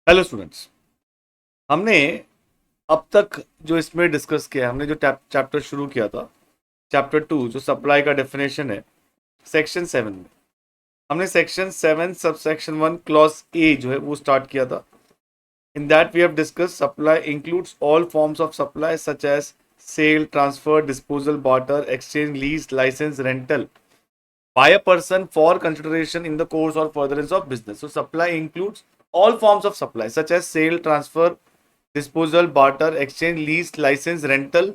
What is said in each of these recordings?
Hello students. हमने अब तक जो इसमें डिस्कस किया, हमने जो चैप्टर शुरू किया था, चैप्टर 2 जो सप्लाई का डेफिनेशन है, सेक्शन 7 में हमने सेक्शन 7 सबसेक्शन 1 क्लॉज ए जो है वो स्टार्ट किया था। In that we have discuss supply includes all forms of supply such as sale, transfer, disposal, barter, exchange, lease, licence, rental by a person for consideration in the course or furtherance of business. So supply includes all forms of supply such as sale, transfer, disposal, barter, exchange, lease, license, rental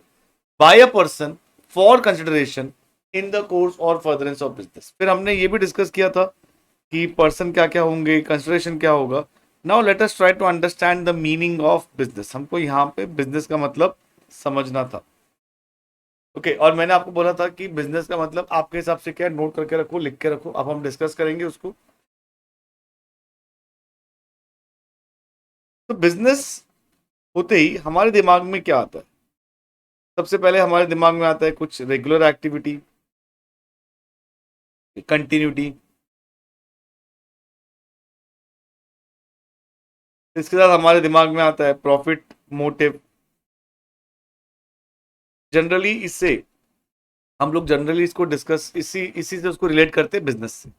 by a person for consideration in the course or furtherance of business. फिर हमने ये भी discuss किया था कि person क्या क्या होंगे, कंसिडरेशन क्या होगा. Now let us try to understand the meaning of business. हमको यहाँ पे बिजनेस का मतलब समझना था. ओके और मैंने आपको बोला था कि बिजनेस का मतलब आपके हिसाब से क्या, नोट करके रखो, लिख के रखो. अब हम डिस्कस करेंगे उसको. तो बिजनेस होते ही हमारे दिमाग में क्या आता है? सबसे पहले हमारे दिमाग में आता है कुछ रेगुलर एक्टिविटी, कंटिन्यूटी. इसके साथ हमारे दिमाग में आता है प्रॉफिट मोटिव. जनरली इससे हम लोग जनरली इसको डिस्कस इसी इसी से उसको रिलेट करते हैं बिजनेस से.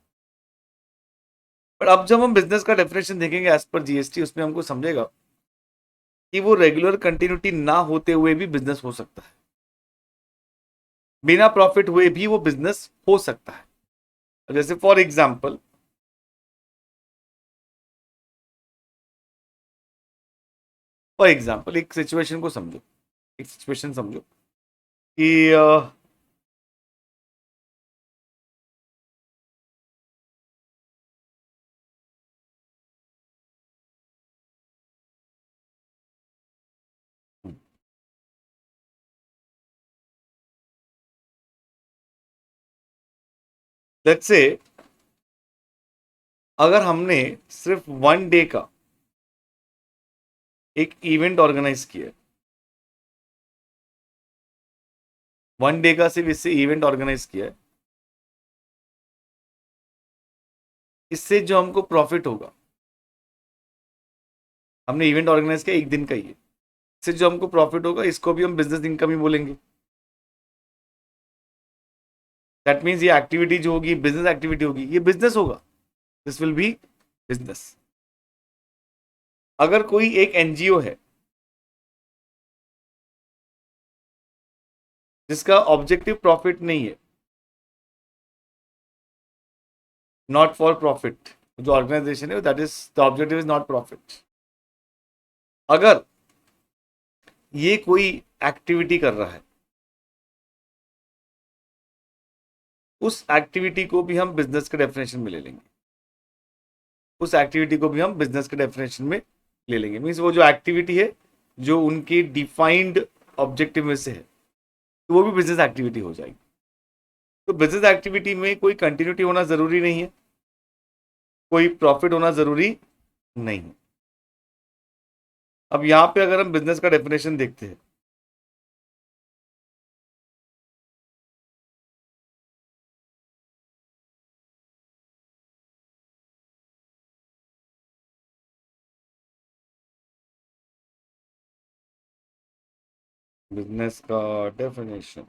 पर अब जब हम बिजनेस का डेफिनेशन देखेंगे एज पर जीएसटी, उसमें हमको समझेगा कि वो रेगुलर कंटिन्यूटी ना होते हुए भी बिजनेस हो सकता है, बिना प्रॉफिट हुए भी वो बिजनेस हो सकता है. जैसे फॉर एग्जाम्पल एक सिचुएशन को समझो, एक सिचुएशन समझो कि लेट्स से अगर हमने सिर्फ 1 डे का एक इवेंट ऑर्गेनाइज किया, 1 डे का सिर्फ इससे इवेंट ऑर्गेनाइज किया है, इससे जो हमको प्रॉफिट होगा, हमने इवेंट ऑर्गेनाइज किया एक दिन का ही है, इससे जो हमको प्रॉफिट होगा इसको भी हम बिजनेस इनकम ही बोलेंगे. दैट मीन्स ये एक्टिविटी जो होगी बिजनेस एक्टिविटी होगी, ये बिजनेस होगा. This will B business. अगर कोई एक एनजीओ है जिसका ऑब्जेक्टिव प्रॉफिट नहीं है, नॉट फॉर प्रॉफिट, जो ऑर्गेनाइजेशन है that is the objective is not profit, अगर ये कोई एक्टिविटी कर रहा है, उस एक्टिविटी को भी हम बिजनेस के डेफिनेशन में ले लेंगे. उस एक्टिविटी को भी हम बिजनेस के डेफिनेशन में ले लेंगे. मीन्स वो जो एक्टिविटी है जो उनकी डिफाइंड ऑब्जेक्टिव में से है, तो वो भी बिजनेस एक्टिविटी हो जाएगी. तो बिजनेस एक्टिविटी में कोई कंटिन्यूटी होना जरूरी नहीं है, कोई प्रॉफिट होना जरूरी नहीं है. अब यहां पे अगर हम बिजनेस का डेफिनेशन देखते हैं, बिजनेस का डेफिनेशन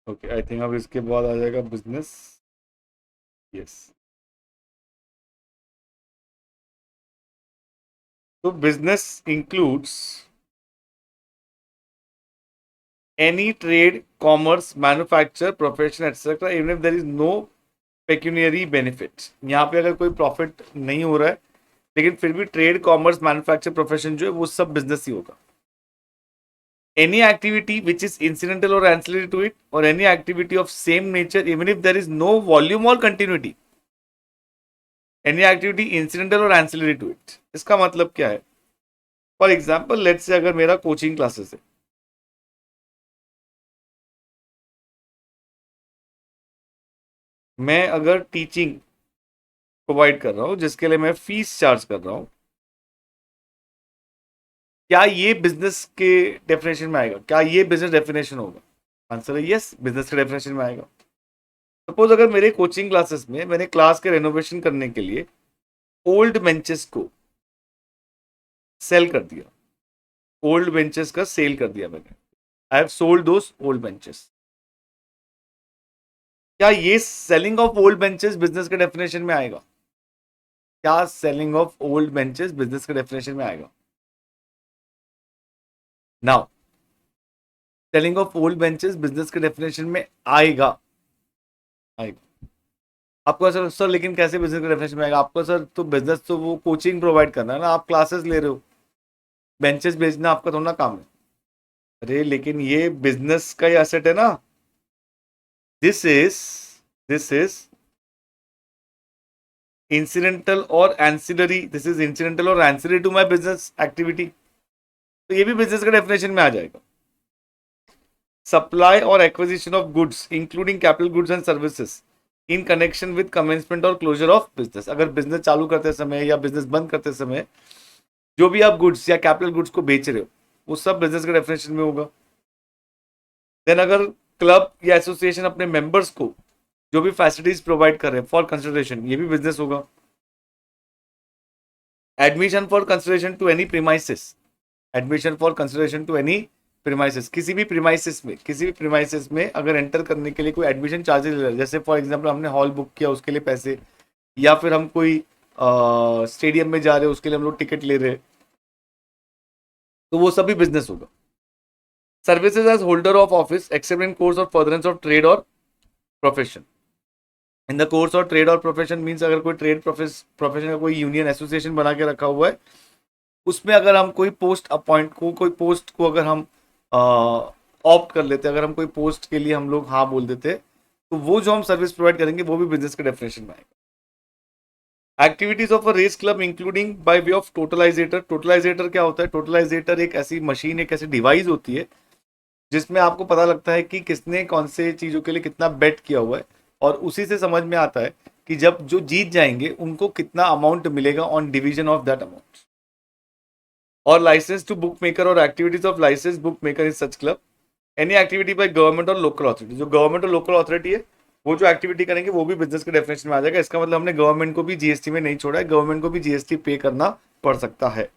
ओके. आई थिंक अब इसके बाद आ जाएगा बिजनेस. यस. तो business includes any trade, commerce, manufacture, profession, etc. even if there is no pecuniary benefit. यहाँ पे अगर कोई प्रॉफिट नहीं हो रहा है लेकिन फिर भी ट्रेड, कॉमर्स, मैन्युफैक्चर, प्रोफेशन जो है वो सब बिजनेस ही होगा. Any activity which is incidental और एंसिलरी टू इट, और any activity of same nature even if there is no volume और कंटिन्यूटी. एनी एक्टिविटी इंसिडेंटल और एंसिलरी टू इट, इसका मतलब क्या है? फॉर एग्जाम्पल लेट्स से अगर मेरा कोचिंग क्लासेस है, मैं अगर टीचिंग प्रोवाइड कर रहा हूं जिसके लिए मैं फीस चार्ज कर रहा हूं, क्या ये बिजनेस के डेफिनेशन में आएगा? क्या ये बिजनेस डेफिनेशन होगा? आंसर है यस, बिजनेस के डेफिनेशन में आएगा। सपोज अगर मेरे कोचिंग क्लासेस में मैंने क्लास के रेनोवेशन करने के लिए ओल्ड बेंचेस को सेल कर दिया, ओल्ड बेंचेस का सेल कर दिया मैंने, I have sold those old benches, क्या ये selling of old benches business के डेफिनेशन में आएगा? क्या selling of old benches business के डेफिनेशन में आएगा? Now selling of old benches business के डेफिनेशन में आएगा, आएगा। आपको सर सर लेकिन कैसे बिजनेस के डेफिनेशन में आएगा? आपको सर तो बिजनेस तो वो कोचिंग प्रोवाइड करना है ना, आप क्लासेस ले रहे हो, बेंचेस बेचना आपका थोड़ा ना काम है। अरे लेकिन ये बिजनेस का ही एसेट है ना, दिस इज इंसिडेंटल और एंसिलरी, दिस इज इंसिडेंटल और ancillary to my business activity, तो ये भी बिजनेस के डेफिनेशन में आ जाएगा। सप्लाई और acquisition of goods including capital goods and services in connection with commencement और क्लोजर ऑफ बिजनेस, अगर बिजनेस चालू करते समय या बिजनेस बंद करते समय जो भी आप गुड्स या कैपिटल गुड्स को बेच रहे हो वो सब बिजनेस के डेफिनेशन में होगा। देन अगर क्लब या एसोसिएशन अपने मेंबर्स को जो भी फैसिलिटीज प्रोवाइड कर रहे हैं फॉर कंसिडरेशन, ये भी बिजनेस होगा। Admission for consideration to any premises, admission for consideration to any premises, किसी भी प्रीमाइसिस में अगर एंटर करने के लिए कोई एडमिशन चार्जेस ले रहा है, जैसे फॉर एग्जांपल हमने हॉल बुक किया उसके लिए पैसे, या फिर हम कोई स्टेडियम में जा रहे हैं उसके लिए हम लोग टिकट ले रहे हैं, तो वो सभी बिजनेस होगा। Services as holder of office except in course of furtherance of trade और profession, in the course of trade और प्रोफेशन मीन्स अगर कोई ट्रेड प्रोफेशन का कोई यूनियन एसोसिएशन बना के रखा हुआ है, उसमें अगर हम कोई पोस्ट अपॉइंट को कोई पोस्ट को अगर हम ऑप्ट कर लेते, अगर हम कोई पोस्ट के लिए हम लोग हाँ बोल देते, तो वो जो हम सर्विस प्रोवाइड करेंगे वो भी बिजनेस के डेफिनेशन में आएगा। Activities of a race club including by way of totalisator, totalisator क्या होता है? टोटलाइजेटर एक ऐसी मशीन, एक ऐसी डिवाइस होती है जिसमें आपको पता लगता है कि किसने कौन से चीजों के लिए कितना बेट किया हुआ है, और उसी से समझ में आता है कि जब जो जीत जाएंगे उनको कितना अमाउंट मिलेगा on division of that amount. और लाइसेंस टू बुक मेकर और activities of licence bookmaker in such club, any activity by government और लोकल अथॉरिटी, जो गवर्नमेंट और लोकल अथॉरिटी है वो जो एक्टिविटी करेंगे वो भी बिजनेस के डेफिनेशन में आ जाएगा। इसका मतलब हमने गवर्नमेंट को भी जीएसटी में नहीं छोड़ा है, गवर्नमेंट को भी जीएसटी पे करना पड़ सकता है।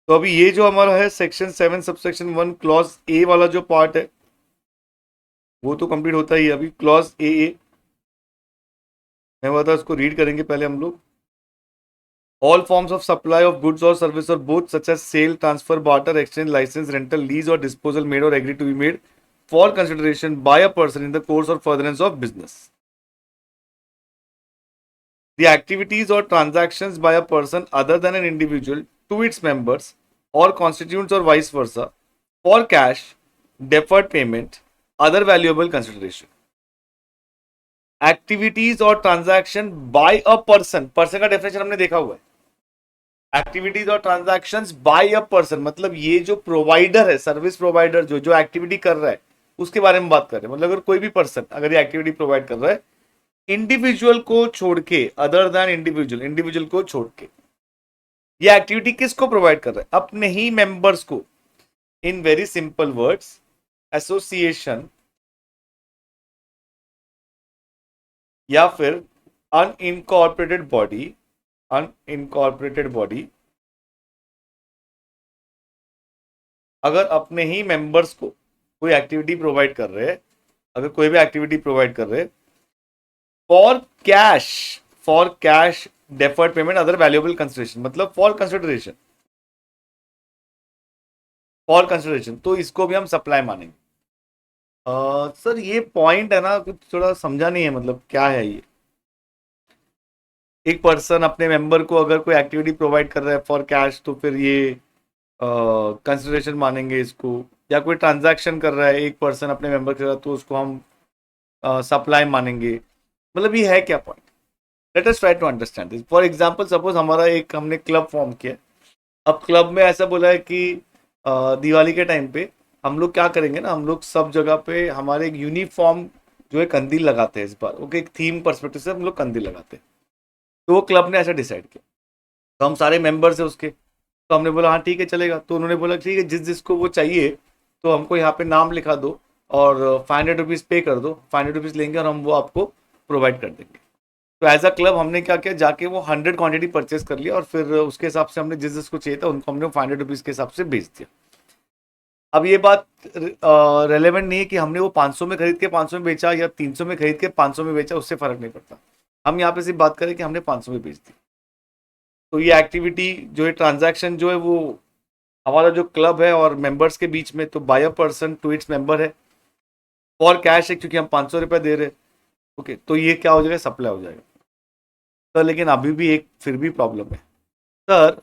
तो अभी ये जो हमारा है सेक्शन 7 सबसेक्शन 1 क्लॉज ए वाला जो पार्ट है वो तो कंप्लीट होता ही है। अभी क्लॉज ए मैं बता उसको रीड करेंगे पहले हम लोग। All forms of supply of goods or service or both such as sale, transfer, barter, exchange, license, rental, lease or disposal made or agreed to be made for consideration by a person in the course or furtherance of business. The activities or transactions by a person other than an individual to its members or constituents or vice versa for cash, deferred payment, other valuable consideration. Activities और transaction by a person, person का definition हमने देखा हुआ है। Activities और transactions bye a person मतलब ये जो प्रोवाइडर है, सर्विस प्रोवाइडर जो जो एक्टिविटी कर रहा है उसके बारे में बात कर रहे हैं। मतलब अगर कोई भी पर्सन अगर ये एक्टिविटी प्रोवाइड कर रहा है इंडिविजुअल को छोड़ के, अदर देन इंडिविजुअल, इंडिविजुअल को छोड़ के, ये एक्टिविटी किसको प्रोवाइड कर रहा है? अपने ही मेंबर्स को। In very simple words, association या फिर अनइनकॉर्पोरेटेड बॉडी, अनइनकॉर्पोरेटेड बॉडी अगर अपने ही मेंबर्स को कोई एक्टिविटी प्रोवाइड कर रहे हैं, अगर कोई भी एक्टिविटी प्रोवाइड कर रहे हैं for cash deferred payment other valuable consideration, मतलब फॉर कंसिडरेशन, तो इसको भी हम सप्लाई मानेंगे। सर ये पॉइंट है ना कुछ थोड़ा समझा नहीं है, मतलब क्या है ये? एक पर्सन अपने मेंबर को अगर कोई एक्टिविटी प्रोवाइड कर रहा है फॉर कैश तो फिर ये कंसिडरेशन मानेंगे इसको, या कोई ट्रांजैक्शन कर रहा है एक पर्सन अपने मेंबर के साथ तो उसको हम सप्लाई मानेंगे, मतलब ये है क्या point? Let us try to understand this. For example suppose हमारा एक हमने क्लब फॉर्म किया। अब क्लब में ऐसा बोला है कि दिवाली के टाइम पे हम लोग क्या करेंगे ना, हम लोग सब जगह पे हमारे एक यूनिफॉर्म जो है कंदील लगाते हैं इस बार। ओके, एक थीम परस्पेक्टिव से हम लोग कंदील लगाते हैं। तो वो क्लब ने ऐसा डिसाइड किया, तो हम सारे मेंबर्स हैं उसके, तो हमने बोला हाँ ठीक है चलेगा। तो उन्होंने बोला ठीक है, जिस जिसको वो चाहिए तो हमको यहाँ पे नाम लिखा दो और 500 रुपीज़ पे कर दो, 500 रुपीज़ लेंगे और हम वो आपको प्रोवाइड कर देंगे। तो एज अ क्लब हमने क्या किया, जाके वो 100 क्वांटिटी परचेज कर लिया और फिर उसके हिसाब से हमने जिस जिसको चाहिए था उनको हमने 500 रुपीज़ के हिसाब से बेच दिया। अब ये बात रेलेवेंट नहीं है कि हमने वो 500 में खरीद के 500 में बेचा या 300 में खरीद के 500 में बेचा, उससे फर्क नहीं पड़ता। हम यहाँ पे सिर्फ बात करें कि हमने 500 में बेच दी। तो ये एक्टिविटी जो है, ट्रांजैक्शन जो है वो हमारा जो क्लब है और मेंबर्स के बीच में, तो by a person to its member है और कैश है क्योंकि हम 500 रुपये दे रहे हैं। ओके, तो ये क्या हो जाएगा, सप्लाई हो जाएगा। सर लेकिन अभी भी एक फिर भी प्रॉब्लम है सर।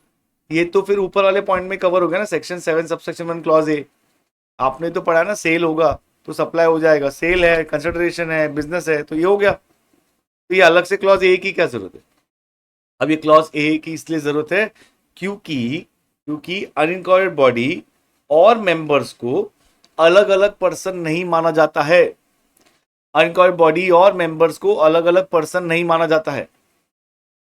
ये तो फिर ऊपर वाले पॉइंट में कवर हो गया ना, सेक्शन 7 सबसेक्शन 1 क्लॉज ए। आपने तो पढ़ा ना, सेल होगा तो सप्लाई हो जाएगा, सेल है, कंसिडरेशन है, बिजनेस है, तो ये हो गया। तो ये अलग से क्लॉज ए की क्या जरूरत है? अब ये क्लॉज ए की इसलिए जरूरत है क्योंकि क्योंकि अनइंकॉर्पोरेटेड बॉडी और मेंबर्स को अलग अलग पर्सन नहीं माना जाता है। अनइंकॉर्पोरेटेड बॉडी और मेंबर्स को अलग अलग पर्सन नहीं माना जाता है।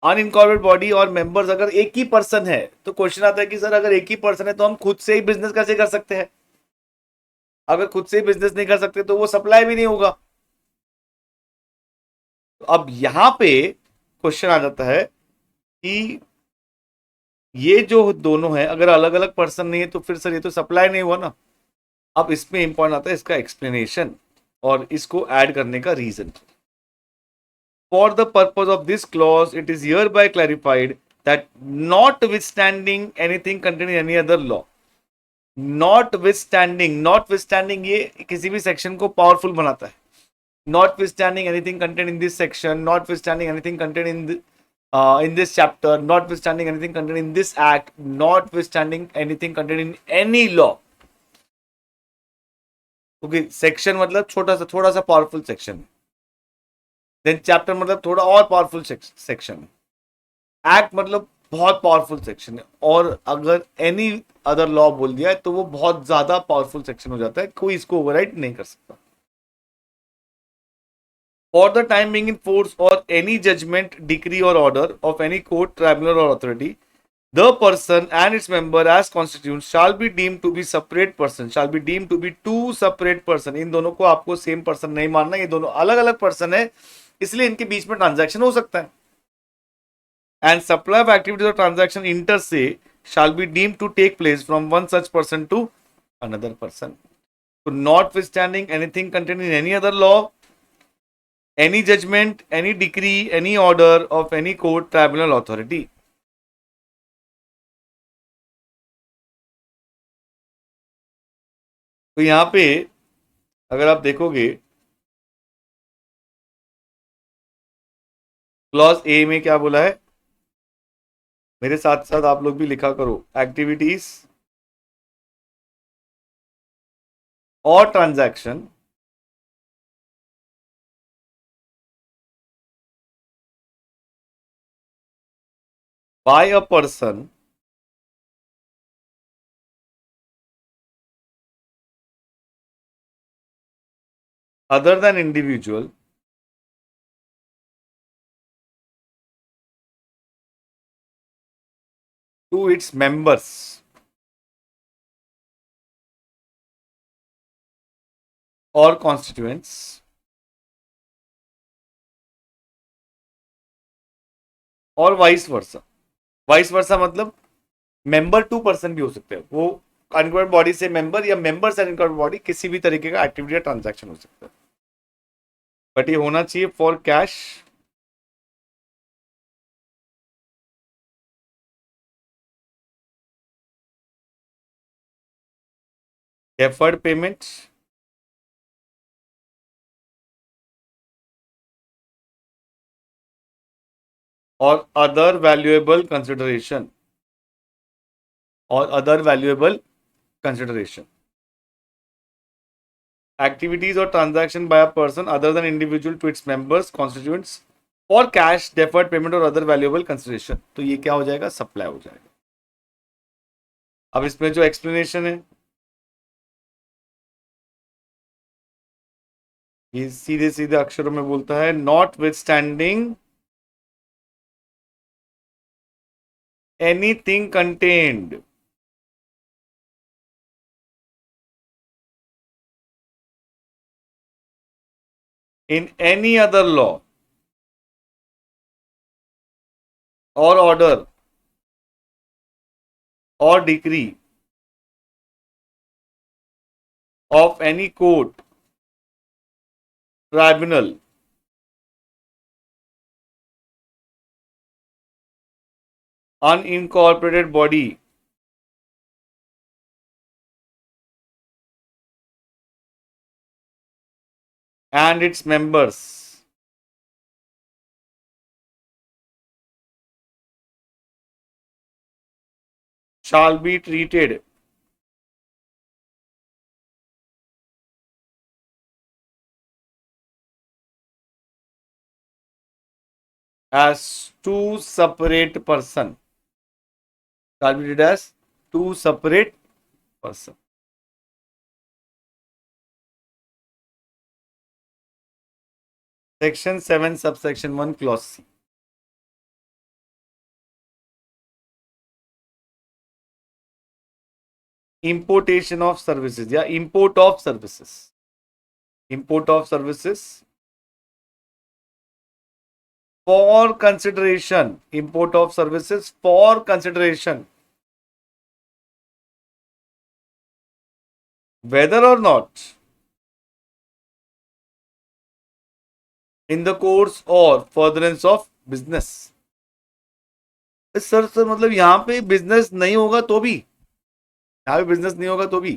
अनइंकॉर्पोरेटेड बॉडी और मेंबर्स अगर एक ही पर्सन है तो क्वेश्चन आता है कि सर अगर एक ही पर्सन है तो हम खुद से ही बिजनेस कैसे कर सकते हैं? अगर खुद से ही बिजनेस नहीं कर सकते तो वो सप्लाई भी नहीं होगा। तो अब यहां पे क्वेश्चन आ जाता है कि ये जो दोनों है अगर अलग अलग पर्सन नहीं है तो फिर सर ये तो सप्लाई नहीं हुआ ना। अब इसमें इंपॉर्टेंट आता है इसका एक्सप्लेनेशन और इसको ऐड करने का reason. For the purpose of this clause, it is hereby clarified that notwithstanding anything contained in any other law, notwithstanding ये किसी भी सेक्शन को पावरफुल बनाता है। Notwithstanding anything contained in this section, notwithstanding anything contained in this chapter, notwithstanding anything contained in this act, notwithstanding anything contained in any law. क्योंकि section मतलब थोड़ा सा पावरफुल सेक्शन है। देन चैप्टर मतलब थोड़ा और पावरफुल सेक्शन है। Act मतलब बहुत पावरफुल सेक्शन है। और अगर एनी अदर लॉ बोल दिया है तो वो बहुत ज्यादा पावरफुल सेक्शन हो जाता है, कोई इसको ओवरराइड नहीं कर सकता। For the time being in force or any judgment, decree or order of any court, tribunal or authority, the person and its member as constituents shall be deemed to be separate person, shall be deemed to be two separate person। इन दोनों को आपको same person नहीं मानना, ये दोनों अलग अलग person है, इसलिए इनके बीच में ट्रांजैक्शन हो सकता है। And supply of activities or transaction inter se shall be deemed to take place from one such person to another person. So notwithstanding anything contained in any other law, any judgment, any decree, any order of any court, tribunal, authority. तो यहां पे अगर आप देखोगे clause A में क्या बोला है, मेरे साथ साथ आप लोग भी लिखा करो, एक्टिविटीज और transaction by a person other than individual to its members or constituents और वाइस वर्सा। वाइस वर्सा मतलब मेंबर टू पर्सन भी हो सकते हैं, वो अनकवर्ड बॉडी से मेंबर या मेंबर से अनकवर्ड बॉडी, किसी भी तरीके का एक्टिविटी या ट्रांजैक्शन हो सकता है। बट ये होना चाहिए फॉर कैश, डेफर्ड पेमेंट और अदर वैल्यूएबल कंसिडरेशन और अदर वैल्यूएबल कंसिडरेशन। एक्टिविटीज और transaction by a person other than individual to its members constituents for cash deferred payment और अदर वैल्यूएबल कंसिडरेशन, तो ये क्या हो जाएगा, सप्लाई हो जाएगा। अब इसमें जो एक्सप्लेनेशन है ये सीधे सीधे अक्षरों में बोलता है, not with standing anything contained in any other law or order or decree of any court, tribunal, unincorporated body and its members shall be treated as two separate person, shall be treated as two separate person. Section 7 subsection 1 clause C. Importation of services या import of services, import of services for consideration, import of services for consideration, whether or not in the course or furtherance of business. Sir मतलब यहाँ पे business नहीं होगा तो भी, यहाँ पे बिजनेस नहीं होगा तो भी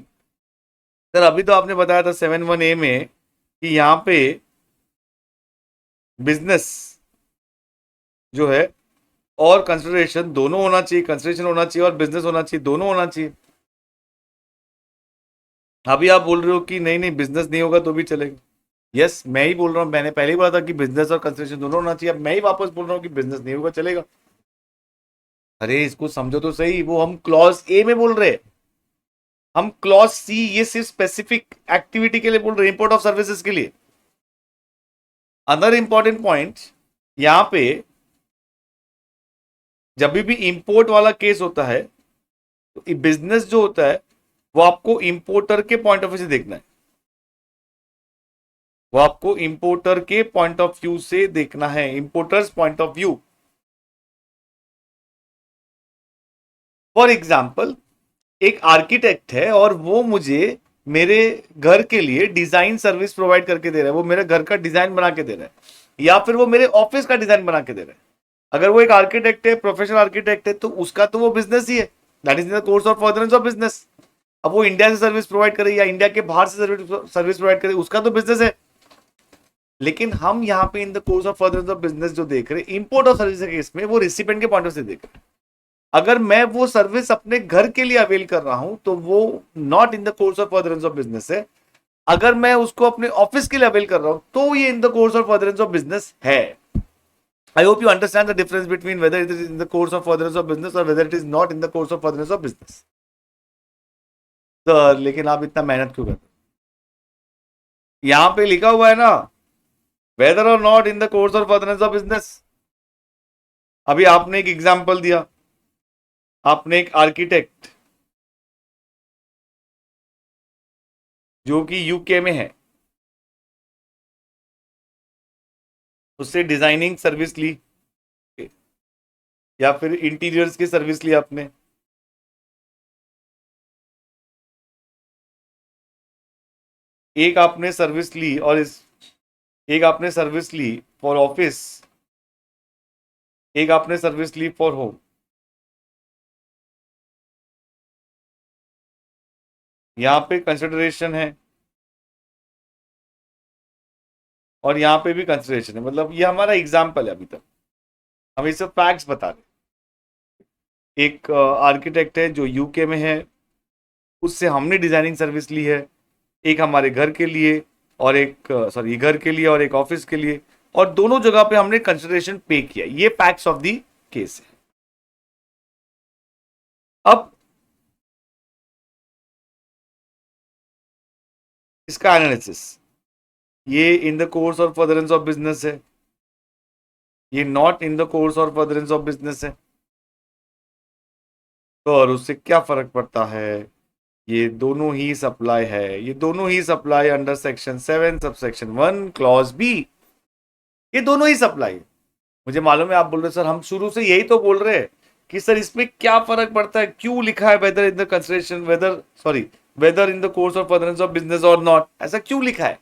सर, अभी तो आपने बताया था 7(1)(a) में कि यहाँ पे बिजनेस जो है और कंसिडरेशन दोनों होना चाहिए, कंसिडरेशन होना चाहिए और बिजनेस होना चाहिए, दोनों होना चाहिए। अभी आप बोल रहे हो कि नहीं नहीं बिजनेस नहीं होगा तो भी चलेगा। यस, मैं ही बोल रहा हूँ, मैंने पहले ही बोला था कि बिजनेस और कंसिडरेशन दोनों होना चाहिए, अब मैं ही वापस बोल रहा हूँ कि बिजनेस नहीं होगा चलेगा। अरे इसको समझो तो सही, वो हम क्लॉज ए में बोल रहे हैं, हम क्लॉज सी ये सिर्फ स्पेसिफिक एक्टिविटी के लिए बोल रहे हैं, इंपोर्ट ऑफ सर्विसेज के लिए। अदर इंपॉर्टेंट पॉइंट यहां पे, जब भी इंपोर्ट वाला केस होता है तो बिजनेस जो होता है वो आपको इंपोर्टर के पॉइंट ऑफ व्यू से देखना है, वो आपको इंपोर्टर के पॉइंट ऑफ व्यू से देखना है, importers point of view. For example एक आर्किटेक्ट है और वो मुझे मेरे घर के लिए डिजाइन सर्विस प्रोवाइड करके दे रहा है, वो मेरे घर का डिजाइन बना के दे रहा है या फिर वो मेरे ऑफिस का डिजाइन बना के दे रहा है। अगर वो एक आर्किटेक्ट है, प्रोफेशनल आर्किटेक्ट है, तो उसका तो वो बिजनेस ही है, that is in the course of furtherance of business. अब वो इंडिया से सर्विस प्रोवाइड करे या इंडिया के बाहर से सर्विस प्रोवाइड करे, उसका तो बिजनेस है। लेकिन हम यहाँ पे इन the course of furtherance of business जो देख रहे हैं इंपोर्ट ऑफ सर्विस के केस में, वो रिसिपेंट के पॉइंट ऑफ से देख रहे हैं। अगर मैं वो सर्विस अपने घर के लिए अवेल कर रहा हूं तो वो not in the course of furtherance of business है। अगर मैं उसको अपने ऑफिस के लिए अवेल कर रहा हूं तो ये in the course of furtherance of business है। I hope you understand the difference between whether it is in the course of furtherance of business और whether it is not in the course of furtherance of business. Sir लेकिन आप इतना मेहनत क्यों करते, यहां पे लिखा हुआ है ना, वेदर और not in the course of furtherance of business. अभी आपने एक एग्जांपल दिया, आपने एक आर्किटेक्ट जो कि यूके में है, उससे डिजाइनिंग सर्विस ली या फिर इंटीरियर्स की सर्विस ली आपने, एक आपने सर्विस ली और एक आपने सर्विस ली फॉर ऑफिस, एक आपने सर्विस ली फॉर होम। यहां पे कंसिडरेशन है और यहां पे भी कंसिडरेशन है, मतलब ये हमारा एग्जाम्पल है, अभी तक हम इसे फैक्ट्स बता रहे। एक आर्किटेक्ट है जो यूके में है, उससे हमने डिजाइनिंग सर्विस ली है। एक हमारे घर के लिए और एक घर के लिए और एक ऑफिस के लिए, और दोनों जगह पे हमने कंसिडरेशन पे किया। ये फैक्ट्स ऑफ द केस है। अब इसका एनालिसिस, ये इन द कोर्स और फर्दरेंस ऑफ बिजनेस है, ये नॉट इन द कोर्स और फर्दरेंस ऑफ बिजनेस है, तो और उससे क्या फर्क पड़ता है? ये दोनों ही सप्लाई है, ये दोनों ही supply under section 7 subsection 1 clause B, ये दोनों ही सप्लाई है। मुझे मालूम है आप बोल रहे सर हम शुरू से यही तो बोल रहे हैं कि सर इसमें क्या फर्क पड़ता है, क्यों लिखा है whether in the consideration whether in the course of furtherance of business और नॉट, ऐसा क्यों लिखा है?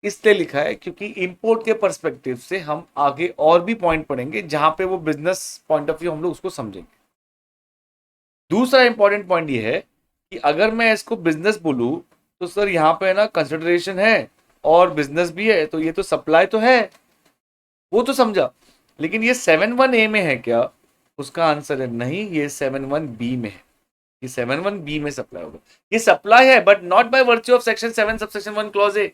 इसलिए लिखा है क्योंकि इंपोर्ट के पर्सपेक्टिव से हम आगे और भी पॉइंट पढ़ेंगे जहां पे वो बिजनेस पॉइंट ऑफ व्यू हम लोग उसको समझेंगे। दूसरा इंपॉर्टेंट पॉइंट ये है कि अगर मैं इसको बिजनेस बोलूं तो सर यहाँ पे ना कंसिडरेशन है और बिजनेस भी है, तो ये तो सप्लाई तो है, वो तो समझा। लेकिन ये 7(1)(a) में है क्या? उसका आंसर है नहीं, ये 7(1)(b) में है। ये 7(1)(b) में सप्लाई होगा। ये सप्लाई है but not by virtue of section 7 subsection 1 clause A.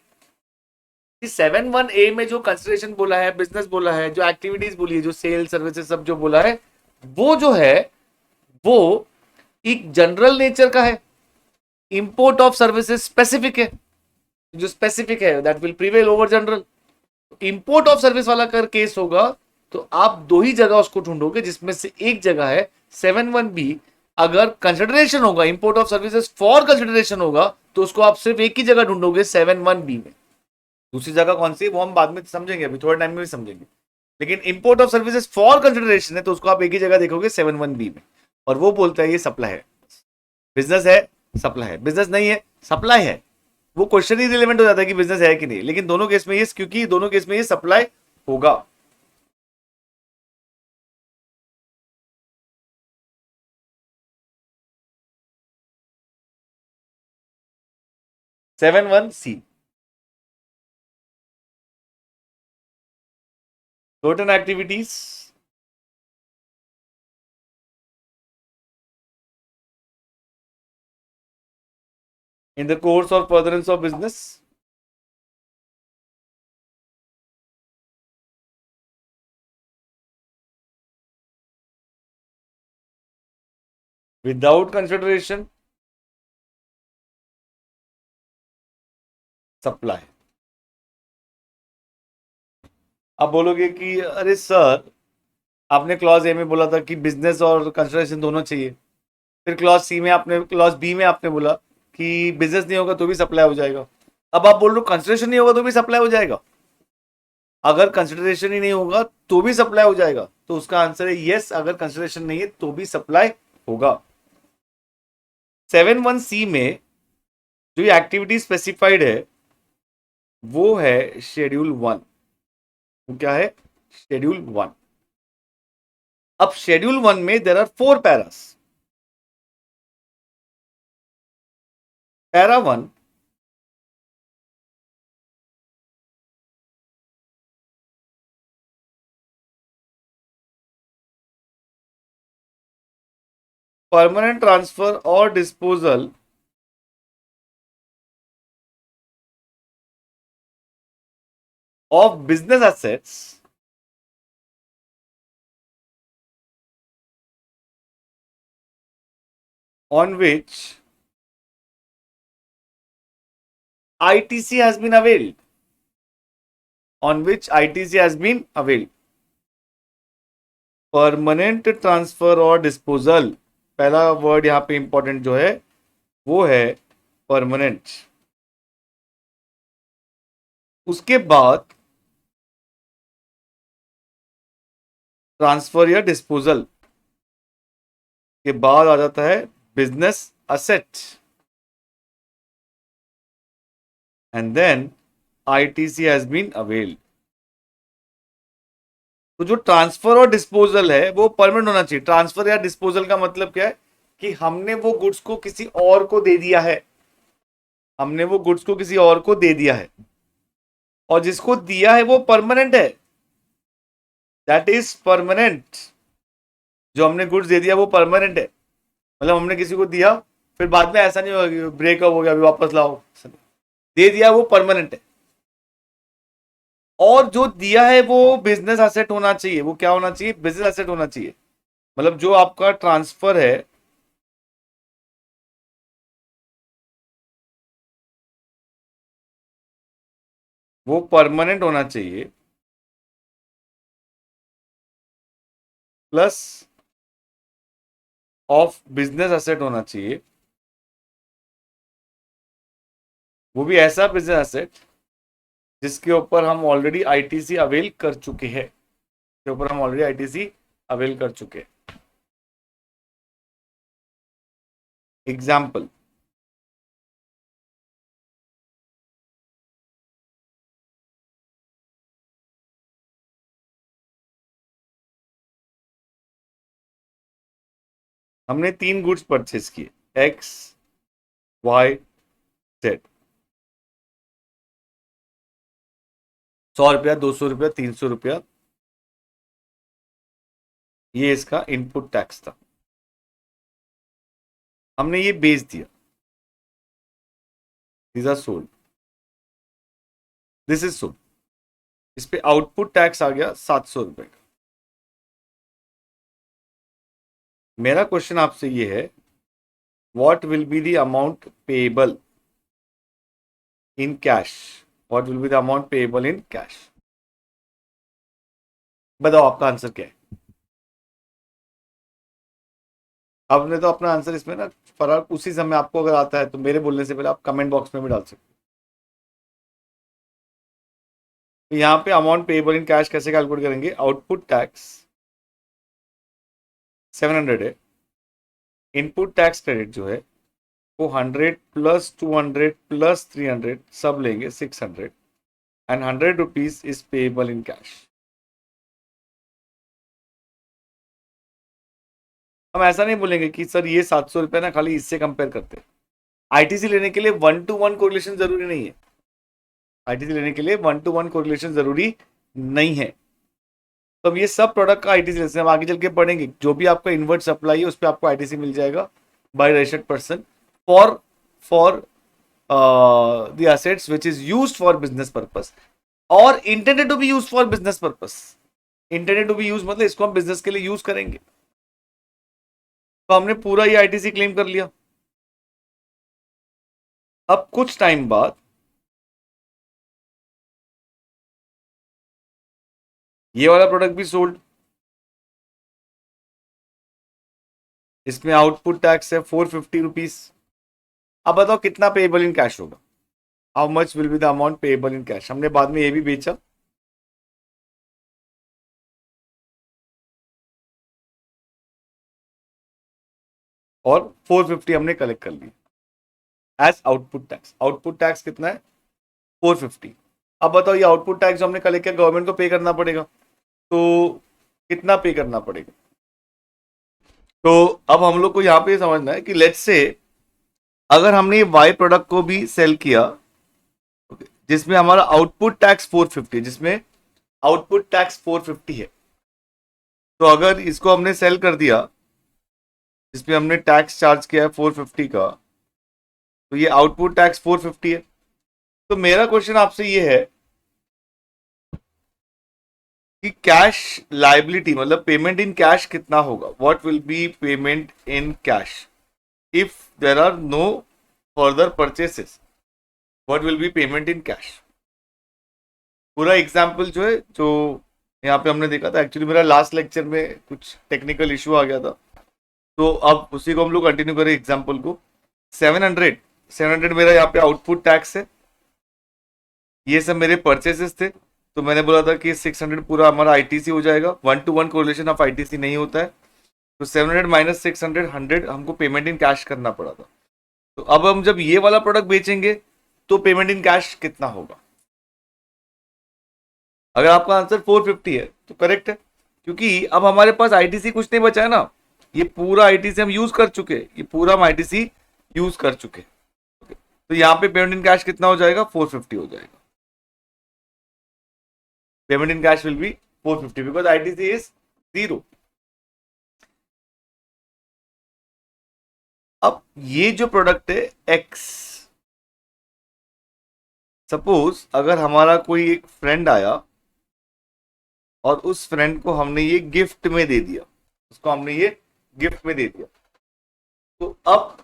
7(1)(a) में जो कंसिडरेशन बोला है, बिजनेस बोला है, जो एक्टिविटीज बोली है, जो सेल सर्विसेज सब जो बोला है, वो जो है वो एक जनरल नेचर का है। इंपोर्ट ऑफ सर्विसेज स्पेसिफिक है, जो स्पेसिफिक है that will prevail over general. Import of service वाला कर केस होगा तो आप दो ही जगह उसको ढूंढोगे, जिसमें से एक जगह है 7(1)(b)। अगर कंसिडरेशन होगा, import of services for consideration होगा, तो उसको आप सिर्फ एक ही जगह ढूंढोगे 7(1)(b) में। दूसरी जगह कौन सी वो हम बाद में समझेंगे, अभी थोड़े टाइम में भी समझेंगे। लेकिन import of services for consideration है तो उसको आप एक ही जगह देखोगे 7(1)(b) में, और वो बोलता है ये सप्लाई है। बिजनेस है, सप्लाई है, बिजनेस नहीं है, सप्लाई है। वो क्वेश्चन ही रिलेवेंट हो जाता है कि बिजनेस है कि नहीं, लेकिन दोनों केस में ये, क्योंकि दोनों केस में ये सप्लाई होगा। Seven one C, certain activities in the course or furtherance of business without consideration supply. आप बोलोगे कि अरे सर आपने क्लॉज ए में बोला था कि बिजनेस और कंसिडरेशन दोनों चाहिए, फिर क्लॉज सी में आपने, क्लॉज बी में आपने बोला कि बिजनेस नहीं होगा तो भी सप्लाई हो जाएगा। अब आप बोल रहे हो कंसिडरेशन नहीं होगा तो भी सप्लाई हो जाएगा। अगर कंसिडरेशन ही नहीं होगा तो भी सप्लाई हो जाएगा, तो उसका आंसर है यस, अगर कंसिडरेशन नहीं है तो भी सप्लाई होगा। 7(1)(c) में जो एक्टिविटी स्पेसिफाइड है वो है शेड्यूल 1। वो क्या है? शेड्यूल 1। अब शेड्यूल 1 में there are 4 paras. Para 1 permanent transfer और disposal of business assets on which ITC has been availed, on which ITC has been availed। Permanent transfer और डिस्पोजल, पहला वर्ड यहां पे इंपॉर्टेंट जो है वो है परमानेंट। उसके बाद ट्रांसफर या डिस्पोजल के बाद आ जाता है business asset, and then ITC has been availed. तो जो ट्रांसफर और डिस्पोजल है वो परमानेंट होना चाहिए। ट्रांसफर या डिस्पोजल का मतलब क्या है कि हमने वो गुड्स को किसी और को दे दिया है, हमने वो गुड्स को किसी और को दे दिया है, और जिसको दिया है वो परमानेंट है, दैट इज परमानेंट। जो हमने गुड्स दे दिया वो परमानेंट है, मतलब हमने किसी को दिया फिर बाद में ऐसा नहीं होगा ब्रेकअप हो गया अभी वापस लाओ, दे दिया वो परमानेंट है। और जो दिया है वो बिजनेस एसेट होना चाहिए, वो क्या होना चाहिए, बिजनेस एसेट होना चाहिए। मतलब जो आपका ट्रांसफर है वो परमानेंट होना चाहिए, प्लस ऑफ बिजनेस एसेट होना चाहिए, वो भी ऐसा बिजनेस एसेट जिसके ऊपर हम ऑलरेडी आईटीसी अवेल कर चुके हैं, के ऊपर हम ऑलरेडी आईटीसी अवेल कर चुके हैं। एग्जाम्पल, हमने 3 गुड्स परचेस किए, एक्स वाई जेड, 100 रुपया, 200 रुपया, 300 रुपया, ये इसका इनपुट टैक्स था। हमने ये बेच दिया, these are sold, this is sold. इस पे आउटपुट टैक्स आ गया 700 रुपए का। मेरा क्वेश्चन आपसे ये है, what will be the amount payable in cash, what will be the amount payable in cash. बताओ आपका आंसर क्या है। आपने तो अपना आंसर इसमें ना फर्क उसी समय आपको अगर आता है तो मेरे बोलने से पहले आप कमेंट बॉक्स में भी डाल सकते हो। यहाँ पे अमाउंट पेएबल इन कैश कैसे कैलकुलेट करेंगे, आउटपुट टैक्स 700 है, इनपुट टैक्स क्रेडिट जो है वो 100 प्लस 200 प्लस 300 सब लेंगे 600, and 100 rupees is payable in cash. हम ऐसा नहीं बोलेंगे कि सर ये 700 रुपये ना खाली इससे कंपेयर करते हैं। आईटीसी लेने के लिए 1-to-1 कोरिलेशन जरूरी नहीं है, आईटीसी लेने के लिए 1-to-1 कोरिलेशन जरूरी नहीं है। तो अब ये सब प्रोडक्ट का आईटीसी लेते हैं, हम आगे चल के पढ़ेंगे, जो भी आपका इनवर्ट सप्लाई है उस पर आपको आईटीसी मिल जाएगा by registered person for for the assets which is used for business purpose और intended to be used for business purpose. Intended to be use मतलब इसको हम बिजनेस के लिए यूज करेंगे। तो हमने पूरा ये आईटीसी क्लेम कर लिया। अब कुछ टाइम बाद ये वाला प्रोडक्ट भी सोल्ड, इसमें आउटपुट टैक्स है 450 रुपीज। अब बताओ कितना पेएबल इन कैश होगा, how much will be the amount payable in cash. हमने बाद में ये भी बेचा, और 450 हमने कलेक्ट कर लिया as output tax. Output tax कितना है, 450। अब बताओ ये आउटपुट टैक्स जो हमने कलेक्ट किया गवर्नमेंट को पे करना पड़ेगा, तो कितना पे करना पड़ेगा। तो अब हम लोग को यहाँ पे समझना है कि लेट्स से अगर हमने वाई प्रोडक्ट को भी सेल किया जिसमें हमारा आउटपुट टैक्स 450, जिसमें आउटपुट टैक्स 450 है, तो अगर इसको हमने सेल कर दिया जिसमें हमने टैक्स चार्ज किया है 450 का, तो ये आउटपुट टैक्स 450 है। तो मेरा क्वेश्चन आपसे ये है कि कैश लाइबिलिटी मतलब पेमेंट इन कैश कितना होगा, what will be payment in cash if there are no further purchases, what will be payment in cash. पूरा एग्जाम्पल जो है जो यहाँ पे हमने देखा था, एक्चुअली मेरा लास्ट लेक्चर में कुछ टेक्निकल इशू आ गया था, तो अब उसी को हम लोग कंटिन्यू करें एग्जाम्पल को। 700 मेरा यहाँ पे आउटपुट टैक्स है, ये सब मेरे परचेसेस थे। तो मैंने बोला था कि 600 पूरा हमारा आईटीसी हो जाएगा, 1-to-1 कोरिलेशन ऑफ आईटीसी नहीं होता है। तो 700 माइनस 600 100 हमको पेमेंट इन कैश करना पड़ा था। तो अब हम जब ये वाला प्रोडक्ट बेचेंगे तो पेमेंट इन कैश कितना होगा। अगर आपका आंसर 450 है तो करेक्ट है, क्योंकि अब हमारे पास आईटीसी कुछ नहीं बचा है ना, ये पूरा आईटीसी हम यूज कर चुके, ये पूरा हम आईटीसी यूज कर चुके। तो यहाँ पे पेमेंट इन कैश कितना हो जाएगा, 450 हो जाएगा। Payment in cash will be 450 because ITC is 0। अब ये जो प्रोडक्ट है एक्स, सपोज अगर हमारा कोई एक फ्रेंड आया और उस फ्रेंड को हमने ये गिफ्ट में दे दिया, उसको हमने ये गिफ्ट में दे दिया, तो अब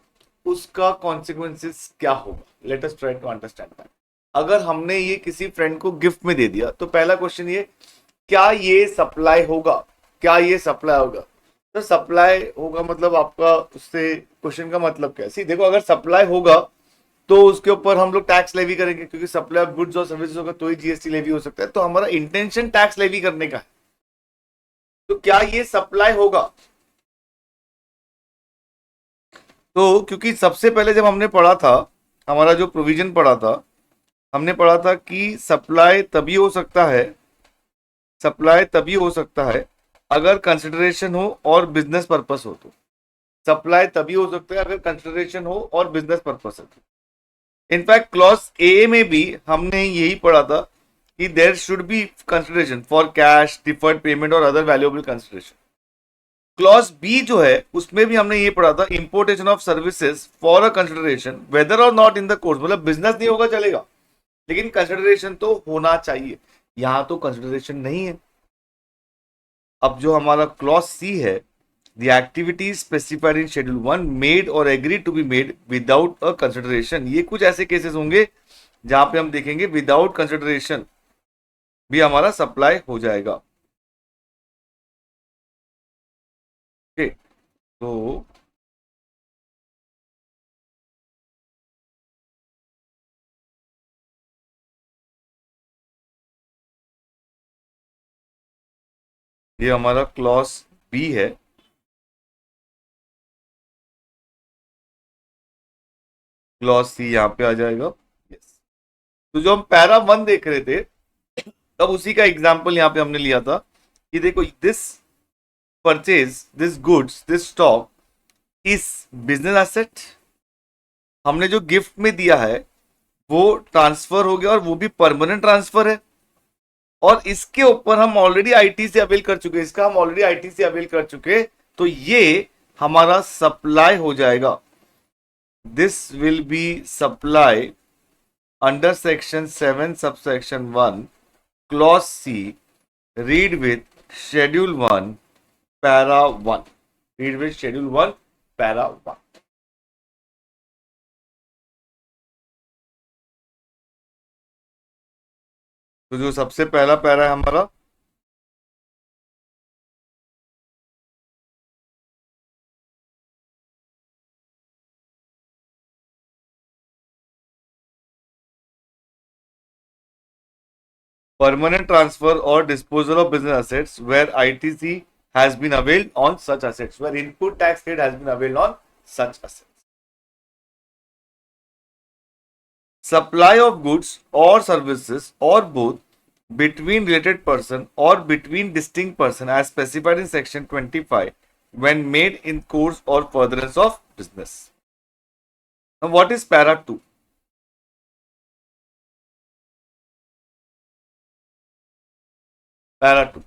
उसका कॉन्सिक्वेंसेस क्या होगा? Let us try to understand that. अगर हमने ये किसी फ्रेंड को गिफ्ट में दे दिया तो पहला क्वेश्चन ये, क्या ये सप्लाई होगा? क्या ये सप्लाई होगा? तो सप्लाई होगा मतलब आपका उससे क्वेश्चन का मतलब क्या है? सी देखो, अगर सप्लाई होगा तो उसके ऊपर हम लोग टैक्स लेवी करेंगे, क्योंकि सप्लाई ऑफ गुड्स और सर्विसेज होगा तो ही जीएसटी लेवी हो सकता है। तो हमारा इंटेंशन टैक्स लेवी करने का है। तो क्या ये सप्लाई होगा? तो क्योंकि सबसे पहले जब हमने पढ़ा था, हमारा जो प्रोविजन पढ़ा था, हमने पढ़ा था कि सप्लाई तभी हो सकता है अगर कंसिडरेशन हो और बिजनेस पर्पस हो। तो सप्लाई तभी हो सकता है अगर कंसिडरेशन हो और बिजनेस पर्पस हो। इनफैक्ट क्लॉज ए में भी हमने यही पढ़ा था कि there should be consideration for cash, deferred payment और other valuable consideration. Clause B जो है उसमें भी हमने ये पढ़ा था, importation of services for a consideration whether और नॉट इन द कोर्स, मतलब बिजनेस नहीं होगा चलेगा लेकिन कंसिडरेशन तो होना चाहिए। यहां तो कंसिडरेशन नहीं है। अब जो हमारा क्लॉज सी है, the activities specified in schedule 1 made और agree to be made without a consideration, ये कुछ ऐसे केसेस होंगे जहां पे हम देखेंगे विदाउट कंसिडरेशन भी हमारा सप्लाई हो जाएगा। ओके, तो ये हमारा क्लॉज बी है। क्लॉज सी यहाँ पे आ जाएगा। यस, तो जो हम पैरा 1 देख रहे थे, तब उसी का एग्जाम्पल यहाँ पे हमने लिया था कि देखो, this purchase, this goods, this stock is business asset. हमने जो गिफ्ट में दिया है वो ट्रांसफर हो गया और वो भी परमानेंट ट्रांसफर है, और इसके ऊपर हम ऑलरेडी आईटी से अवेल कर चुके, इसका हम ऑलरेडी आईटी से अवेल कर चुके, तो ये हमारा सप्लाई हो जाएगा। This will be supply under section 7 subsection 1 clause C, read with schedule 1 para 1, read with schedule 1 para 1। तो जो सबसे पहला पैरा है हमारा, permanent transfer or disposal of business assets where ITC has been availed on such assets, where input tax rate has been availed on such assets. Supply of goods or services or both between related person or between distinct person as specified in section 25 when made in course or furtherance of business. Now what is para 2? Para 2.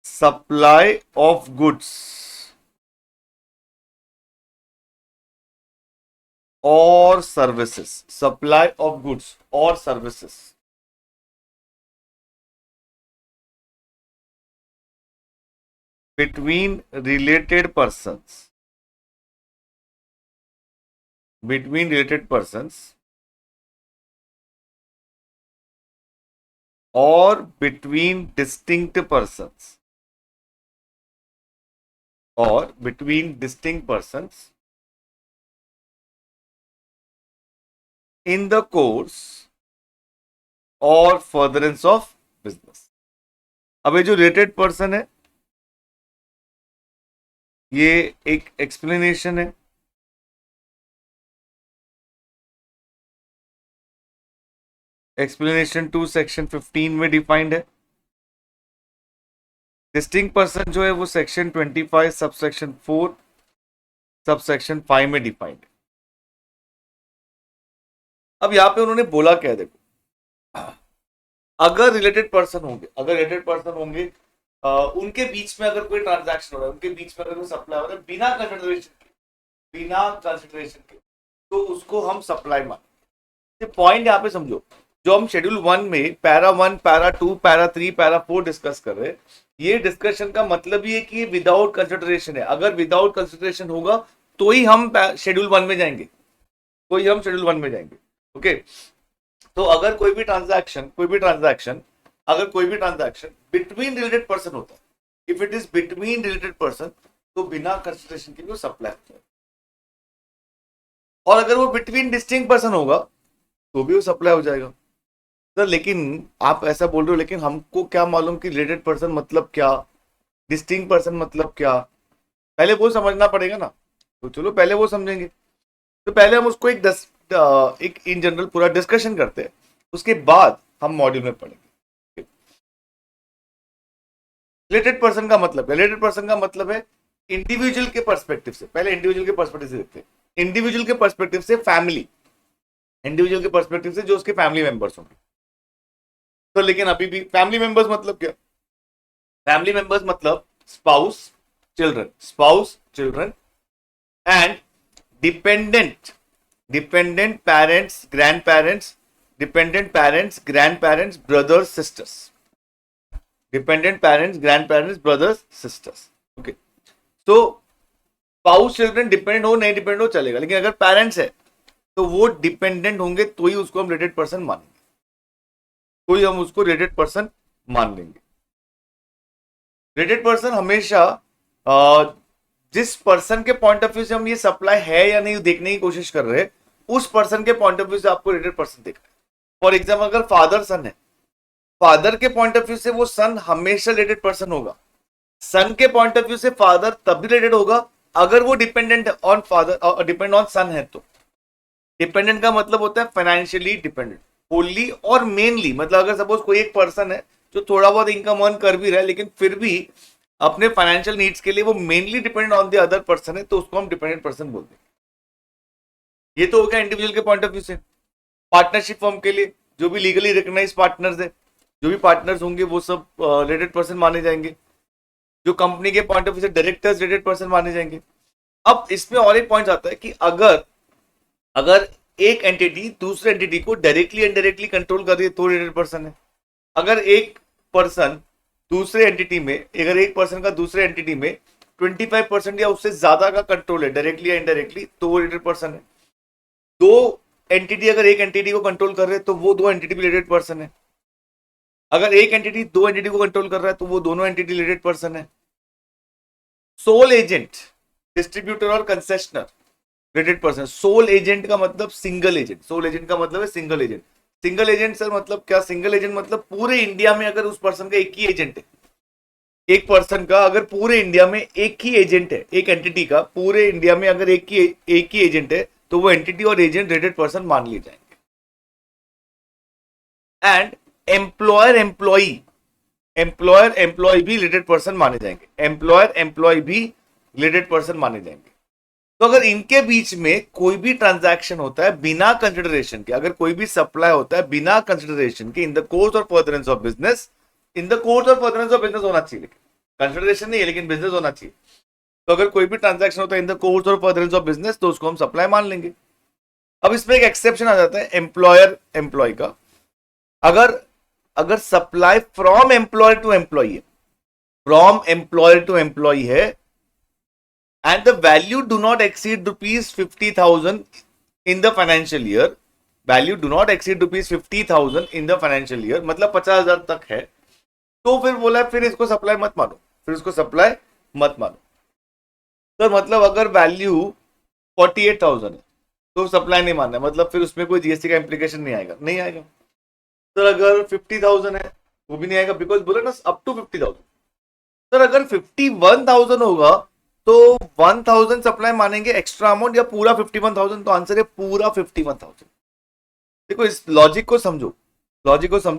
Supply of goods or services. Supply of goods or services between related persons, between related persons or between distinct persons, or between distinct persons in the course or furtherance of business. अब ये जो related person है, ये एक explanation है। Explanation 2 section 15 में defined है। Distinct person जो है वो सेक्शन 25 सबसेक्शन 4 सबसेक्शन 5 में डिफाइंड है। अब यहां पे उन्होंने बोला क्या है, देखो, अगर रिलेटेड पर्सन होंगे, उनके बीच में अगर कोई ट्रांजैक्शन हो रहा है, उनके बीच में अगर कोई सप्लाई हो रहा है बिना कंसिडरेशन के, तो उसको हम सप्लाई मानते हैं। पॉइंट यहाँ पे समझो, जो हम शेड्यूल 1 में para 1, para 2, para 3, para 4 discuss कर रहे हैं, ये डिस्कशन का मतलब ये कि विदाउट कंसिडरेशन है। अगर विदाउट कंसिडरेशन होगा तो ही हम शेड्यूल 1 में जाएंगे, ओके। तो अगर कोई भी ट्रांजैक्शन बिटवीन रिलेटेड पर्सन होता है, if it is between related person, तो बिना कंसिडरेशन के वो सप्लाई होता है। और अगर वो बिटवीन डिस्टिंक्ट पर्सन होगा तो भी वो सप्लाई हो जाएगा। सर लेकिन आप ऐसा बोल रहे हो, लेकिन हमको क्या मालूम कि रिलेटेड पर्सन मतलब क्या, डिस्टिंक्ट पर्सन मतलब क्या, पहले वो समझना पड़ेगा ना। तो चलो पहले वो समझेंगे। तो पहले हम उसको एक इन जनरल पूरा डिस्कशन करते हैं, उसके बाद हम मॉड्यूल में पढ़ेंगे। रिलेटेड पर्सन का मतलब है इंडिविजुअल के पर्सपेक्टिव से। पहले इंडिविजुअल के पर्सपेक्टिव से देखते हैं। इंडिविजुअल के पर्सपेक्टिव से फैमिली, इंडिविजुअल के पर्सपेक्टिव से जो उसके फैमिली मेंबर्स होंगे। तो लेकिन अभी भी फैमिली मेंबर्स मतलब क्या, फैमिली मेंबर्स मतलब spouse children and dependent parents, grandparents, brothers, sisters, okay. तो स्पाउस चिल्ड्रन डिपेंडेंट हो नहीं डिपेंडेंट हो चलेगा, लेकिन अगर पेरेंट्स है तो वो डिपेंडेंट होंगे तो ही उसको हम रिलेटेड पर्सन मानेंगे, रिलेटेड पर्सन हमेशा जिस पर्सन के पॉइंट ऑफ व्यू से हम ये सप्लाई है या नहीं देखने की कोशिश कर रहे हैं, उस पर्सन के पॉइंट ऑफ व्यू से आपको रिलेटेड पर्सन देखना है। फॉर एग्जाम्पल अगर फादर सन है, फादर के पॉइंट ऑफ व्यू से वो सन हमेशा रिलेटेड पर्सन होगा। सन के पॉइंट ऑफ व्यू से फादर तभी रिलेटेड होगा अगर वो dependent on father, depend on son है। तो डिपेंडेंट का मतलब होता है फाइनेंशियली डिपेंडेंट, होली और मेनली। मतलब अगर सपोज कोई एक पर्सन है जो थोड़ा बहुत इनकम अर्न कर भी रहा है, लेकिन फिर भी अपने फाइनेंशियल नीड्स के लिए वो mainly dependent on the other person है, तो उसको हम डिपेंडेंट पर्सन बोलते हैं। ये तो हो गया इंडिविजुअल के पॉइंट ऑफ व्यू से। पार्टनरशिप फॉर्म के लिए जो भी लीगली रिकॉग्नाइज पार्टनर्स है, जो भी पार्टनर्स होंगे वो सब रिलेटेड पर्सन माने जाएंगे। जो कंपनी के पॉइंट ऑफ व्यू से डायरेक्टर्स रिलेटेड पर्सन माने जाएंगे। अब इसमें और एक पॉइंट आता है कि अगर एक एंटिटी दूसरे एंटिटी को डायरेक्टली इनडायरेक्टली कंट्रोल कर रही है तो रिलेटेड पर्सन है। अगर एक पर्सन दूसरे एंटिटी में, अगर एक पर्सन का दूसरे एंटिटी में 25% या उससे ज्यादा का कंट्रोल है डायरेक्टली या इनडायरेक्टली, तो वो रिलेटेड पर्सन है। दो एंटिटी अगर एक एंटिटी को कंट्रोल कर रहे हैं तो वो दो एंटिटी रिलेटेड पर्सन है। अगर एक एंटिटी दो एंटिटी को कंट्रोल कर रहा है तो वो दोनों एंटिटी रिलेटेड पर्सन है। सोल एजेंट, डिस्ट्रीब्यूटर और concessionaire related person. Soul agent का मतलब सिंगल एजेंट, सोल एजेंट का मतलब है single agent. Single agent sir मतलब क्या? सिंगल एजेंट मतलब पूरे इंडिया में अगर उस पर्सन का एक ही एजेंट है, एक पर्सन का अगर पूरे इंडिया में एक ही एजेंट है, एक एंटिटी का पूरे इंडिया में अगर एक ही एजेंट है, तो वो एंटिटी और एजेंट रिलेटेड पर्सन मान लिए जाएंगे। एंड एम्प्लॉयर एम्प्लॉय भी रिलेटेड पर्सन माने जाएंगे। एम्प्लॉयर एम्प्लॉय भी रिलेटेड पर्सन माने जाएंगे। तो अगर इनके बीच में कोई भी ट्रांजैक्शन होता है बिना कंसिडरेशन के, अगर कोई भी सप्लाई होता है बिना कंसिडरेशन के, इन the course of furtherance of business, होना चाहिए, लेकिन कंसिडरेशन नहीं है लेकिन बिजनेस होना चाहिए। तो अगर कोई भी ट्रांजैक्शन होता है in the course of furtherance of business, तो उसको हम सप्लाई मान लेंगे। अब इसमें एक एक्सेप्शन आ जाता है एम्प्लॉयर एम्प्लॉय का। अगर supply from employer to employ है, and the value do not exceed rupees 50,000 in the financial year, मतलब 50,000 तक है, तो फिर बोला फिर इसको सप्लाई मत मानो, तो मतलब अगर वैल्यू 48,000 है तो सप्लाई नहीं मानना है, मतलब फिर उसमें कोई जीएसटी का इंप्लीकेशन नहीं आएगा। तो अगर 50,000 है वो भी नहीं आएगा, बिकॉज बोला ना अप टू 50,000। सर अगर 51,000 होगा तो 1,000 सप्लाई मानेंगे एक्स्ट्रा अमाउंट या पूरा 51,000? तो आंसर है पूरा 51,000। देखो इस लॉजिक को समझो,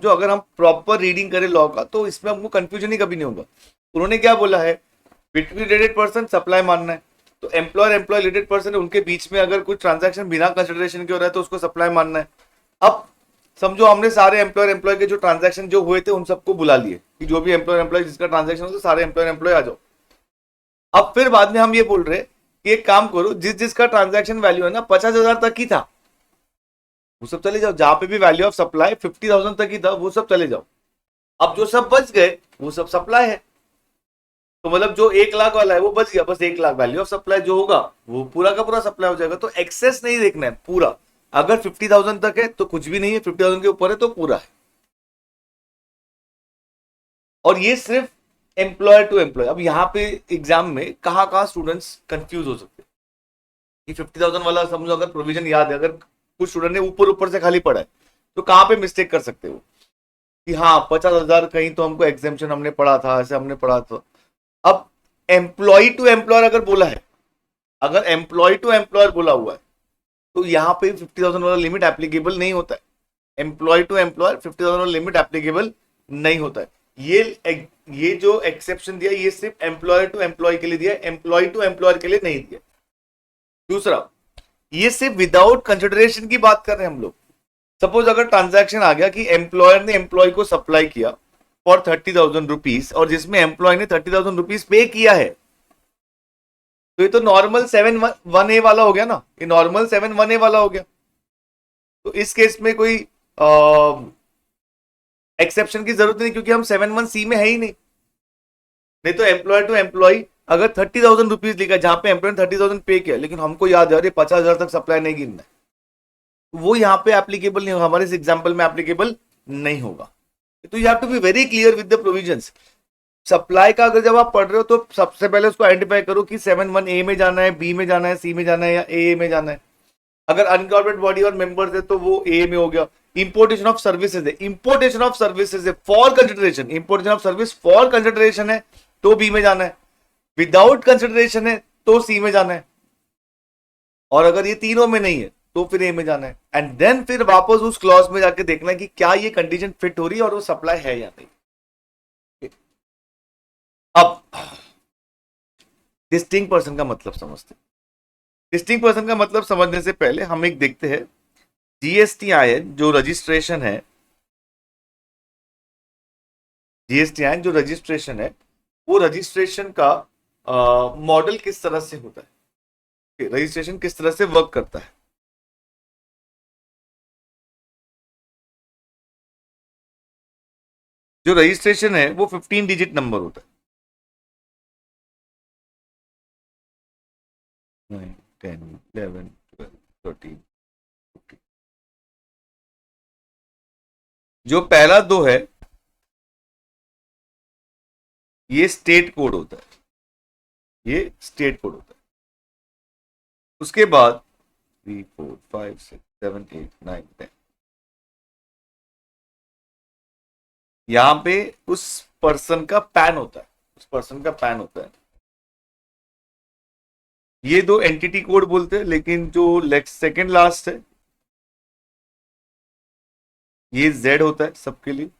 अगर हम प्रॉपर रीडिंग करें लॉ का तो इसमें हमको कंफ्यूजन ही कभी नहीं होगा। उन्होंने क्या बोला है, बिटवीन रिलेटेड पर्सन सप्लाई मानना है, तो एम्प्लॉयर एम्प्लॉय रिलेटेड पर्सन है, उनके बीच में अगर कुछ ट्रांजैक्शन बिना कंसिडरेशन के हो रहा है तो उसको सप्लाई मानना है। अब समझो हमने सारे एम्प्लॉयर एम्प्लॉय के जो ट्रांजैक्शन जो हुए थे उन सबको बुला लिए, कि जो भी एम्प्लॉयर एम्प्लॉय जिसका ट्रांजेक्शन हो तो सारे एम्प्लॉयर एम्प्लॉय आ जाओ। अब फिर बाद में हम ये बोल रहे कि एक काम करो, जिसका ट्रांजैक्शन वैल्यू है ना 50,000 तक ही था वो सब चले जाओ, जहां पे भी वैल्यू ऑफ सप्लाई 50,000 तक ही था वो सब चले जाओ। अब जो सब बच गए वो सब सप्लाई है, तो मतलब जो 1 लाख वाला है वो बच गया, बस 1 लाख वैल्यू ऑफ सप्लाई जो होगा वो पूरा का पूरा सप्लाई हो जाएगा। तो एक्सेस नहीं देखना है, पूरा। अगर 50,000 तक है तो कुछ भी नहीं है, 50,000 के ऊपर है तो पूरा है। और ये सिर्फ एम्प्लॉयर टू एम्प्लॉय। अब यहाँ पे एग्जाम में कहाँ कहाँ स्टूडेंट्स कंफ्यूज हो सकते हैं कि 50,000 वाला समझो, अगर प्रोविजन याद है, अगर कुछ स्टूडेंट ने ऊपर ऊपर से खाली पढ़ा है तो कहाँ पे मिस्टेक कर सकते हो कि हाँ 50,000 कहीं तो हमको एग्जामेशन हमने पढ़ा था, ऐसे हमने पढ़ा था। अब एम्प्लॉय टू एम्प्लॉयर अगर बोला है, अगर एम्प्लॉय टू एम्प्लॉयर बोला हुआ है तो यहाँ पे 50,000 वाला लिमिट एप्लीकेबल नहीं होता है। एम्प्लॉय टू एम्प्लॉयर 50,000 वाला लिमिट एप्लीकेबल नहीं होता है। ये जो एक्सेप्शन दिया ये सिर्फ एम्प्लॉयर टू एम्प्लॉय के लिए दिया, एम्प्लॉय टू एम्प्लॉयर के लिए नहीं दिया। दूसरा, ये सिर्फ विदाउट कंसिडरेशन की बात कर रहे हैं हम लोग। सपोज अगर ट्रांजैक्शन आ गया कि एम्प्लॉयर ने एम्प्लॉय को सप्लाई किया फॉर 30,000 रुपीज और जिसमें एम्प्लॉय ने 30,000 रुपीज पे किया है, तो ये तो नॉर्मल 7(1)(a) वाला हो गया ना, ये नॉर्मल 7(1)(a) वाला हो गया। तो इस केस में कोई एक्सेप्शन की जरूरत नहीं, क्योंकि हम 7(1)(c) में है ही नहीं। नहीं तो एम्प्लॉयर टू एम्प्लॉय अगर 30,000 रुपीज लिखा जहां पे एम्प्लॉय ने 30,000 पे किया, लेकिन हमको याद है 50,000 तक सप्लाई नहीं गिनना है, वो यहाँ पे एप्लीकेबल नहीं होगा, हमारे इस एग्जाम्पल में एप्लीकेबल नहीं होगा। तो you have to be very clear with the provisions. Supply का अगर जब आप पढ़ रहे हो तो सबसे पहले उसको आइडेंटिफाई करो कि 7(1)(a) में जाना है, बी में जाना है, सी में जाना है या ए में जाना है। अगर अनकॉर्पोरेट बॉडी और मेंबर्स है तो वो ए में हो गया। इंपोर्टेशन ऑफ सर्विसेज है, इंपोर्टेशन ऑफ सर्विसेज है for consideration, importation of service for consideration है तो बी में जाना है, विदाउट कंसिडरेशन है तो सी में जाना है, और अगर ये तीनों में नहीं है तो फिर ए में जाना है। एंड देन फिर वापस उस क्लॉज में जाके देखना है कि क्या ये कंडीशन फिट हो रही है और वो सप्लाई है या नहीं। अब डिस्टिंक्ट पर्सन का मतलब समझते हैं। डिस्टिंक्ट पर्सन का मतलब समझने से पहले हम एक देखते हैं जीएसटीआईएन जो रजिस्ट्रेशन है, जीएसटीआईएन जो रजिस्ट्रेशन है वो रजिस्ट्रेशन का मॉडल किस तरह से होता है, रजिस्ट्रेशन किस तरह से वर्क करता है। जो रजिस्ट्रेशन है वो 15 डिजिट नंबर होता है, 9 10 11 12 13 14। जो पहला दो है ये स्टेट कोड होता है, ये स्टेट कोड होता है। उसके बाद 3 4 5 6 7 8 9 10 यहां पे उस पर्सन का पैन होता है, उस पर्सन का पैन होता है। ये दो एंटिटी कोड बोलते हैं, लेकिन जो सेकंड लास्ट है ये जेड होता है सबके लिए,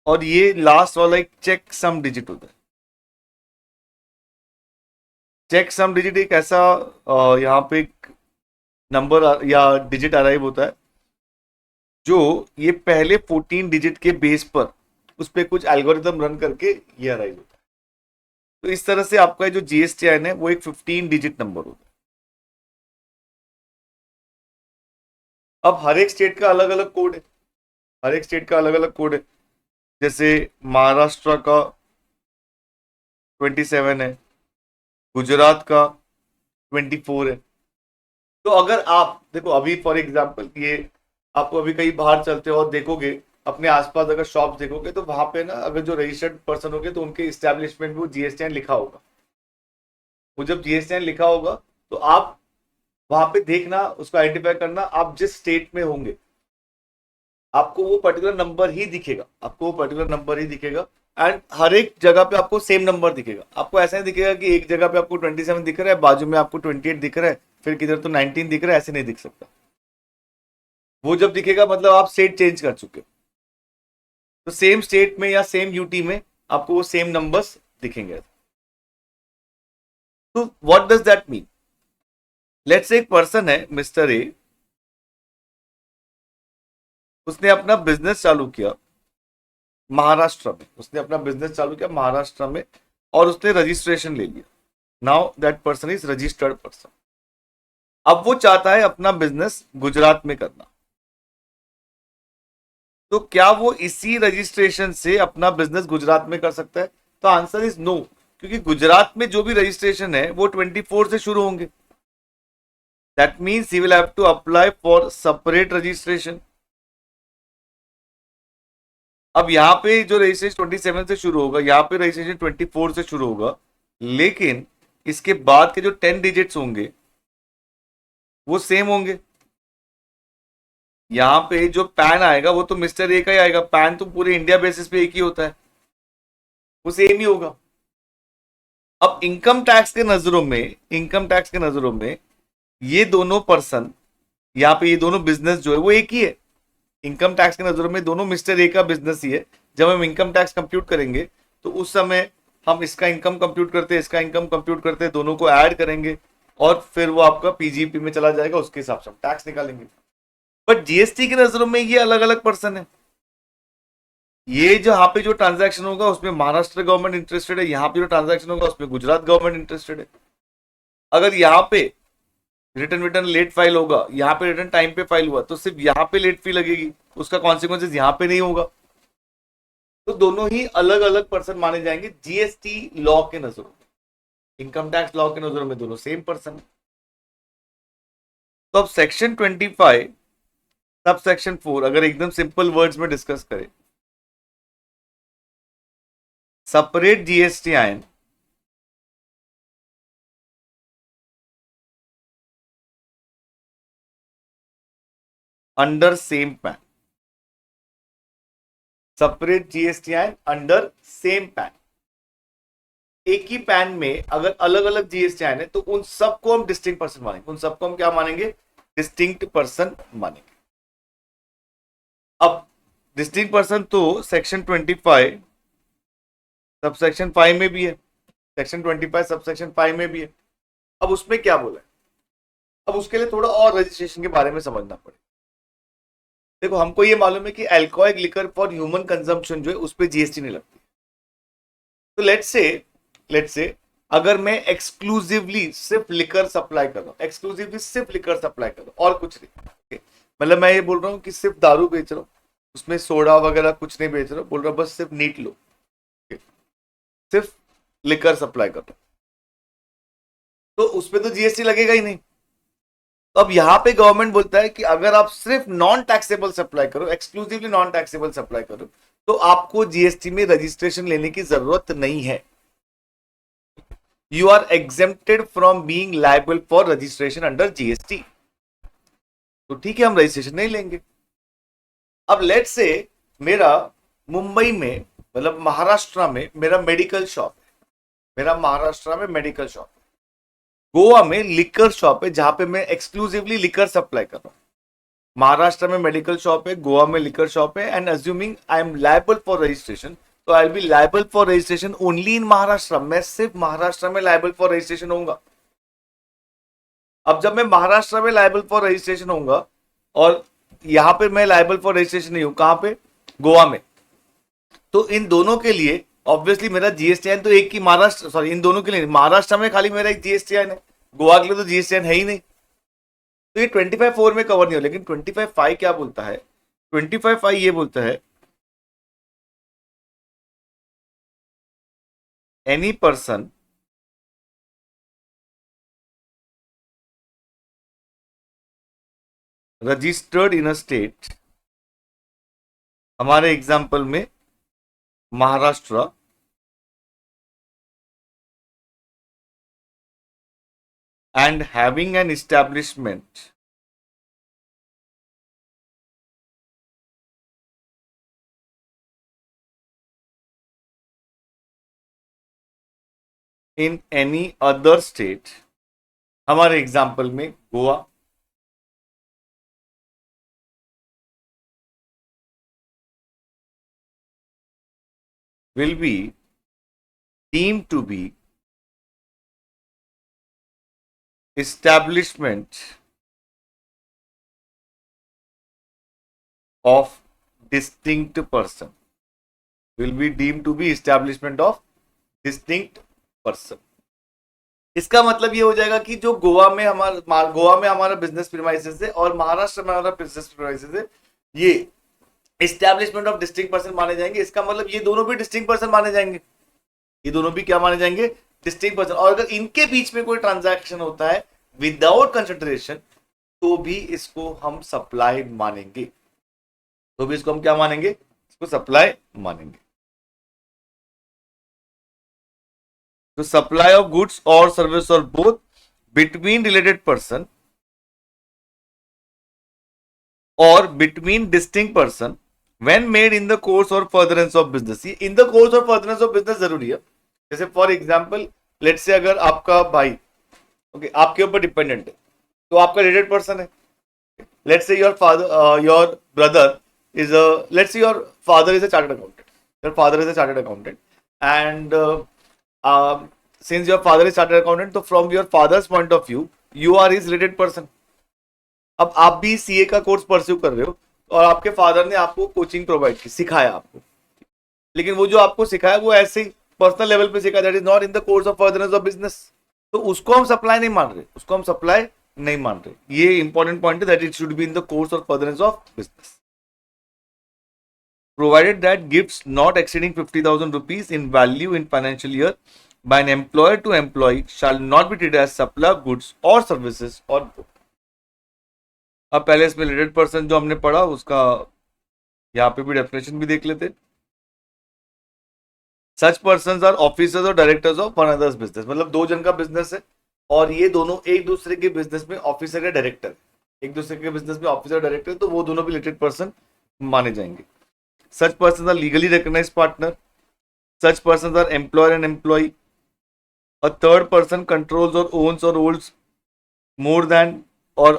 और ये लास्ट वाला एक चेक सम डिजिट होता है। चेक सम डिजिट एक ऐसा यहाँ पे एक नंबर या डिजिट अराइव होता है जो ये पहले 14 डिजिट के बेस पर उस पर कुछ एल्गोरिथम रन करके ये अराइव होता है। तो इस तरह से आपका जो जीएसटीआईएन है वो एक 15 डिजिट नंबर होता है। अब हर एक स्टेट का अलग अलग कोड है, हर एक स्टेट का अलग अलग कोड है। जैसे महाराष्ट्र का 27 है, गुजरात का 24 है। तो अगर आप देखो अभी फॉर एग्जांपल ये आपको अभी कहीं बाहर चलते हो और देखोगे अपने आसपास अगर शॉप देखोगे तो वहां पे ना अगर जो रजिस्टर्ड पर्सन होंगे तो उनके इस्टेब्लिशमेंट में वो जीएसटीआईएन लिखा होगा। वो जब जीएसटीआईएन लिखा होगा तो आप वहां पे देखना, उसको आइडेंटिफाई करना, आप जिस स्टेट में होंगे आपको वो पर्टिकुलर नंबर ही दिखेगा, आपको वो पर्टिकुलर नंबर ही दिखेगा। एंड हर एक जगह पे आपको सेम नंबर दिखेगा। आपको ऐसा नहीं दिखेगा कि एक जगह पे आपको 27 दिख रहा है, बाजू में आपको 28 दिख रहा है, फिर किधर तो 19 दिख रहा है, ऐसे नहीं दिख सकता। वो जब दिखेगा मतलब आप स्टेट चेंज कर चुके हो। तो सेम स्टेट में या सेम यूटी में आपको वो सेम नंबर्स दिखेंगे। तो what does that mean? Let's say एक पर्सन है मिस्टर ए, उसने अपना बिजनेस चालू किया महाराष्ट्र में, उसने अपना बिजनेस चालू किया महाराष्ट्र में और उसने रजिस्ट्रेशन ले लिया। Now that person is registered person. अब वो चाहता है अपना बिजनेस गुजरात में करना, तो क्या वो इसी रजिस्ट्रेशन से अपना बिजनेस गुजरात में कर सकता है? तो आंसर इज नो, क्योंकि गुजरात में जो भी रजिस्ट्रेशन है वो 24 से शुरू होंगे। That means he will have to apply for separate registration. अब यहाँ पे जो रजिस्ट्रेशन 27 से शुरू होगा, यहाँ पे रजिस्ट्रेशन 24 से शुरू होगा, लेकिन इसके बाद के जो 10 डिजिट्स होंगे वो सेम होंगे। यहाँ पे जो पैन आएगा वो तो मिस्टर ए का ही आएगा, पैन तो पूरे इंडिया बेसिस पे एक ही होता है, वो सेम ही होगा। अब इनकम टैक्स के नजरों में, इनकम टैक्स के नजरों में ये दोनों पर्सन, यहाँ पे ये दोनों बिजनेस जो है वो एक ही है। इनकम टैक्स के नजरों में दोनों मिस्टर ए का बिजनेस ही है। जब हम इनकम टैक्स कंप्यूट करेंगे तो उस समय हम इसका इनकम कंप्यूट करते हैं, इसका इनकम कंप्यूट करते हैं, दोनों को ऐड करेंगे और फिर वो आपका पीजीपी में चला जाएगा, उसके हिसाब से हम टैक्स निकालेंगे। बट जीएसटी की नजरों में ये अलग अलग पर्सन है। ये जहां पे जो ट्रांजैक्शन होगा उसमें महाराष्ट्र गवर्नमेंट इंटरेस्टेड है, यहाँ पे जो ट्रांजैक्शन होगा उसमें गुजरात गवर्नमेंट इंटरेस्टेड है। अगर यहाँ पे रिटर्न रिटर्न लेट फाइल होगा, यहाँ पे रिटर्न टाइम पे फाइल हुआ, तो सिर्फ यहाँ पे लेट फी लगेगी, उसका कॉन्सिक्वेंसेज यहाँ पे नहीं होगा। तो दोनों ही अलग अलग पर्सन माने जाएंगे जीएसटी लॉ के नजरों में। इनकम टैक्स लॉ के नजरों में दोनों सेम पर्सन है। तो अब सेक्शन 25 सब सेक्शन 4 अगर एकदम सिंपल वर्ड्स में डिस्कस करें, सेपरेट जीएसटी आइन under same pan, separate GST आइन अंडर सेम पैन। एक ही पैन में अगर अलग अलग जीएसटी आइन है तो उन सबको हम डिस्टिंक्ट पर्सन मानेंगे, उन सबको हम क्या मानेंगे? डिस्टिंक्ट पर्सन मानेंगे। अब डिस्टिंक्ट पर्सन तो सेक्शन 25 सब सेक्शन 5 में भी है, सेक्शन 25 सब सेक्शन 5 में भी है। अब उसमें क्या बोला है? अब उसके लिए थोड़ा और रजिस्ट्रेशन के बारे में समझना पड़ेगा। देखो हमको ये मालूम है कि alcoholic liquor for human consumption जो है उस पर जीएसटी नहीं लगती। तो लेट्स से अगर मैं एक्सक्लूसिवली सिर्फ लिकर सप्लाई कर रहा हूं, एक्सक्लूसिवली सिर्फ लिकर सप्लाई कर रहा हूं और कुछ नहीं, okay? मतलब मैं ये बोल रहा हूं कि सिर्फ दारू बेच रहा हूं, उसमें सोडा वगैरह कुछ नहीं बेच रहा हूं, बोल रहा हूं बस सिर्फ नीट लो, okay? सिर्फ लिकर सप्लाई कर रहा हूं, तो उसपे तो जीएसटी लगेगा ही नहीं। तो अब यहां पे गवर्नमेंट बोलता है कि अगर आप सिर्फ नॉन टैक्सेबल सप्लाई करो, एक्सक्लूसिवली नॉन टैक्सेबल सप्लाई करो, तो आपको जीएसटी में रजिस्ट्रेशन लेने की जरूरत नहीं है। You are exempted from being liable for registration under GST। तो ठीक है, हम रजिस्ट्रेशन नहीं लेंगे। अब लेट से मेरा मुंबई में, मतलब महाराष्ट्र में मेरा मेडिकल शॉप है, मेरा महाराष्ट्र में मेडिकल शॉप, गोवा में लिकर शॉप है जहां पे मैं एक्सक्लूसिवली लिकर सप्लाई कर रहा हूं। महाराष्ट्र में मेडिकल शॉप है, गोवा में लिकर शॉप है, and assuming I am liable for registration, तो I be liable for registration only in Maharashtra. मैं सिर्फ महाराष्ट्र में लायबल फॉर रजिस्ट्रेशन होऊंगा। अब जब मैं महाराष्ट्र में लायबल फॉर रजिस्ट्रेशन होऊंगा और यहां पे मैं लायबल फॉर रजिस्ट्रेशन नहीं हूं, कहां पे? गोवा में, तो इन दोनों के लिए ऑब्वियसली मेरा जीएसटीआईएन तो एक ही, महाराष्ट्र सॉरी इन दोनों के लिए महाराष्ट्र में खाली मेरा एक जीएसटीआईएन है, गोवा के लिए तो जीएसटीआईएन है ही नहीं। तो ये 25(4) में कवर नहीं हो, लेकिन 25(5) क्या बोलता है? 25(5) ये बोलता है any person registered in a state, हमारे एग्जाम्पल में Maharashtra, and having an establishment in any other state, हमारे एग्जाम्पल में Goa, will be deemed to be establishment of distinct person। Will be deem to be establishment of distinct person. इसका मतलब ये हो जाएगा कि जो गोवा में हमारा बिजनेस प्रीमाइसेस है और महाराष्ट्र में हमारा बिजनेस प्रीमाइसेस है, ये एस्टैब्लिशमेंट ऑफ डिस्टिंक्ट पर्सन माने जाएंगे। इसका मतलब ये दोनों भी डिस्टिंक्ट पर्सन माने जाएंगे, ये दोनों भी क्या माने जाएंगे, डिस्टिंक्ट पर्सन। और अगर इनके बीच में कोई ट्रांजैक्शन होता है विदाउट कंसिडरेशन, तो भी इसको हम सप्लाई मानेंगे, तो भी इसको हम क्या मानेंगे, इसको सप्लाई मानेंगे। तो सप्लाई ऑफ गुड्स और सर्विस और बोथ बिटवीन रिलेटेड पर्सन और between distinct person when made in the course और फर्दरेंस ऑफ बिजनेस। ये इन द कोर्स और फर्दरेंस ऑफ बिजनेस जरूरी है। जैसे फॉर एग्जांपल लेट्स से अगर आपका भाई आपके ऊपर डिपेंडेंट है, तो आपका रिलेटेड पर्सन है। Let's say your father your brother is let's say your father is a chartered accountant, your father is a chartered accountant and since your father is chartered accountant, तो from your father's point of view you are his related person। अब आप भी CA का course pursue कर रहे हो और आपके फादर ने आपको कोचिंग प्रोवाइड की, सिखाया आपको, लेकिन वो जो आपको सिखाया वो ऐसे ही पर्सनल लेवल पे सिखाया, that is not in the course of furtherance of business, तो उसको हम सप्लाई नहीं मान रहे, उसको हम सप्लाई नहीं मान रहे। ये इंपॉर्टेंट पॉइंट है, that it should be in the course of furtherance of business, provided that gifts not exceeding 50,000 rupees in value in financial year by an employer to employee shall not be treated as supply of goods or services or both। अब पहले इसमें related person जो हमने पढ़ा उसका यहाँ पे भी डेफिनेशन भी देख लेते। सच पर्सन्स आर ऑफिसर्स और directors of one others business, मतलब दो जन का बिजनेस है और ये दोनों एक दूसरे के बिजनेस में ऑफिसर या डायरेक्टर, एक दूसरे के बिजनेस में ऑफिसर डायरेक्टर, तो वो दोनों भी रिलेटेड पर्सन माने जाएंगे। Such persons are legally recognized partner. Such persons are employer and employee. A third person controls or owns or holds more than or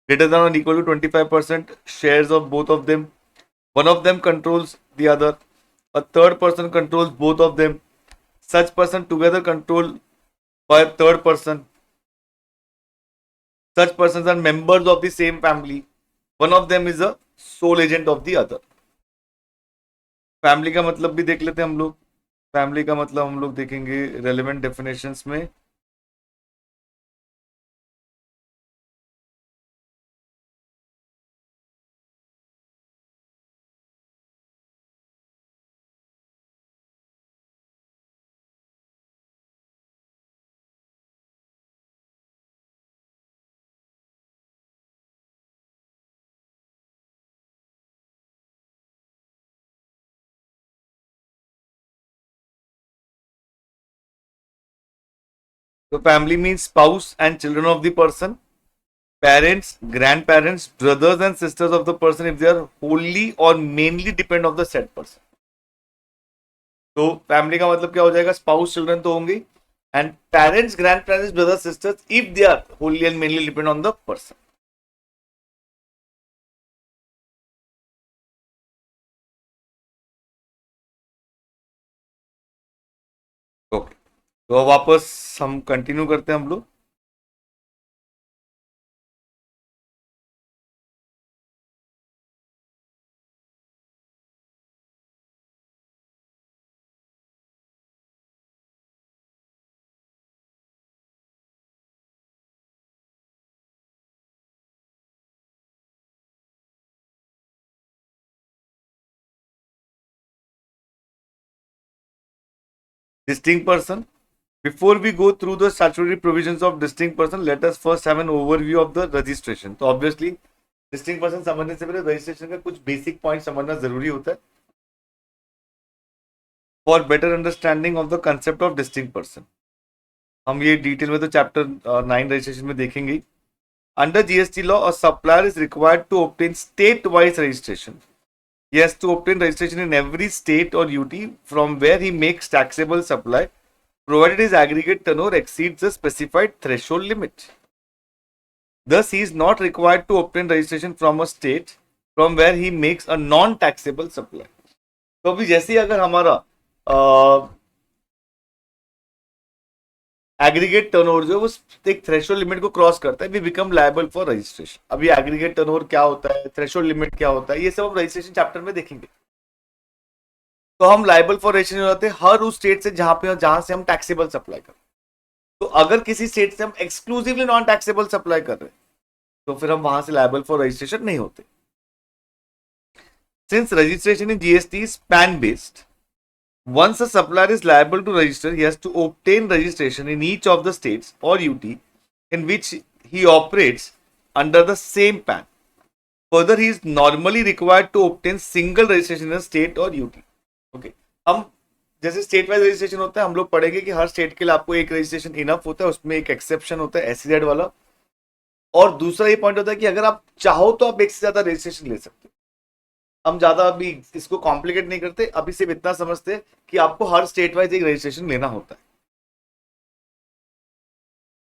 greater than or equal to 25% shares of both of them. One of them controls the other. A third person controls both of them. Such person together controlled by a third person. Such persons are members of the same family. One of them is a sole agent of the other। Family का मतलब भी देख लेते हैं हम लोग। Family का मतलब हम लोग देखेंगे रेलेवेंट डेफिनेशंस में। तो family means spouse and children of the person, parents, grandparents, brothers and sisters of the person if they are wholly or mainly depend of the said person। तो फैमिली का मतलब क्या हो जाएगा, स्पाउस चिल्ड्रन तो होंगे and parents, grand parents, brothers sisters if they are wholly and mainly depend on the person। Okay तो वापस हम कंटिन्यू करते हैं हम लोग। Distinct person, before we go through the statutory provisions of distinct person, let us first have an overview of the registration। तो obviously distinct person समझने से पहले रजिस्ट्रेशन का कुछ बेसिक पॉइंट समझना जरूरी होता है for better understanding of the concept of distinct person. हम ये डिटेल में तो चैप्टर 9 रजिस्ट्रेशन में देखेंगे। Under GST law a supplier is required to obtain state wise registration. He has to obtain registration in every state or UT from where he makes taxable supply, provided his aggregate turnover exceeds the specified threshold limit। Thus, he is not required to obtain registration from a state from where he makes a non-taxable supply। तो अभी जैसे ही अगर हमारा aggregate turnover जो है वो एक threshold limit को क्रॉस करता है, we become liable for registration. अभी एग्रीगेट टर्नओवर क्या होता है, थ्रेशोल्ड लिमिट क्या होता है, ये सब हम रजिस्ट्रेशन चैप्टर में देखेंगे। तो हम लाइबल फॉर रजिस्ट्रेशन होते हैं हर उस स्टेट से जहां से हम टैक्सेबल सप्लाई कर। तो अगर किसी स्टेट से हम एक्सक्लूसिवली नॉन टैक्सेबल सप्लाई कर रहे हैं तो फिर हम वहां से लाइबल फॉर रजिस्ट्रेशन नहीं होते। Since registration in GST is pan based, once a supplier is liable to register, he has to obtain registration in each of the states or UT in which he operates under the same PAN. Further, he is normally required to obtain single registration in a state or UT. Okay. हम जैसे state wise registration होता है, हम लोग पढ़ेंगे कि हर state के लिए आपको एक रजिस्ट्रेशन इनफ होता है, उसमें एक एक्सेप्शन होता है एसईजेड वाला। और दूसरा ये पॉइंट होता है कि अगर आप चाहो तो आप एक से ज्यादा रजिस्ट्रेशन ले सकते हो। हम ज्यादा अभी इसको कॉम्प्लिकेट नहीं करते, अभी सिर्फ इतना समझते कि आपको हर स्टेट वाइज एक रजिस्ट्रेशन लेना होता है।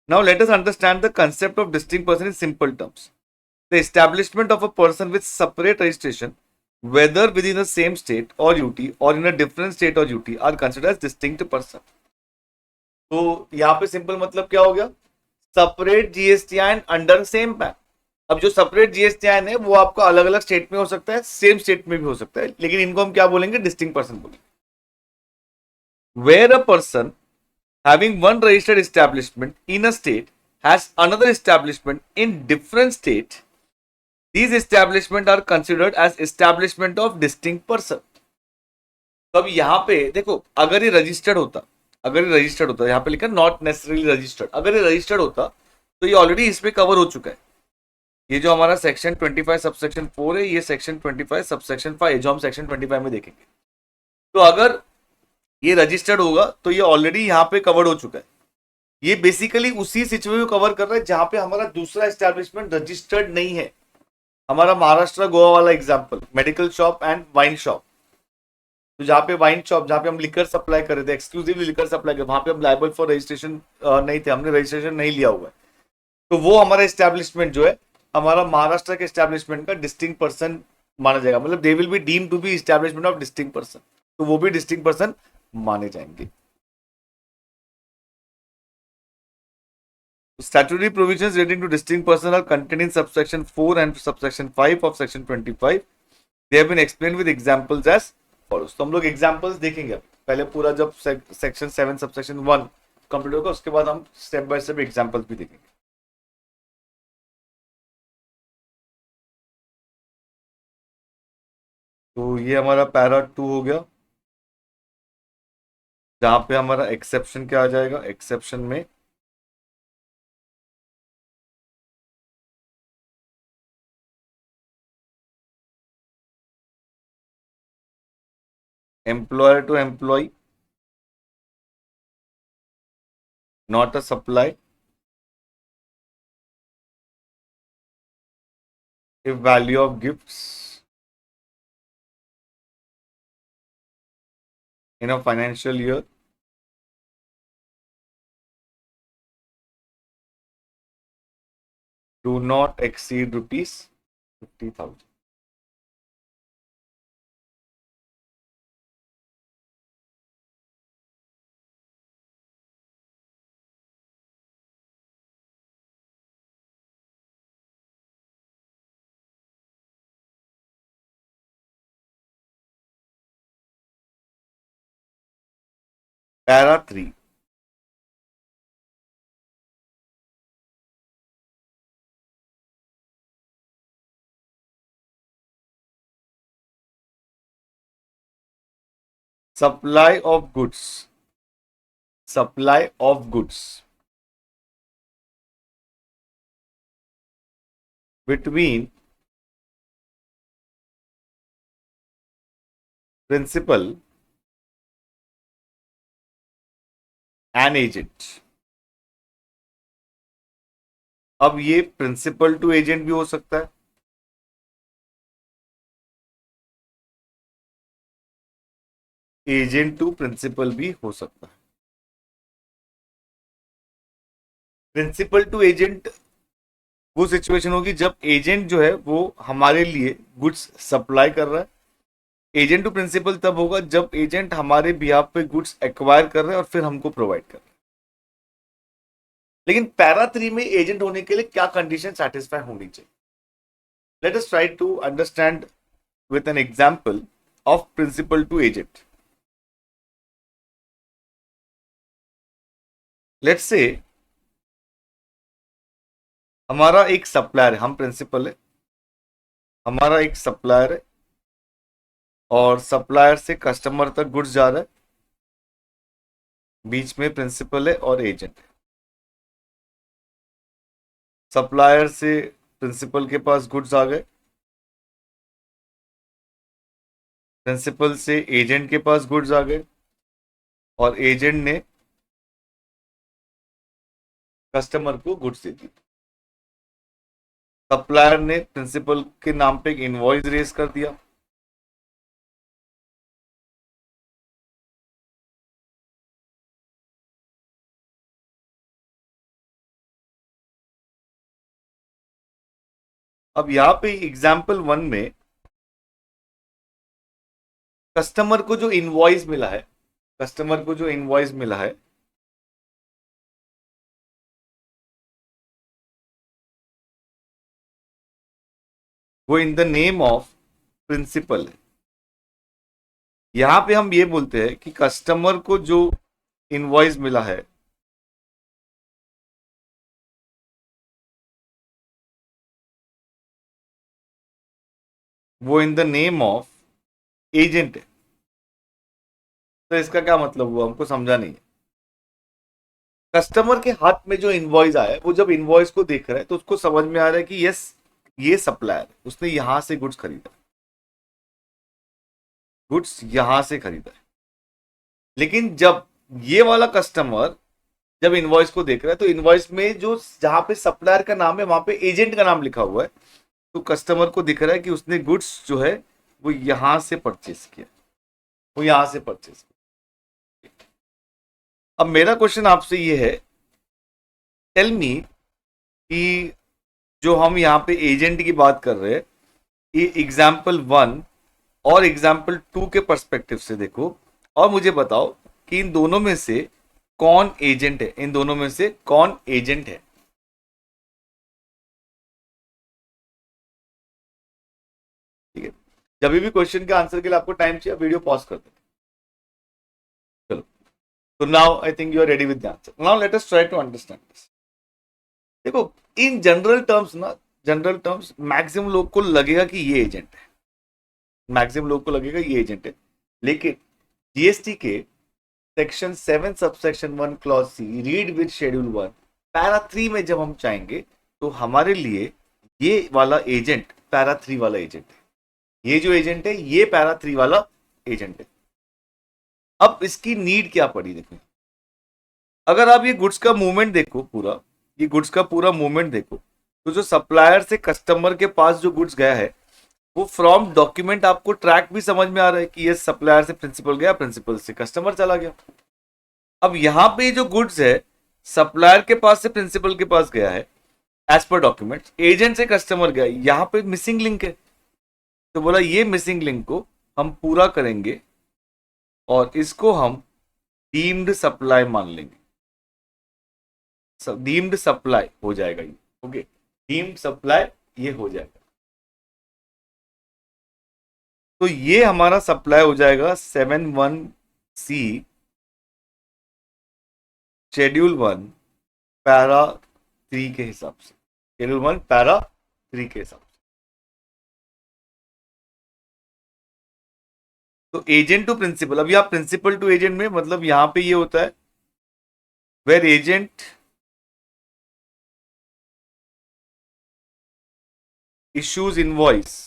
Now let us understand the concept of distinct person in simple terms. The establishment of a person with separate registration whether within the same state or UT or in a different state or UT are considered as distinct person। तो यहां पे simple मतलब क्या हो गया, separate GSTIN under same pan. अब जो separate GSTIN है वो आपका अलग अलग स्टेट में हो सकता है, सेम स्टेट में भी हो सकता है, लेकिन इनको हम क्या बोलेंगे, डिस्टिंक्ट पर्सन बोलेंगे। Where a person having one registered establishment in a state has another establishment in different state, these establishment are considered as establishment of distinct person। तो अब यहां पे देखो, अगर ये रजिस्टर्ड होता, यहां पे लिखा नॉट नेसेसरीली रजिस्टर्ड, अगर ये रजिस्टर्ड होता तो ये ऑलरेडी इसमें कवर हो चुका है। ये जो हमारा सेक्शन 25 सबसेक्शन 4 है, ये सेक्शन 25 सबसेक्शन 5 जो हम सेक्शन 25 में देखेंगे। तो अगर ये रजिस्टर्ड होगा तो ये ऑलरेडी यहाँ पे कवर्ड हो चुका है। ये बेसिकली उसी सिचुएशन को कवर कर रहा है जहां पे हमारा दूसरा एस्टैब्लिशमेंट रजिस्टर्ड नहीं है। हमारा महाराष्ट्र गोवा वाला example, medical shop and wine shop. तो जहाँ पे वाइन शॉप, जहाँ पे हम लिकर सप्लाई कर रहे थे, एक्सक्लूसिवली लिकर सप्लाई कर, वहां पे हम लायबल फॉर रजिस्ट्रेशन नहीं थे, हमने रजिस्ट्रेशन नहीं लिया हुआ है। तो वो हमारा एस्टैब्लिशमेंट जो है, हमारा महाराष्ट्र के एस्टैब्लिशमेंट का डिस्टिंक्ट पर्सन माना जाएगा। मतलब they will be deemed to be establishment of distinct person, तो वो भी डिस्टिंक्ट पर्सन माने जाएंगे। Statutory provisions relating to distinct person are contained in subsection 4 and subsection 5 of section 25. They have been explained with examples as follows। तो हम लोग examples देखेंगे। पहले पूरा जब सेक्शन 7 सबसेक्शन 1 कंप्लीट होगा, उसके बाद हम स्टेप बाय स्टेप एग्जाम्पल्स भी देखेंगे। तो ये हमारा पैरा 2 हो गया, जहां पे हमारा एक्सेप्शन क्या आ जाएगा। एक्सेप्शन में employer to employ, not a supply if value of gifts in a financial year do not exceed rupees 50,000। Para 3, supply of goods, supply of goods between principal and agent। अब ये principal to agent भी हो सकता है, agent to principal भी हो सकता है। प्रिंसिपल टू एजेंट वो सिचुएशन होगी जब एजेंट जो है वो हमारे लिए गुड्स सप्लाई कर रहा है। एजेंट टू प्रिंसिपल तब होगा जब एजेंट हमारे बिहाफ पे गुड्स एक्वायर कर रहे हैं और फिर हमको प्रोवाइड कर रहे हैं। लेकिन पैरा 3 में एजेंट होने के लिए क्या कंडीशन सेटिस्फाई होनी चाहिए। Let us try to understand with an example of principal to agent. Let's say हमारा एक सप्लायर है, हम प्रिंसिपल है, हमारा एक सप्लायर है और सप्लायर से कस्टमर तक गुड्स जा रहा है, बीच में प्रिंसिपल है और एजेंट है। सप्लायर से प्रिंसिपल के पास गुड्स आ गए, प्रिंसिपल से एजेंट के पास गुड्स आ गए और एजेंट ने कस्टमर को गुड्स दे दी। सप्लायर ने प्रिंसिपल के नाम पे एक इनवॉइस रेज कर दिया, अब यहां पे एग्जाम्पल 1 में कस्टमर को जो इनवॉइस मिला है, कस्टमर को जो इनवॉइस मिला है वो in the name of principal है। यहां पे हम ये बोलते हैं कि कस्टमर को जो इनवॉइस मिला है वो in the name of agent है। तो इसका क्या मतलब हुआ, हमको समझा नहीं है। कस्टमर के हाथ में जो इनवॉइस आया है, वो जब इनवॉइस को देख रहा है तो उसको समझ में आ रहा है कि यस ये सप्लायर, उसने यहां से गुड्स खरीदा, गुड्स यहां से खरीदा है। लेकिन जब ये वाला कस्टमर जब इनवॉइस को देख रहा है तो इनवॉइस में जो जहां पे सप्लायर का नाम है वहां पे एजेंट का नाम लिखा हुआ है, तो कस्टमर को दिख रहा है कि उसने गुड्स जो है वो यहां से परचेस किया, वो यहां से परचेस किया। अब मेरा क्वेश्चन आपसे ये है, टेल मी कि जो हम यहाँ पे एजेंट की बात कर रहे हैं, ये एग्जाम्पल 1 और एग्जाम्पल 2 के पर्सपेक्टिव से देखो और मुझे बताओ कि इन दोनों में से कौन एजेंट है, इन दोनों में से कौन एजेंट है। ठीक है, जब भी क्वेश्चन के आंसर के लिए आपको टाइम चाहिए वीडियो पॉज कर दो। चलो, तो now I think you are ready with the answer. Now let us try to understand this. देखो, इन जनरल टर्म्स ना, जनरल टर्म्स मैक्सिमम लोग को लगेगा कि ये एजेंट है, मैक्सिमम लोग को लगेगा ये एजेंट है। लेकिन जीएसटी के section 7 subsection 1 clause C read with schedule 1 para 3 में जब हम चाहेंगे तो हमारे लिए ये वाला एजेंट पैरा 3 वाला एजेंट है। ये जो एजेंट है ये पैरा 3 वाला एजेंट है। अब इसकी नीड क्या पड़ी, देखो अगर आप ये गुड्स का मूवमेंट देखो, पूरा ये गुड्स का पूरा मूवमेंट देखो, तो जो सप्लायर से कस्टमर के पास जो गुड्स गया है वो फ्रॉम डॉक्यूमेंट आपको ट्रैक भी समझ में आ रहा है कि ये सप्लायर से प्रिंसिपल गया, प्रिंसिपल से कस्टमर चला गया। अब यहां पे जो गुड्स है सप्लायर के पास से प्रिंसिपल के पास गया है एज पर डॉक्यूमेंट, एजेंट से कस्टमर गया, यहां पे मिसिंग लिंक है। तो बोला ये मिसिंग लिंक को हम पूरा करेंगे और इसको हम डीम्ड सप्लाई मान लेंगे, डीम्ड सप्लाई हो जाएगा ये। ओके, डीम्ड सप्लाई ये हो जाएगा। तो ये हमारा सप्लाई हो जाएगा 7(1)(c) शेड्यूल 1 पैरा 3 के हिसाब से, शेड्यूल 1 पैरा 3 के हिसाब से। तो एजेंट टू प्रिंसिपल, अभी आप प्रिंसिपल टू एजेंट में मतलब यहां पे ये होता है where agent issues invoice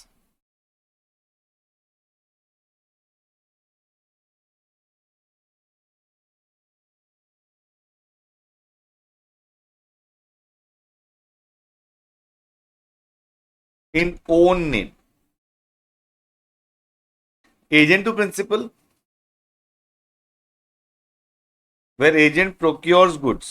in own name. Agent to principal where agent procures goods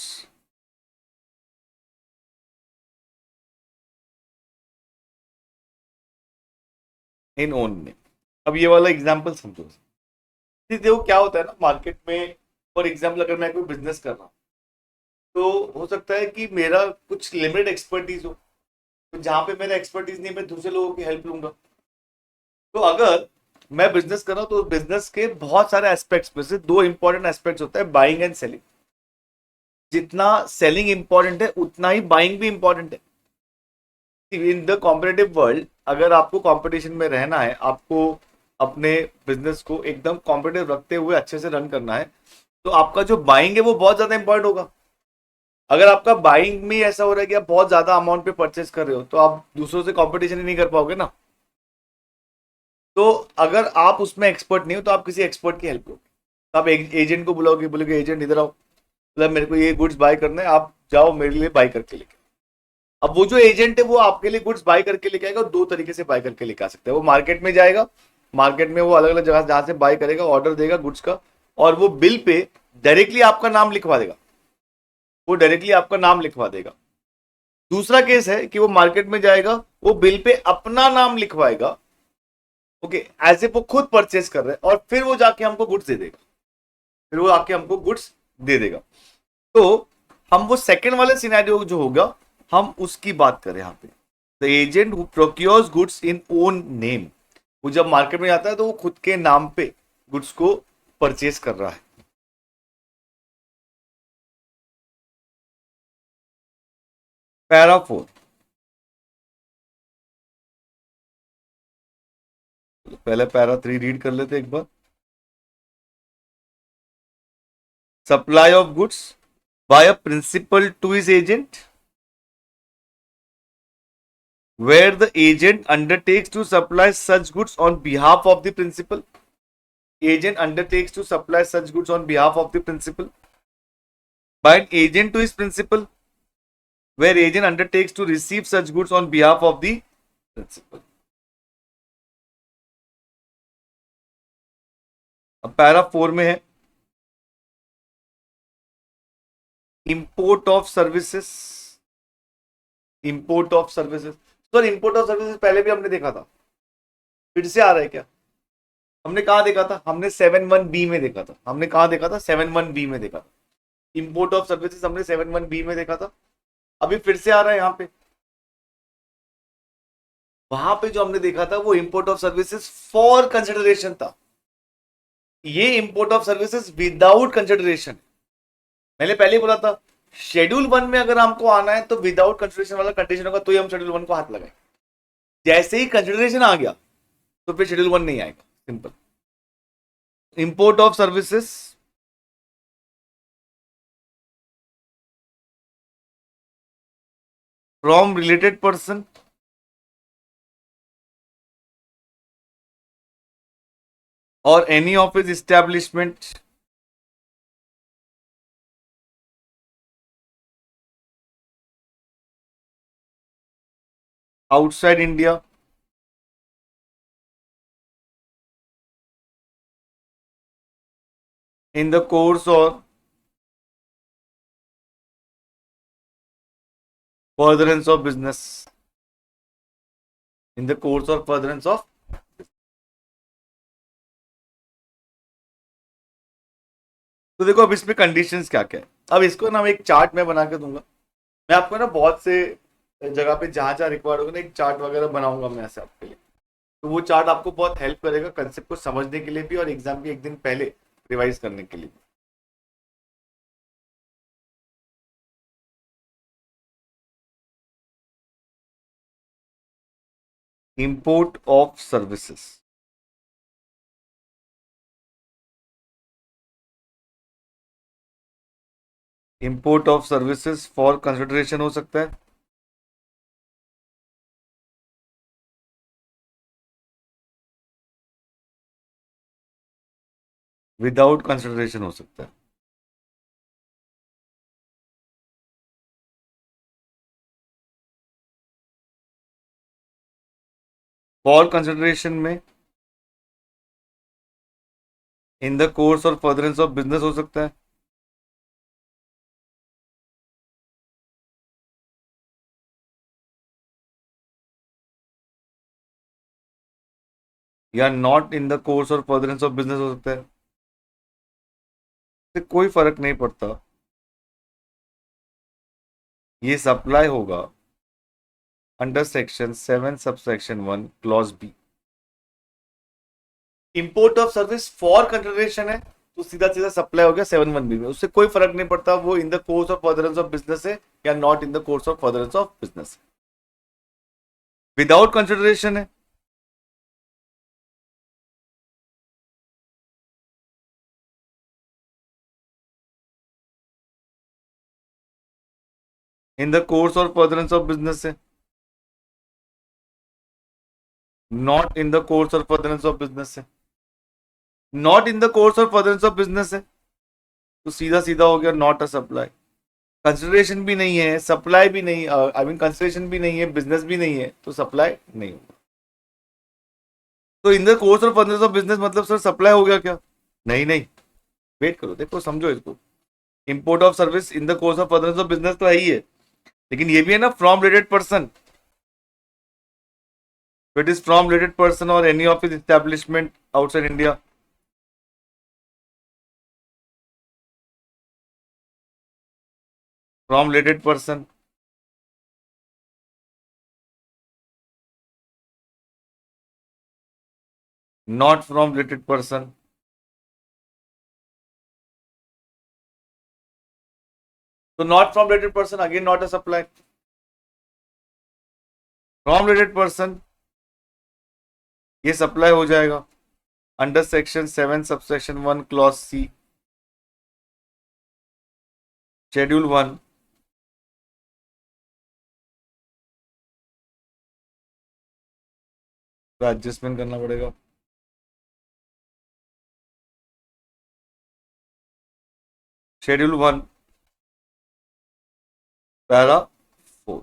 in own name. अब ये वाला एग्जांपल समझो। देखो क्या होता है ना मार्केट में, फॉर एग्जांपल अगर मैं कोई बिजनेस कर रहा हूँ तो हो सकता है कि मेरा कुछ लिमिटेड एक्सपर्टीज हो, तो जहां पे मेरा एक्सपर्टीज नहीं मैं दूसरे लोगों की हेल्प लूंगा। तो अगर मैं बिजनेस कर रहा हूं तो बिजनेस के बहुत सारे एस्पेक्ट्स में से दो इंपॉर्टेंट एस्पेक्ट्स होता है बाइंग एंड सेलिंग। जितना सेलिंग इंपॉर्टेंट है उतना ही बाइंग भी इंपॉर्टेंट है। इन द कॉम्पिटेटिव वर्ल्ड अगर आपको कंपटीशन में रहना है, आपको अपने बिजनेस को एकदम कॉम्पिटेटिव रखते हुए अच्छे से रन करना है, तो आपका जो बाइंग है वो बहुत ज्यादा इंपॉर्टेंट होगा। अगर आपका बाइंग में ऐसा हो रहा है कि आप बहुत ज्यादा अमाउंट पे परचेस कर रहे हो तो आप दूसरों से कंपटीशन ही नहीं कर पाओगे ना। तो अगर आप उसमें एक्सपर्ट नहीं हो तो आप किसी एक्सपर्ट की हेल्प लो। तो आप एजेंट को बुलाओगे, बोलोगे एजेंट इधर आओ, मतलब मेरे को ये गुड्स बाय करना है, आप जाओ मेरे लिए बाय करके लेके। अब वो जो एजेंट है वो आपके लिए गुड्स बाय करके लेके आएगा, दो तरीके से बाय करके लेके आ सकता है। वो मार्केट में जाएगा, मार्केट में वो अलग अलग जगह जहां से बाय करेगा ऑर्डर देगा गुड्स का, और वो बिल पे डायरेक्टली आपका नाम लिखवा देगा, वो डायरेक्टली आपका नाम लिखवा देगा। दूसरा केस है कि वो मार्केट में जाएगा, वो बिल पे अपना नाम लिखवाएगा, ओके, एज ए वो खुद परचेस कर रहे हैं, और फिर वो जाके हमको गुड्स दे देगा, फिर वो आके हमको गुड्स दे देगा। तो हम वो सेकंड वाले सिनेरियो जो होगा हम उसकी बात करें यहाँ पे। The agent who procures goods in own name, वो जब मार्केट में जाता है तो वो खुद के नाम पे गुड्स को परचेस कर रहा है। पैरा 4, पहले पैरा 3 रीड कर लेते एक बार। Supply of goods by a principal to his agent where the agent undertakes to supply such goods on behalf of the principal. Agent undertakes to supply such goods on behalf of the principal by an agent to his principal, where agent undertakes to receive such goods on behalf of the principal. अब para 4 में है import of services. Import of services, sir import of services पहले भी हमने देखा था, फिर से आ रहा है क्या? हमने कहा देखा था? हमने 7(1)(b) में देखा था। हमने कहा देखा था? 7(1)(b) में देखा था। इंपोर्ट ऑफ सर्विसेज हमने 7(1)(b) में देखा था, अभी फिर से आ रहा है यहाँ पे। वहां पे जो हमने देखा था वो import of services for consideration था, ये import of services without consideration. मैंने पहले बोला था शेड्यूल 1 में अगर हमको आना है तो विदाउट कंसिडरेशन वाला कंडीशन होगा, तो ही हम शेड्यूल 1 को हाथ लगाए। जैसे ही कंसिडरेशन आ गया तो फिर शेड्यूल 1 नहीं आएगा, simple. Import of services from related person और any of his establishment outside India in the course or furtherance of business, in the course or furtherance of। तो देखो अब इसमें कंडीशंस क्या क्या है। अब इसको ना मैं एक चार्ट में बना के दूंगा, मैं आपको ना बहुत से जगह पे जहां जहां रिक्वायर्ड होगा ना एक चार्ट वगैरह बनाऊंगा मैं ऐसे आपके लिए। तो वो चार्ट आपको बहुत हेल्प करेगा कंसेप्ट को समझने के लिए भी, और एग्जाम के एक दिन पहले रिवाइज करने के लिए। Import of services, import of services for consideration हो सकता है, विदाउट कंसिडरेशन हो सकता है। फॉर कंसिडरेशन में इन द कोर्स और फर्दरेंस ऑफ बिजनेस हो सकता है, या नॉट इन द कोर्स और फर्दरेंस ऑफ बिजनेस हो सकता है। तो कोई फर्क नहीं पड़ता, ये सप्लाई होगा under section 7 subsection 1 clause B. Import of service for consideration है तो सीधा सीधा सप्लाई हो गया 7(1)(b) में, उससे कोई फर्क नहीं पड़ता वो in the course of furtherance of business है या not in the course of furtherance of business है, विदाउट कंसिडरेशन है। In the course of furtherance of business है, not in the course of furtherance of business है, not in the course of furtherance of business है, तो सीधा सीधा हो गया नॉट अ सप्लाई। कंसिडरेशन भी नहीं है, सप्लाई भी नहीं, आई मीन कंसिडरेशन भी नहीं है, बिजनेस भी नहीं है, तो सप्लाई नहीं होगा। तो इन the course of furtherance of business मतलब सर सप्लाई हो गया क्या? नहीं नहीं, वेट करो, देखो समझो इसको। Import of service in the course of furtherance of business तो है ही है, लेकिन ये भी है ना from related person. It is from related person और any of his establishment outside India. From related person, not from related person. तो not from related person again not a supply. From related person ये supply हो जाएगा under section 7 subsection 1 clause C schedule 1। तो adjustment करना पड़ेगा। Schedule 1 para 4।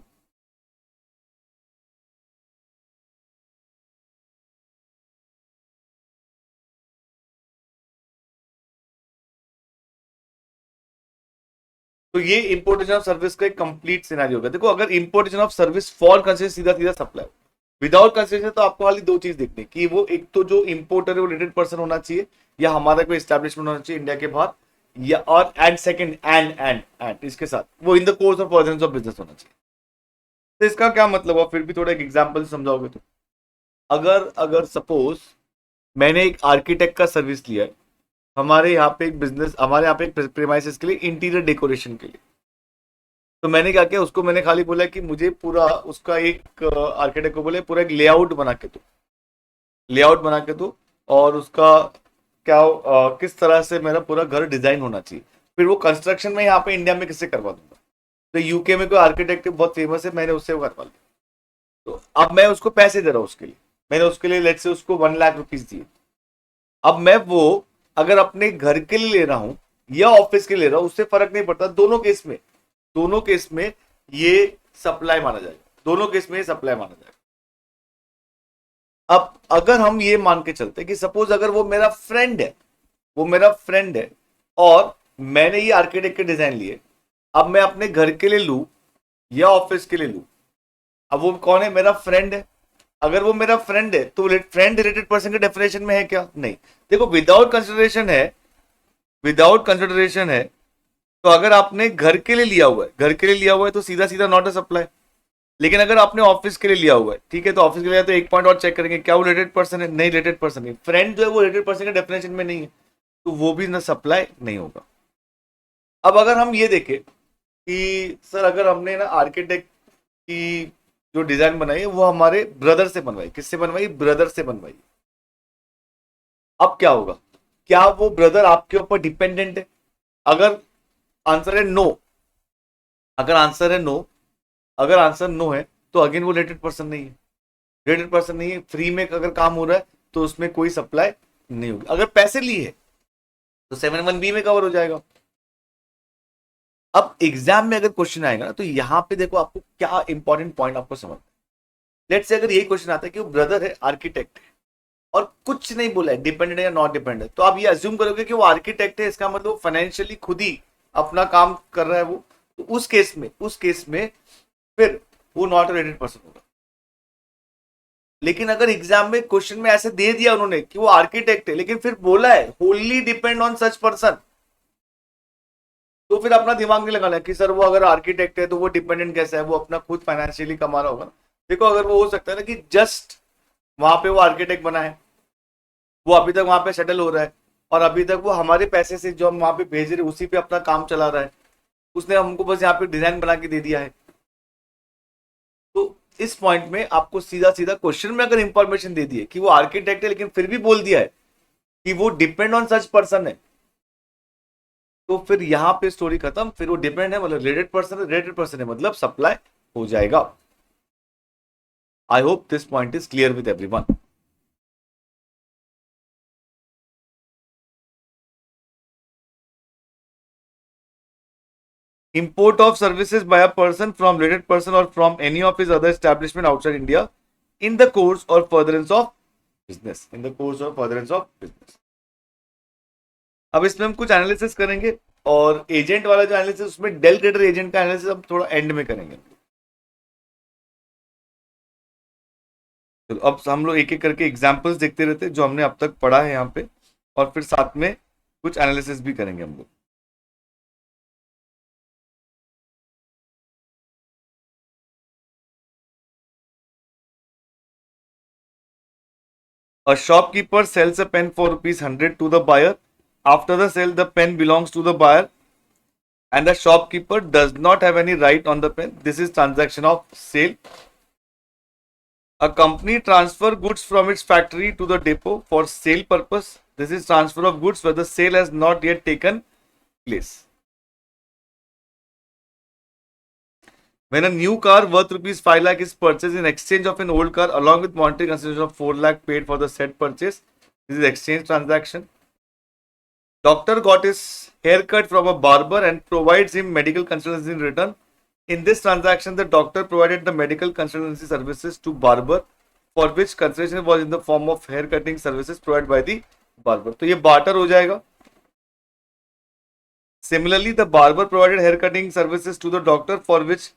तो ये importation of service का एक कंप्लीट सिनेरियो होगा। देखो अगर importation of service for consideration सीधा सीधा सप्लाई, विदाउट कंसिडरेशन तो आपको खाली दो चीज देखनी कि वो एक तो जो इंपोर्टर है वो रिलेटेड पर्सन होना चाहिए या हमारा कोई एस्टैब्लिशमेंट होना चाहिए इंडिया के बाहर, या और एंड सेकंड एंड इसके साथ वो in the course of furtherance of business होना चाहिए। तो इसका क्या मतलब हुआ, फिर भी थोड़ा एक एग्जांपल समझाओगे तो। अगर अगर सपोज मैंने एक आर्किटेक्ट का सर्विस लिया है हमारे यहाँ पे एक बिजनेस, हमारे यहाँ पे एक प्रीमाइसेस के लिए इंटीरियर डेकोरेशन के लिए, तो मैंने क्या किया उसको मैंने खाली बोला कि मुझे पूरा उसका एक आर्किटेक्ट को बोले पूरा एक लेआउट बना के दो, लेआउट बना के दो और उसका क्या किस तरह से मेरा पूरा घर डिजाइन होना चाहिए। फिर वो कंस्ट्रक्शन में यहाँ पे इंडिया में किससे करवा दूंगा, तो यूके में कोई आर्किटेक्ट बहुत फेमस है, मैंने उससे वो करवा लिया। तो अब मैं उसको पैसे दे रहा हूँ उसके लिए, मैंने उसके लिए लेट से उसको 1 लाख रुपीज दिए। अब मैं वो अगर अपने घर के लिए ले रहा हूं या ऑफिस के लिए ले रहा हूं उससे फर्क नहीं पड़ता, दोनों केस में, दोनों केस में ये सप्लाई माना जाएगा, दोनों केस में ये सप्लाई माना जाएगा। अब अगर हम ये मान के चलते कि सपोज अगर वो मेरा फ्रेंड है, वो मेरा फ्रेंड है और मैंने ये आर्किटेक्ट के डिजाइन लिए, अब मैं अपने घर के लिए लू या ऑफिस के लिए लू, अब वो कौन है, मेरा फ्रेंड है। अगर वो मेरा फ्रेंड है तो फ्रेंड रिलेटेड पर्सन के डेफिनेशन में है क्या, नहीं। देखो विदाउट कंसिडरेशन है, विदाउट कंसिडरेशन है, तो अगर आपने घर के लिए लिया हुआ है, घर के लिए लिया हुआ है तो सीधा सीधा नॉट अ सप्लाई। लेकिन अगर आपने ऑफिस के लिए लिया हुआ है, ठीक है, तो ऑफिस के लिए तो एक पॉइंट और चेक करेंगे क्या वो रिलेटेड पर्सन है, नहीं रिलेटेड पर्सन है, फ्रेंड जो है वो रिलेटेड पर्सन के डेफिनेशन में नहीं है, तो वो भी ना सप्लाई नहीं होगा। अब अगर हम ये देखें कि सर अगर हमने ना आर्किटेक्ट की जो डिजाइन बनाई है वो हमारे ब्रदर से बनवाई, किससे बनवाई, ब्रदर से बनवाई, अब क्या होगा, क्या वो ब्रदर आपके ऊपर डिपेंडेंट है? अगर आंसर है नो, अगर आंसर है नो, अगर आंसर नो है तो अगेन वो रिलेटेड पर्सन नहीं है, रिलेटेड पर्सन नहीं है, फ्री में अगर काम हो रहा है तो उसमें कोई सप्लाई नहीं होगी। अगर पैसे लिए है तो 7(1)(b) में कवर हो जाएगा। अब एग्जाम में अगर क्वेश्चन आएगा ना तो यहां पे देखो आपको क्या इंपॉर्टेंट पॉइंट आपको समझ, लेट्स से अगर यही क्वेश्चन आता है कि वो ब्रदर है, आर्किटेक्ट है और कुछ नहीं बोला है डिपेंडेंट है या नॉट डिपेंडेंट, तो आप ये अज्यूम करोगे कि वो आर्किटेक्ट है, इसका मतलब फाइनेंशियली खुद ही अपना काम कर रहा है वो, तो उस केस में, उस केस में फिर वो नॉट रिलेटेड पर्सन होगा। लेकिन अगर एग्जाम में क्वेश्चन में ऐसे दे दिया उन्होंने कि वो आर्किटेक्ट है लेकिन फिर बोला है Holi depend on such person, तो फिर अपना दिमाग नहीं लगाना कि सर वो अगर आर्किटेक्ट है तो वो डिपेंडेंट कैसा है, वो अपना खुद फाइनेंशियली कमा रहा होगा। देखो अगर वो हो सकता है ना कि जस्ट वहां पे वो आर्किटेक्ट बना है, वो अभी तक वहां पे सेटल हो रहा है और अभी तक वो हमारे पैसे से जो हम वहां पे भेज रहे उसी पे अपना काम चला रहा है, उसने हमको बस यहाँ पे डिजाइन बना के दे दिया है। तो इस पॉइंट में आपको सीधा सीधा क्वेश्चन में अगर इंफॉर्मेशन दे दी है कि वो आर्किटेक्ट है लेकिन फिर भी बोल दिया है कि वो डिपेंड ऑन सच पर्सन है, तो फिर यहाँ पे स्टोरी खत्म। फिर वो डिपेंड है मतलब रिलेटेड पर्सन है मतलब सप्लाई हो जाएगा। I hope this point is clear with everyone. Import of services by a person from related person or from any of his other establishment outside India in the course or furtherance of business. In the course or furtherance of business. अब इसमें हम कुछ analysis करेंगे और agent वाला जो analysis उसमें del trader agent का एनालिसिस हम थोड़ा एंड में करेंगे। तो अब हम लोग एक एक करके एग्जांपल्स देखते रहते हैं जो हमने अब तक पढ़ा है यहाँ पे, और फिर साथ में कुछ एनालिसिस भी करेंगे हम लोग। A shopkeeper sells a pen for ₹100 to the buyer. After the sale, the pen belongs to the buyer and the shopkeeper does not have any right on the pen. This is transaction of sale. A company transfer goods from its factory to the depot for sale purpose. This is transfer of goods where the sale has not yet taken place. When a new car worth ₹5 lakh is purchased in exchange of an old car along with monetary consideration of 4 lakh paid for the said purchase, this is exchange transaction. Doctor got his haircut from a barber and provides him medical consultancy in return. In this transaction, the doctor provided the medical consultancy services to barber, for which consideration was in the form of hair cutting services provided by the barber. तो ये barter हो जाएगा. Similarly, the barber provided hair cutting services to the doctor, for which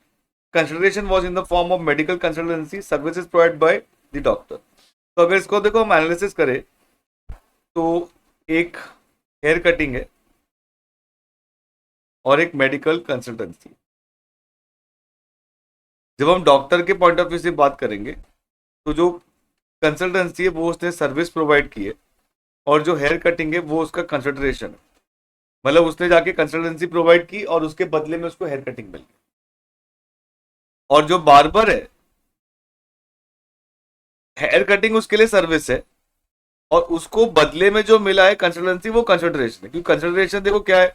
consideration was in the form of medical consultancy services provided by the doctor. तो अगर इसको देखो हम analysis करें तो एक हेयर कटिंग है और एक मेडिकल कंसल्टेंसी। जब हम डॉक्टर के पॉइंट ऑफ व्यू से बात करेंगे तो जो कंसल्टेंसी है वो उसने सर्विस प्रोवाइड की है, और जो हेयर कटिंग है वो उसका कंसिडरेशन है, मतलब उसने जाके कंसल्टेंसी प्रोवाइड की और उसके बदले में उसको हेयर कटिंग मिल गई। और जो बार्बर है, हेयर कटिंग उसके लिए सर्विस है और उसको बदले में जो मिला है कंसल्टेंसी वो कंसिडरेशन है। क्योंकि कंसिडरेशन देखो क्या है,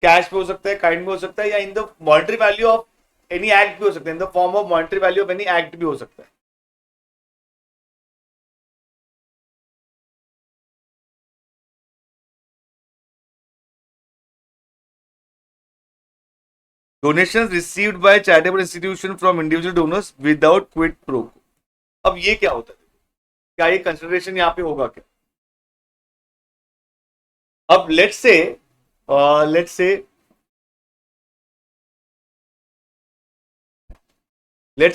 कैश भी हो सकता है, काइंड भी हो सकता है, या in the monetary value of any act भी हो सकता है, in the form of monetary value of any act भी हो सकता है। Donation received by charitable institution from individual donors without quid pro को। अब ये क्या होता है, क्या ये कंसिडरेशन यहाँ पे होगा क्या? अब लेट्स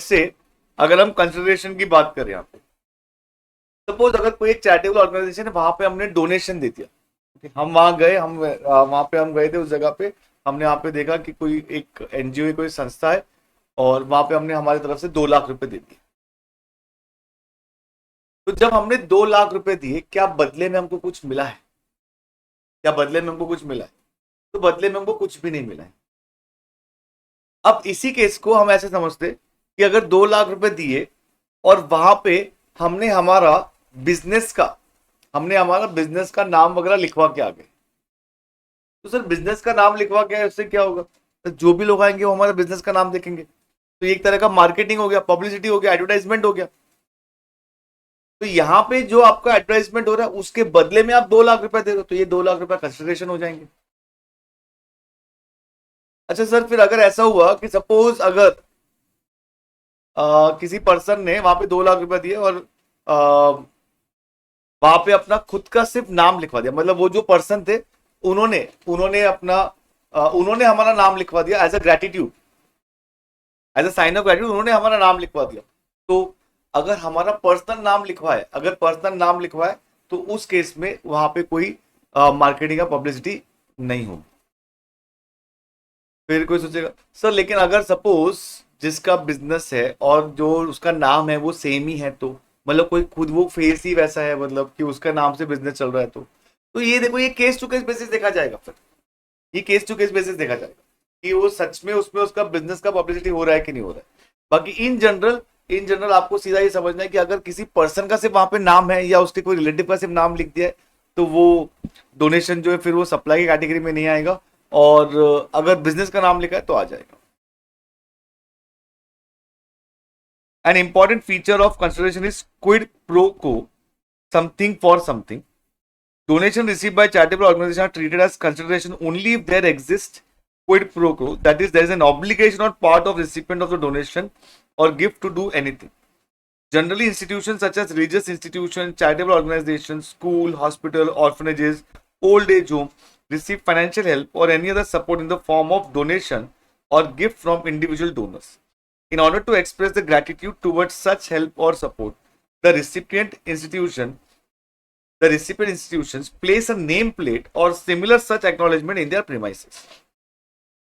से अगर हम कंसिडरेशन की बात करें यहाँ पे, सपोज अगर कोई एक चैरिटेबल ऑर्गेनाइजेशन है, वहां पे हमने डोनेशन दे दिया, हम वहां गए, हम वहां पे हम गए थे उस जगह पे, हमने वहां पे देखा कि कोई एक एनजीओ कोई संस्था है और वहां पे हमने हमारी तरफ से 2 लाख रुपए दे दिए। तो जब हमने 2 लाख रुपए दिए, क्या बदले में हमको कुछ मिला है? क्या बदले में हमको कुछ मिला है? तो बदले में हमको कुछ भी नहीं मिला है। अब इसी केस को हम ऐसे समझते कि अगर 2 लाख रुपए दिए और वहां पे हमने हमारा बिजनेस का नाम वगैरह लिखवा के आ गए, तो सर बिजनेस का नाम लिखवा के उससे क्या होगा? तो जो भी लोग आएंगे वो हमारे बिजनेस का नाम देखेंगे, तो एक तरह का मार्केटिंग हो गया, पब्लिसिटी हो गया, एडवर्टाइजमेंट हो गया। तो यहाँ पे जो आपका एडवर्टाइजमेंट हो रहा है उसके बदले में आप 2 लाख रुपए दे रहे हो, तो ये 2 लाख रुपए कंसिडरेशन हो जाएंगे। अच्छा सर, फिर अगर ऐसा हुआ कि सपोज अगर किसी पर्सन ने वहां पे 2 लाख रुपए दिए और वहां पे अपना खुद का सिर्फ नाम लिखवा दिया, मतलब वो जो पर्सन थे उन्होंने हमारा नाम लिखवा दिया as a gratitude, as a sign of gratitude, उन्होंने हमारा नाम लिखवा दिया। तो अगर हमारा पर्सनल नाम लिखवा है तो उस केस में वहां पे कोई मार्केटिंग या पब्लिसिटी नहीं होगी। फिर कोई सोचेगा सर लेकिन अगर सपोज जिसका बिजनेस है और जो उसका नाम है वो सेम ही है, तो मतलब कोई खुद वो फेस ही वैसा है, मतलब कि उसका नाम से बिजनेस चल रहा है, तो तो ये देखो, ये केस टू केस बेसिस देखा जाएगा, फिर ये केस टू केस बेसिस देखा जाएगा कि वो सच में उसमें उसका बिजनेस का पब्लिसिटी हो रहा है कि नहीं हो रहा है। बाकी इन जनरल आपको सीधा ये समझना है कि अगर किसी पर्सन का सिर्फ वहां पे नाम है या उसके कोई रिलेटिव का सिर्फ नाम लिख दिया है, तो वो डोनेशन जो है फिर वो सप्लाई की कैटेगरी में नहीं आएगा, और अगर बिजनेस का नाम लिखा है तो आ जाएगा। An important feature of consideration is quid pro quo, something for something. Donation received by charitable organization are treated as consideration only if there exists quid pro quo. That is, there is an obligation on part of recipient of the donation or gift to do anything. Generally, institutions such as religious institutions, charitable organizations, school, hospital, orphanages, old age home receive financial help or any other support in the form of donation or gift from individual donors. In order to express the gratitude towards such help or support, the recipient institutions place a nameplate or similar such acknowledgement in their premises.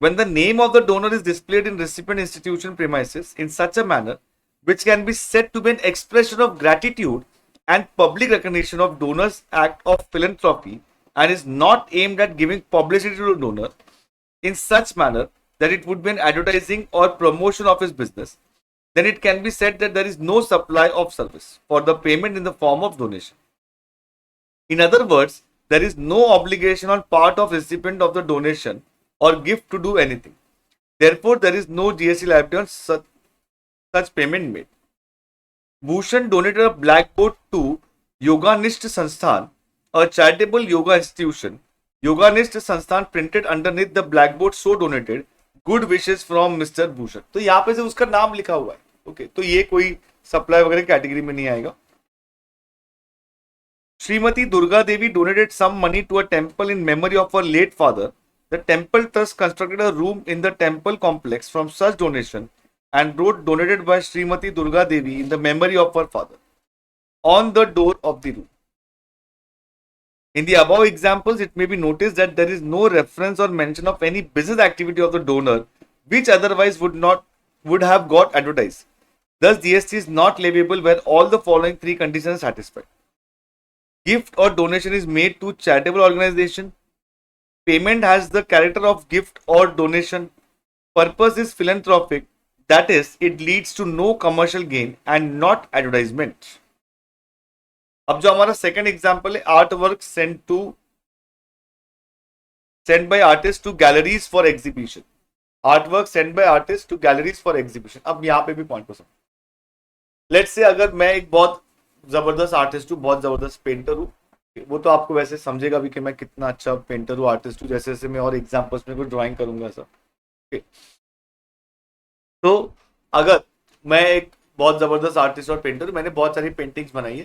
When the name of the donor is displayed in recipient institution premises in such a manner which can be said to be an expression of gratitude and public recognition of donor's act of philanthropy and is not aimed at giving publicity to the donor in such manner that it would be an advertising or promotion of his business, then it can be said that there is no supply of service for the payment in the form of donation. In other words, there is no obligation on part of recipient of the donation or gift to do anything. Therefore, there is no GST liability on such payment made. Bhushan donated a blackboard to Yoganist Sansthan, a charitable yoga institution. Yoganist Sansthan printed underneath the blackboard so donated, good wishes from Mr. Bhushan. तो यहाँ पे से उसका नाम लिखा हुआ है, okay, तो ये कोई सप्लाई वगैरह कैटेगरी में नहीं आएगा. Srimati Durga Devi donated some money to a temple in memory of her late father. The temple thus constructed a room in the temple complex from such donation and wrote donated by Srimati Durga Devi in the memory of her father on the door of the room. In the above examples, it may be noticed that there is no reference or mention of any business activity of the donor which otherwise would have got advertised. Thus, GST is not leviable where all the following three conditions are satisfied. Gift or donation is made to charitable organization. Payment has the character of gift or donation. Purpose is philanthropic. That is, it leads to no commercial gain and not advertisement. अब जो हमारा second example है, art work sent by artist to galleries for exhibition. Art work sent by artist to galleries for exhibition. अब यहाँ पे भी point को समझो. लेट्स से अगर मैं एक बहुत जबरदस्त आर्टिस्ट हूँ, बहुत जबरदस्त पेंटर हूँ, वो तो आपको वैसे समझेगा भी कि मैं कितना अच्छा पेंटर हूँ, आर्टिस्ट हूँ, जैसे जैसे मैं और एग्जांपल्स में कुछ ड्राइंग करूंगा ऐसा. तो अगर मैं एक बहुत जबरदस्त आर्टिस्ट और पेंटर हूँ, मैंने बहुत सारी पेंटिंग्स बनाई है,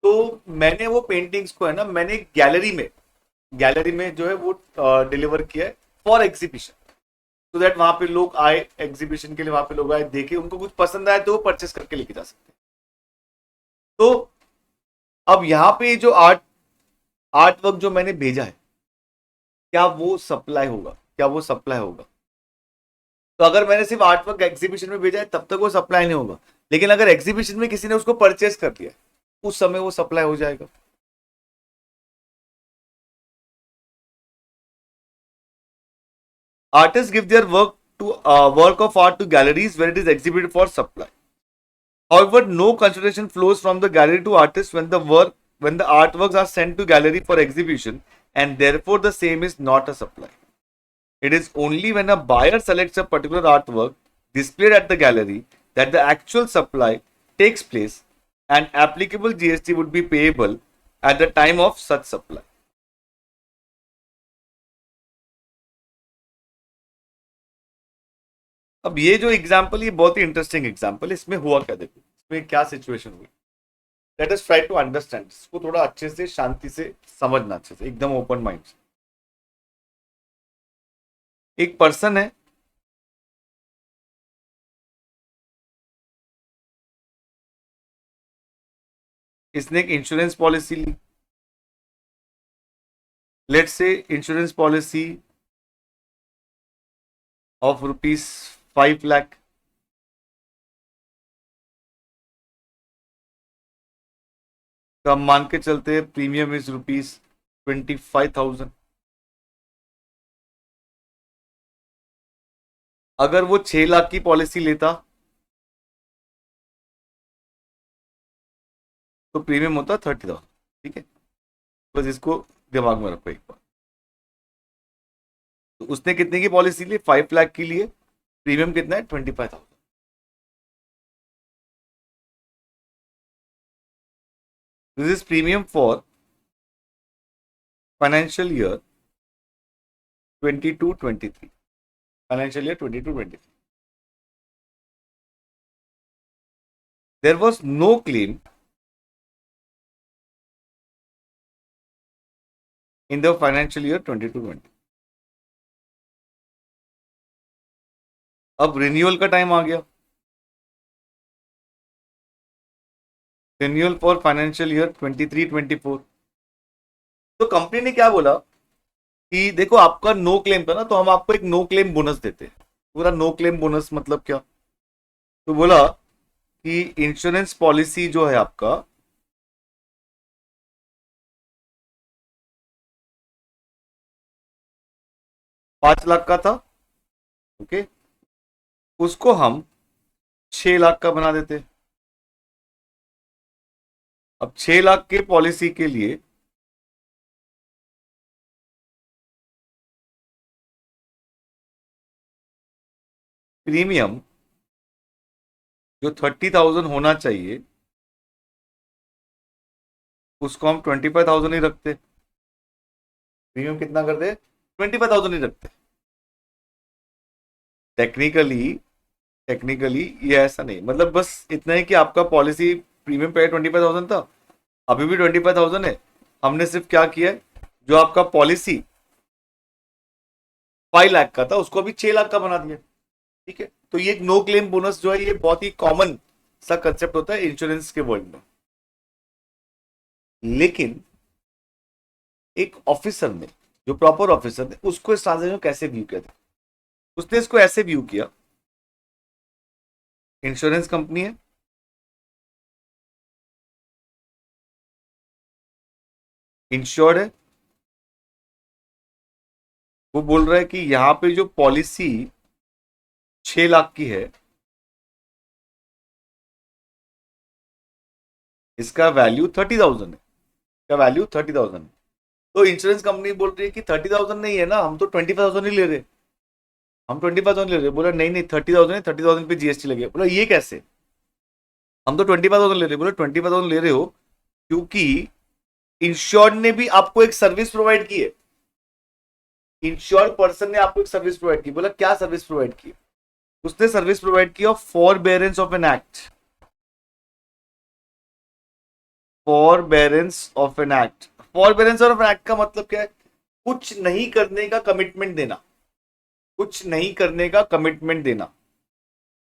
तो मैंने वो पेंटिंग्स को है ना, मैंने गैलरी में जो है वो डिलीवर किया है फॉर एग्जीबिशन, तो दैट वहां पे लोग आए एग्जीबिशन के लिए, वहां पे लोग आए, देखे, उनको कुछ पसंद आए तो वो परचेस करके लेके जा सकते हैं. तो अब यहाँ पे जो आर्ट वर्क जो मैंने भेजा है, क्या वो सप्लाई होगा? तो अगर मैंने सिर्फ आर्ट वर्क एग्जीबिशन में भेजा है तब तक वो सप्लाई नहीं होगा, लेकिन अगर एग्जीबिशन में किसी ने उसको परचेस कर लिया उस समय वो सप्लाई हो जाएगा. Artists give their work of art to galleries where it is exhibited for supply. However, no consideration flows from the gallery to artists when the artworks are sent to gallery for exhibition, and therefore the same is not a supply. It is only when a buyer selects a particular artwork displayed at the gallery that the actual supply takes place, and applicable GST would be payable at the time of such supply. अब ये जो example, ये बहुत ही interesting example है. इसमें हुआ क्या, देखो इसमें क्या सिचुएशन हुई. Let us try to understand. इसको थोड़ा अच्छे से, शांति से समझना, अच्छे से, एकदम ओपन माइंड से. एक पर्सन है, इसने एक इंश्योरेंस पॉलिसी ली. लेट से इंश्योरेंस पॉलिसी ऑफ ₹5 लाख. तो हम मान के चलते हैं प्रीमियम इज ₹10,000. 25,000। अगर वो 6 लाख की पॉलिसी लेता तो प्रीमियम होता 30,000। ठीक है, बस इसको दिमाग में रखो एक बार। तो उसने कितने की पॉलिसी ली? 5 लाख की लिए, प्रीमियम कितना है? 25,000। This is premium for financial year 22-23। Financial year 22-23। There was no claim in the financial year 22-23। अब रिन्यूअल का टाइम आ गया, रिन्यूअल फॉर फाइनेंशियल ईयर 23-24। तो कंपनी ने क्या बोला कि देखो आपका नो क्लेम था ना, तो हम आपको एक नो क्लेम बोनस देते हैं। पूरा नो क्लेम बोनस मतलब क्या? तो बोला कि इंश्योरेंस पॉलिसी जो है आपका, ₹5 लाख का था। ओके, उसको हम 6 लाख का बना देते। अब 6 लाख के पॉलिसी के लिए प्रीमियम जो 30,000 होना चाहिए उसको हम 25,000 ही रखते। प्रीमियम कितना करते? 25,000 ही रखते। टेक्निकली टेक्निकली ये ऐसा नहीं, मतलब बस इतना है कि आपका पॉलिसी प्रीमियम पे 25,000 था, अभी भी 25,000 है। हमने सिर्फ क्या किया है, जो आपका पॉलिसी 5 लाख का था उसको अभी 6 लाख का बना दिया। ठीक है, तो ये एक नो क्लेम बोनस जो है ये बहुत ही कॉमन सा कंसेप्ट होता है इंश्योरेंस के वर्ल्ड में। लेकिन एक ऑफिसर ने, जो प्रॉपर ऑफिसर ने, उसको इस ट्रांजेक्शन को कैसे व्यू किया था? उसने इसको ऐसे व्यू किया, इंश्योरेंस कंपनी है, इंश्योर्ड है, वो बोल रहा है कि यहां पे जो पॉलिसी 6 लाख की है इसका वैल्यू 30,000 है। इसका वैल्यू 30,000 है। तो इंश्योरेंस कंपनी बोल रही है कि 30,000 नहीं है ना, हम तो 25,000 ही ले रहे, हम 25,000 ले रहे। बोला नहीं नहीं, 30,000 है, 30,000 पे जीएसटी लगे। बोला ये कैसे? हम तो 25,000 ले रहे। बोला 25,000 ले रहे हो क्योंकि इंश्योर्ड ने भी आपको एक सर्विस प्रोवाइड की है। इंश्योर्ड पर्सन ने आपको एक सर्विस प्रोवाइड की। बोला क्या सर्विस प्रोवाइड की? उसने सर्विस प्रोवाइड की of forbearance of an act. Forbearance of an act. Forbearance of an act का मतलब क्या है? कुछ नहीं करने का कमिटमेंट देना, कुछ नहीं करने का कमिटमेंट देना।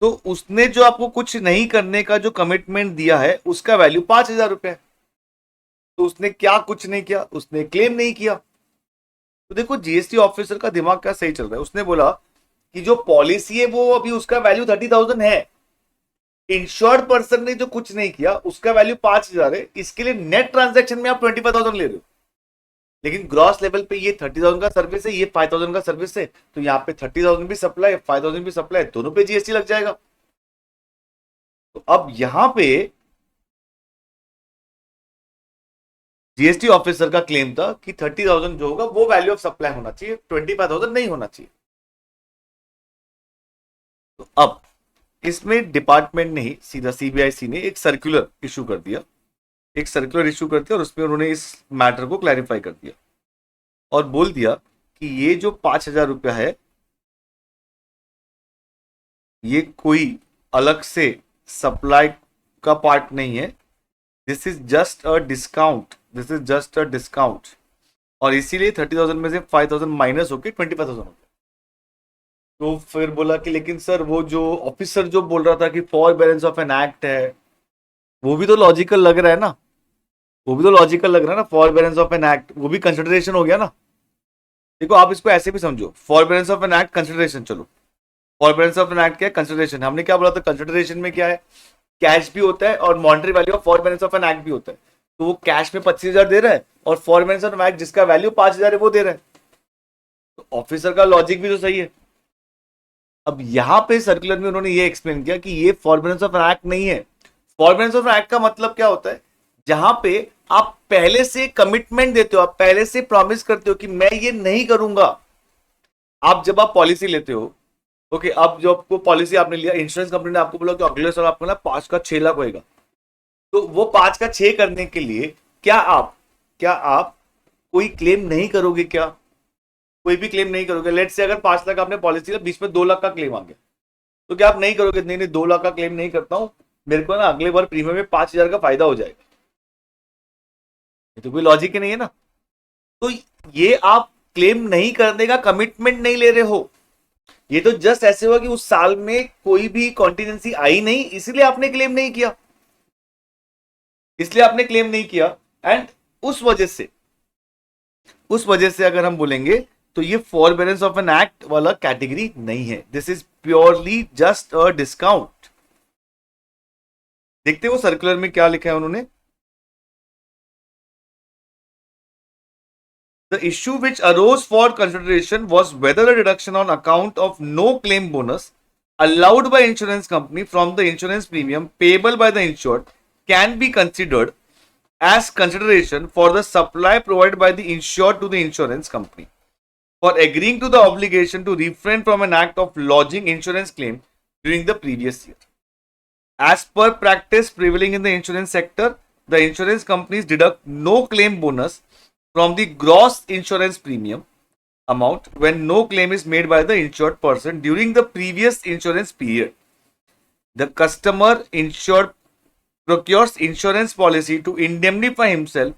तो उसने जो आपको कुछ नहीं करने का जो कमिटमेंट दिया है उसका वैल्यू 5,000 रुपए है। तो उसने क्या कुछ नहीं किया? उसने क्लेम नहीं किया। तो देखो जीएसटी ऑफिसर का दिमाग क्या सही चल रहा है। उसने बोला कि जो पॉलिसी है वो अभी उसका वैल्यू 30,000 है, इंश्योर्ड पर्सन ने जो कुछ नहीं किया उसका वैल्यू 5,000 है, इसके लिए नेट ट्रांजेक्शन में आप 25,000 ले रहे हो। लेकिन ग्रॉस लेवल पे ये 30,000 का सर्विस है, ये 5,000 का सर्विस है, तो यहाँ पे 30,000 भी सप्लाई, 5,000 भी सप्लाई, दोनों पे जीएसटी लग जाएगा। तो अब यहां पे जीएसटी ऑफिसर का क्लेम था कि 30,000 जो होगा वो वैल्यू ऑफ सप्लाई होना चाहिए, 25,000 नहीं होना चाहिए। तो अब इसमें डिपार्टमेंट ने ही सीधा सीबीआईसी ने एक सर्कुलर इशू कर दिया, एक सर्कुलर इशू कर दिया और उसमें उन्होंने इस मैटर को क्लैरिफाई कर दिया और बोल दिया कि ये जो 5,000 रुपया है ये कोई अलग से सप्लाई का पार्ट नहीं है, this is just a discount, this is just a discount. और इसीलिए 30,000 में से 5,000 माइनस होकर 25,000 हो गया। तो फिर बोला कि लेकिन सर वो जो ऑफिसर जो बोल रहा था कि for balance of an act है, वो भी तो लॉजिकल लग रहा है ना, वो भी तो लॉजिकल लग रहा है ना, for balance of an act वो भी कंसिडरेशन हो गया ना। देखो आप इसको ऐसे भी समझो, for balance of an act consideration, चलो फॉरबेरेंस ऑफ एन एक्ट क्या है? कंसिडरेशन। हमने क्या बोला था? कंसिडरेशन में क्या है? कैश भी होता है और monetary value of forbearance of an act भी होता है। तो वो कैश में 25,000 दे रहा है और फॉरमेंस ऑफ एक्ट जिसका वैल्यू 5,000 है वो दे रहा है। तो ऑफिसर का लॉजिक भी तो सही है। अब यहां पे सर्कुलर में उन्होंने ये एक्सप्लेन किया कि ये फॉरमेंस ऑफ एक्ट नहीं है। फॉरमेंस ऑफ एक्ट का मतलब क्या होता है, जहां पे आप पहले से कमिटमेंट देते हो, आप पहले से प्रॉमिस करते हो कि मैं ये नहीं करूंगा। आप जब आप पॉलिसी लेते हो, ओके, अब जो आपको पॉलिसी आपने लिया, इंश्योरेंस कंपनी ने आपको बोला कि अगले साल आपको ना 5 का 6 लाख होएगा, तो वो 5 का 6 करने के लिए क्या आप कोई क्लेम नहीं करोगे? क्या कोई भी क्लेम नहीं करोगे? लेट से अगर 5 लाख आपने पॉलिसी लिया, बीच में 2 लाख का क्लेम आ गया, तो क्या आप नहीं करोगे? नहीं नहीं, 2 लाख का क्लेम नहीं करता हूं, मेरे को ना अगले बार प्रीमियम में 5,000 का फायदा हो जाएगा। ये तो कोई लॉजिक ही नहीं है ना। तो ये आप क्लेम नहीं करने का कमिटमेंट नहीं ले रहे हो, ये तो जस्ट ऐसे हुआ कि उस साल में कोई भी कॉन्टिजेंसी आई नहीं, इसलिए आपने क्लेम नहीं किया, इसलिए आपने क्लेम नहीं किया। एंड उस वजह से अगर हम बोलेंगे तो ये फॉरबेरेंस ऑफ एन एक्ट वाला कैटेगरी नहीं है, this is purely just a discount. देखते हैं वो सर्कुलर में क्या लिखा है उन्होंने। The issue which arose for consideration was whether a deduction on account of no claim bonus allowed by insurance company from the insurance premium payable by the insured can be considered as consideration for the supply provided by the insured to the insurance company for agreeing to the obligation to refrain from an act of lodging insurance claim during the previous year. As per practice prevailing in the insurance sector, the insurance companies deduct no claim bonus from the gross insurance premium amount when no claim is made by the insured person during the previous insurance period. The customer insured procures insurance policy to indemnify himself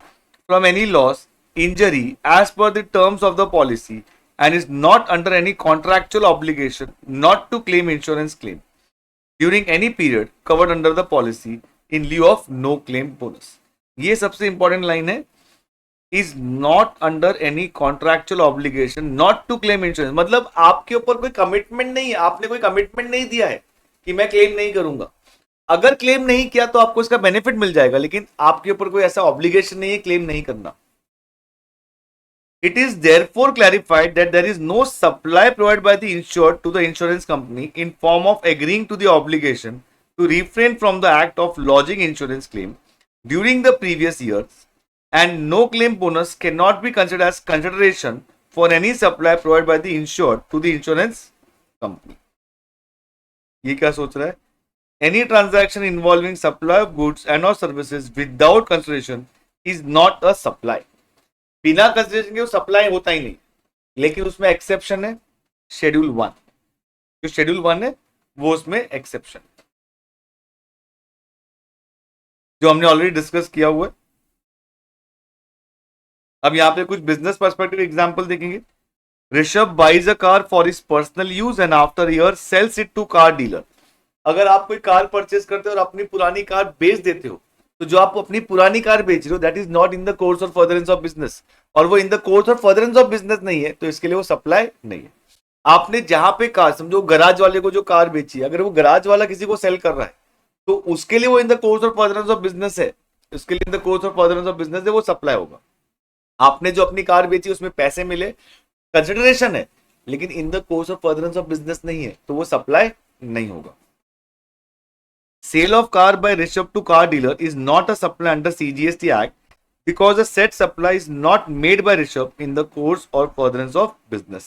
from any loss, injury as per the terms of the policy and is not under any contractual obligation not to claim insurance claim during any period covered under the policy in lieu of no claim bonus. ये सबसे important line है, is not under any contractual obligation not to claim insurance. मतलब आपके ऊपर कोई commitment नहीं है, आपने कोई कमिटमेंट नहीं दिया है कि मैं क्लेम नहीं करूंगा। अगर क्लेम नहीं किया तो आपको इसका बेनिफिट मिल जाएगा, लेकिन आपके ऊपर कोई ऐसा ऑब्लिगेशन नहीं है क्लेम नहीं करना। It is therefore clarified that there is no supply provided by the insured to the insurance company in form of agreeing to the obligation to refrain from the act of lodging insurance claim during the previous years, and no claim bonus cannot be considered as consideration for any supply provided by the insured to the insurance company. ये क्या सोच रहा है? Any transaction involving supply of goods and or services without consideration is not a supply. बिना consideration के वो supply होता ही नहीं, लेकिन उसमें एक्सेप्शन है शेड्यूल 1। जो शेड्यूल 1 है वो उसमें एक्सेप्शन, जो हमने ऑलरेडी डिस्कस किया हुआ है। अब यहां पे कुछ बिजनेस पर्सपेक्टिव एग्जांपल देखेंगे। Rishabh buys a car for his personal use and after year sells it to car dealer. अगर आप कोई कार परचेज करते हो और अपनी पुरानी कार बेच देते हो, तो जो आप अपनी पुरानी कार बेच रहे हो that is not in the course of furtherance of business, और वो in the course of furtherance of business नहीं है, तो इसके लिए वो सप्लाई नहीं है। आपने जहां पे कार, समझो गराज वाले को जो कार बेची, अगर वो गराज वाला किसी को सेल कर रहा है तो उसके लिए वो in the course of furtherance of business है, उसके लिए इन the course of furtherance of business है, वो सप्लाई होगा। आपने जो अपनी कार बेची उसमें पैसे मिले, कंसिडरेशन है, लेकिन इन the course of furtherance of business नहीं है, तो वो सप्लाई नहीं होगा। Sale of car by Rishabh to car dealer is not a supply under CGST Act because the said supply is not made by Rishabh in the course or furtherance of business.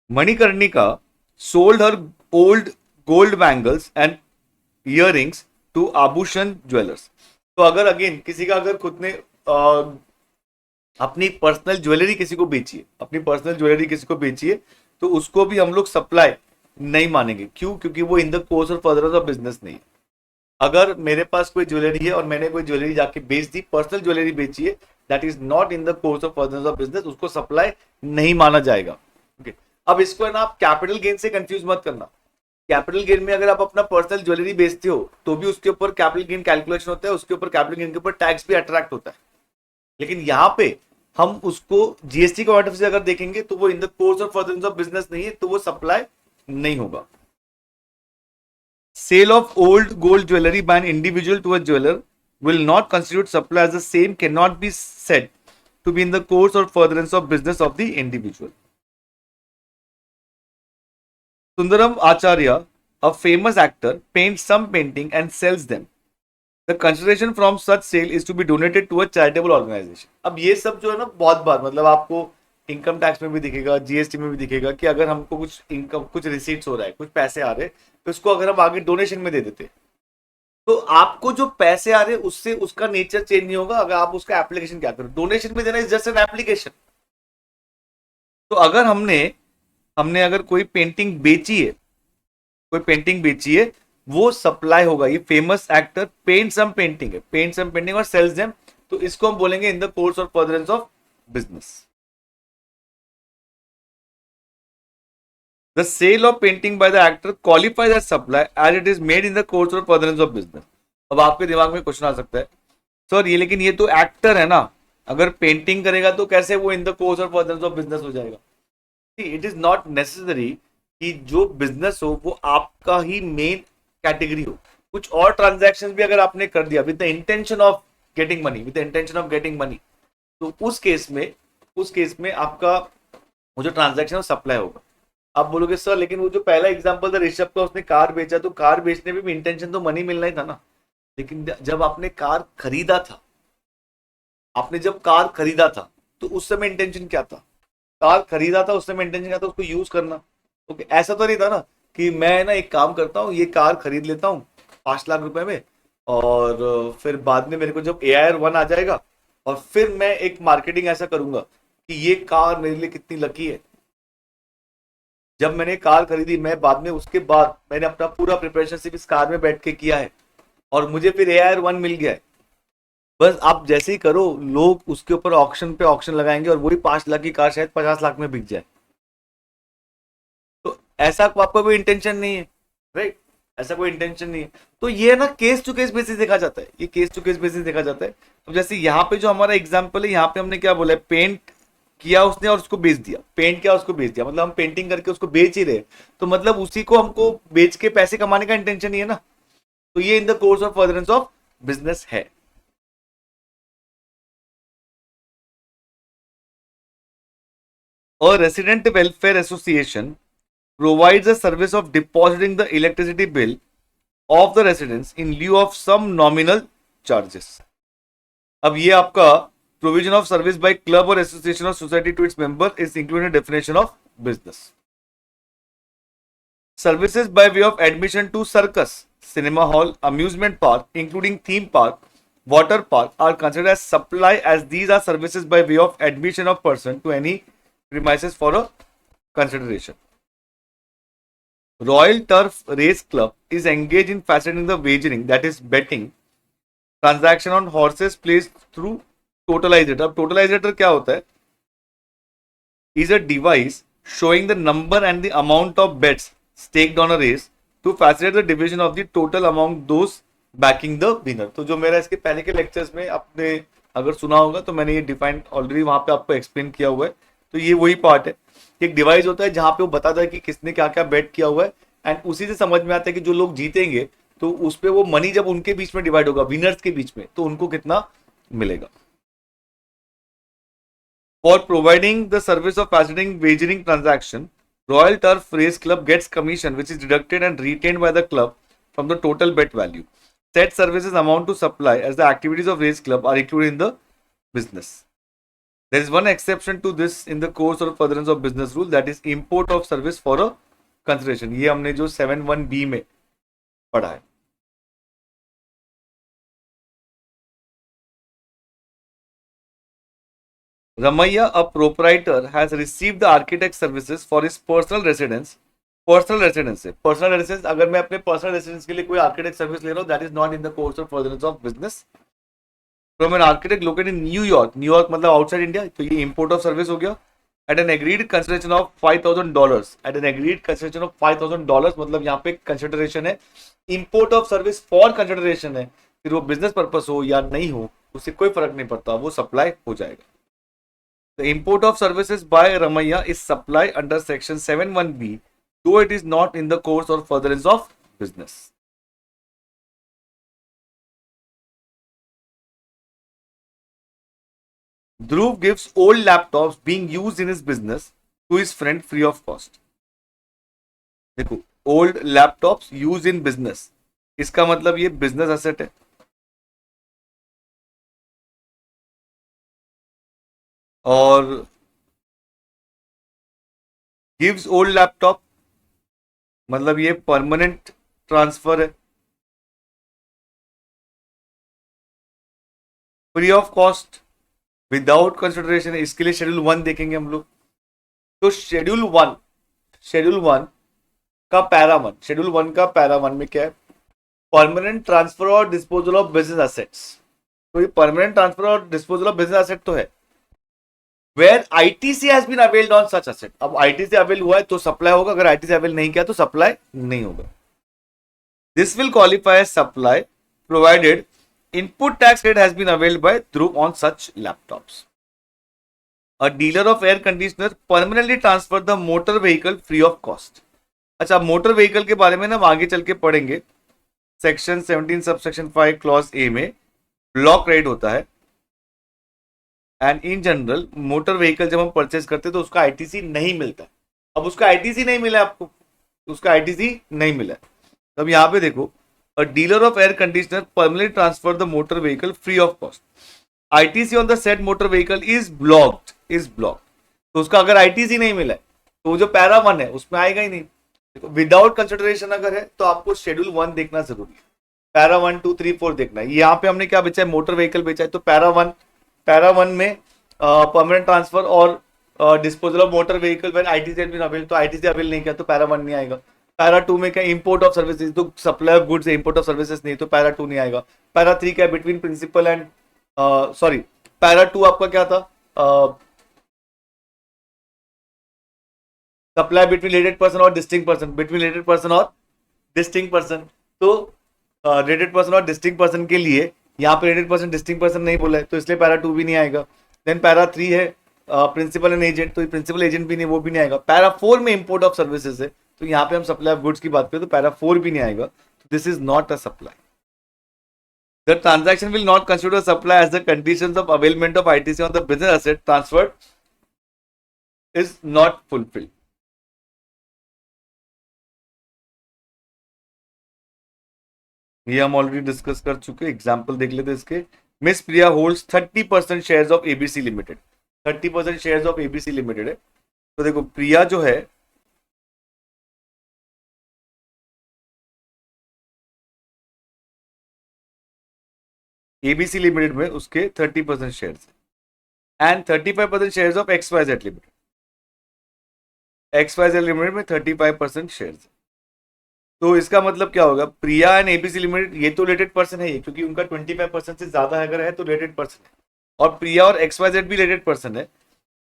Manikarnika sold her old gold bangles and earrings to Abhushan Jewelers. तो अगर again किसी का अगर खुद ने अपनी personal jewellery किसी को बेचिए, अपनी पर्सनल ज्वेलरी किसी को बेचिए, तो उसको भी हम लोग सप्लाई नहीं मानेंगे। क्यों? क्योंकि वो in the course of furtherance of business नहीं है। अगर मेरे पास कोई ज्वेलरी है और मैंने कोई ज्वेलरी जाके बेच दी, पर्सनल ज्वेलरी बेची है, that is not in the course of furtherance of business, उसको सप्लाई नहीं माना जाएगा। ओके, अब इसको है ना आप कैपिटल गेन से कंफ्यूज मत करना। कैपिटल गेन में अगर आप अपना पर्सनल ज्वेलरी बेचते हो तो भी उसके ऊपर कैपिटल गेन कैलकुलेशन होता है, उसके ऊपर कैपिटल गेन के ऊपर टैक्स भी अट्रैक्ट होता है। लेकिन यहाँ पे हम उसको जीएसटी के पॉइंट ऑफ से अगर देखेंगे तो वो in the course of furtherance of business नहीं है, तो वो सप्लाई नहीं होगा। Sale of old gold jewellery by an individual to a jeweller will not constitute supply as the same cannot be said to be in the course or furtherance of business of the individual. Sundaram Acharya, a famous actor, paints some painting and sells them. The consideration from such sale is to be donated to a charitable organization. अब ये सब जो है ना बहुत बार मतलब आपको income tax में भी दिखेगा, जीएसटी में भी दिखेगा कि अगर हमको कुछ इनकम कुछ रिसीट्स हो रहा है, कुछ पैसे आ रहे हैं, तो उसको अगर हम आगे डोनेशन में दे देते, तो आपको जो पैसे आ रहे हैं उससे उसका नेचर चेंज नहीं होगा अगर आप उसका एप्लीकेशन क्या करो। डोनेशन में देना इज जस्ट एन एप्लीकेशन। तो अगर हमने हमने अगर कोई पेंटिंग बेची है, कोई पेंटिंग बेची है, वो सप्लाई होगा। ये फेमस एक्टर पेंट सम पेंटिंग है, पेंट सम पेंटिंग और सेल्स देम, तो इसको हम बोलेंगे इन द कोर्स और furtherance of business. The sale of painting by the actor qualifies as supply as it is made in the course or furtherance of business. अब आपके दिमाग में क्वेश्चन आ सकता है, सर ये लेकिन ये तो एक्टर है ना, अगर पेंटिंग करेगा तो कैसे वो इन द कोर्स और फर्दरेंस ऑफ बिजनेस हो जाएगा? इट इज नॉट नेसेसरी कि जो बिजनेस हो वो आपका ही मेन कैटेगरी हो। कुछ और ट्रांजैक्शन भी अगर आपने कर दिया with the intention of getting money, with the intention of getting money, तो उस केस में आपका वो जो ट्रांजैक्शन है सप्लाई होगा। आप बोलोगे सर लेकिन वो जो पहला एग्जांपल था ऋषभ का, उसने कार बेचा, तो कार बेचने में भी इंटेंशन तो मनी मिलना ही था ना। लेकिन जब आपने कार खरीदा था, आपने जब कार खरीदा था तो उस समय इंटेंशन क्या था? कार खरीदा था उस समय इंटेंशन क्या था? उसको यूज करना। ओके, ऐसा तो नहीं था ना कि मैं ना एक काम करता हूँ, ये कार खरीद लेता हूँ 5 लाख रुपए में, और फिर बाद में मेरे को जब AIR 1 आ जाएगा और फिर मैं एक मार्केटिंग ऐसा करूंगा कि ये कार मेरे लिए कितनी लकी है। जब मैंने कार खरीदी, मैं बाद में उसके बाद मैंने अपना पूरा प्रिपरेशन सिर्फ इस कार में बैठ के किया है और मुझे फिर AIR 1 मिल गया है। बस आप जैसे ही करो, लोग उसके ऊपर ऑक्शन पे ऑक्शन लगाएंगे और वही 5 लाख की कार शायद 50 लाख में बिक जाए। तो ऐसा आपका कोई इंटेंशन नहीं है, राइट? ऐसा कोई इंटेंशन नहीं है। तो ये ना केस टू केस बेसिस देखा जाता है, ये केस टू केस बेसिस देखा जाता है। तो जैसे यहाँ पे जो हमारा एग्जाम्पल है, यहाँ पे हमने क्या बोला है, पेंट किया उसने और उसको बेच दिया, पेंट किया उसको बेच दिया, मतलब हम पेंटिंग करके उसको बेच ही रहे, तो मतलब उसी को हमको बेच के पैसे कमाने का इंटेंशन ही है ना। तो ये in the course of furtherance of business है। A resident welfare association provides a service of depositing the electricity bill of the residents in lieu of some nominal charges. अब ये आपका provision of service by club or association or society to its member is included in the definition of business. Services by way of admission to circus, cinema hall, amusement park, including theme park, water park, are considered as supply as these are services by way of admission of person to any premises for a consideration. Royal Turf Race Club is engaged in facilitating the wagering, that is betting, transaction on horses placed through totalizer. अब totalizer क्या होता है? Is a device showing the number and the amount of bets staked on a race to facilitate the division of the total among those backing the winner. तो जो मेरा इसके पहले के लेक्चर्स में आपने अगर सुना होगा तो मैंने ये डिफाइन ऑलरेडी वहां पे आपको एक्सप्लेन किया हुआ है। तो ये वही पार्ट है, एक डिवाइस होता है जहां पे वो बताता है कि किसने क्या क्या बेट किया हुआ है, एंड उसी से समझ में आता है कि जो लोग जीतेंगे तो उस पे वो मनी जब उनके बीच में डिवाइड होगा, विनर्स के बीच में, तो उनको कितना मिलेगा। For providing the service of facilitating wagering transaction, Royal Turf Race Club gets commission which is deducted and retained by the club from the total bet value. Said services amount to supply as the activities of race club are included in the business. There is one exception to this in the course or furtherance of business rule, that is import of service for a consideration. ये हमने जो 7(1)(b) में पढ़ा है। Ramaiya, a proprietor, has received the architect services for his personal residence. Personal residence है, personal residence, अगर मैं अपने पर्सनल रेसिडेंस के लिए कोई आर्किटेक्ट सर्विस ले रहा हूँ, that is not in the course of furtherance of business from an architect located in New York, New York मतलब आउटसाइड इंडिया, तो ये इंपोर्ट ऑफ सर्विस हो गया। At an agreed consideration of $5,000, at an agreed consideration of $5,000 मतलब यहाँ पे consideration है, import of service for consideration है, फिर वो बिजनेस पर्पस हो या नहीं हो उससे कोई फर्क नहीं पड़ता, वो सप्लाई हो जाएगा। The import of services by Ramaiya is supply under section 7(1)(b) though it is not in the course or furtherance of business. Dhruv gives old laptops being used in his business to his friend free of cost. देखो, old laptops use in business, इसका मतलब ये business asset है. और gives old laptop मतलब ये permanent transfer है. Free of cost without consideration, इसके लिए शेड्यूल 1 देखेंगे हम लोग. तो शेड्यूल वन का पैरा वन, शेड्यूल 1 का पैरा 1 में क्या है? परमानेंट ट्रांसफर और डिस्पोजल ऑफ बिजनेस एसेट्स. तो ये परमानेंट ट्रांसफर और डिस्पोजल ऑफ बिजनेस एसेट तो है. Where ITC has been availed on such asset. अब आईटीसी अवेल हुआ है तो सप्लाई होगा, अगर आईटीसी अवेल नहीं किया तो सप्लाई नहीं होगा. This will qualify as supply provided input tax credit has been availed by Dhruv on such laptops. A dealer of air conditioner permanently transferred the motor vehicle free of cost. अच्छा, motor vehicle के बारे में ना हम आगे चल के पढ़ेंगे. सेक्शन 17 सबसेक्शन 5 क्लॉज ए में ब्लॉक रेट होता है. And in general motor vehicle जब हम परचेज करते हैं तो उसका आईटीसी नहीं मिलता है. अब उसका आईटीसी नहीं मिला आपको, उसका आईटीसी नहीं मिला. तब यहाँ पे देखो, a dealer of air conditioner permanently transfer the motor vehicle free of cost. ITC on the said motor vehicle is blocked. तो उसका अगर ITC नहीं मिला है तो जो पैरा 1 है उसमें आएगा ही नहीं. विदाउट कंसिडरेशन अगर है तो आपको शेड्यूल 1 देखना जरूरी है. पैरा 1 2 3 4 देखना है. यहाँ पे हमने क्या बेचा है? मोटर व्हीकल बेचा है. तो पैरा वन में परमानेंट ट्रांसफर और disposal of motor vehicle when ITC has been avail, तो आईटीसी अवेल नहीं किया तो पैरा 1 नहीं आएगा. पैरा 2 में क्या? इंपोर्ट ऑफ सर्विसेज, तो सप्लाई ऑफ गुड्स है, इंपोर्ट ऑफ सर्विसेज नहीं, तो पैरा 2 नहीं आएगा. पैरा 3 क्या? Between principal and sorry, para 2 आपका क्या था? सप्लाई बिटवीन रिलेटेड पर्सन और distinct person, between related person और डिस्टिंक्ट पर्सन. तो रिलेटेड पर्सन और डिस्टिंक्ट पर्सन के लिए यहाँ पे रिलेटेड पर्सन डिस्टिंक्ट पर्सन नहीं बोला है, तो इसलिए पैरा 2 भी नहीं आएगा. देन पैरा 3 है प्रिंसिपल एंड एजेंट, तो प्रिंसिपल एजेंट भी नहीं, वो भी नहीं आएगा. पैरा 4 में इंपोर्ट ऑफ सर्विसेज है, तो यहाँ पे हम सप्लाई ऑफ गुड्स की बात करें तो पैरा 4 भी नहीं आएगा. This is not a supply. The transaction will not consider supply as the conditions of availment of ITC on the business asset transferred is not fulfilled. ये हम ऑलरेडी डिस्कस कर चुके. एग्जाम्पल देख लेते इसके. Miss Priya holds 30% shares of ABC limited. 30% shares of ABC limited है. तो देखो, प्रिया जो है एबीसी लिमिटेड में उसके 30% शेयर्स है. And 35% shares of XYZ limited. XYZ limited में 35% शेयर्स है. तो इसका मतलब क्या होगा? प्रिया एंड एबीसी लिमिटेड ये तो रिलेटेड पर्सन है, क्योंकि उनका 25% से ज्यादा अगर है तो रिलेटेड पर्सन है. और प्रिया और एक्सवाईजेड भी रिलेटेड पर्सन है.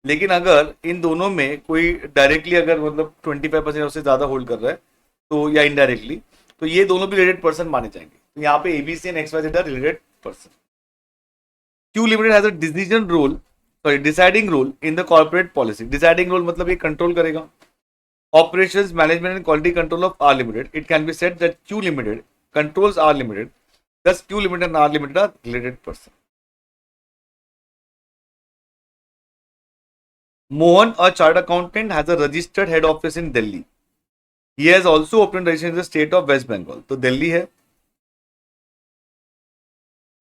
लेकिन अगर इन दोनों में कोई डायरेक्टली अगर मतलब 25% उससे ज्यादा होल्ड कर रहा है तो, या इनडायरेक्टली, तो ये दोनों भी रिलेटेड पर्सन माने जाएंगे. तो यहाँ पे ABC and XYZ are related person. Q Limited has a deciding role in the corporate policy. Deciding role मतलब ये control करेगा. Operations, management and quality control of R Limited. It can be said that Q Limited controls R Limited. Thus, Q Limited and R Limited are related person. Mohan, a chartered accountant, has a registered head office in Delhi. He has also opened registration in the state of West Bengal. तो दिल्ली है,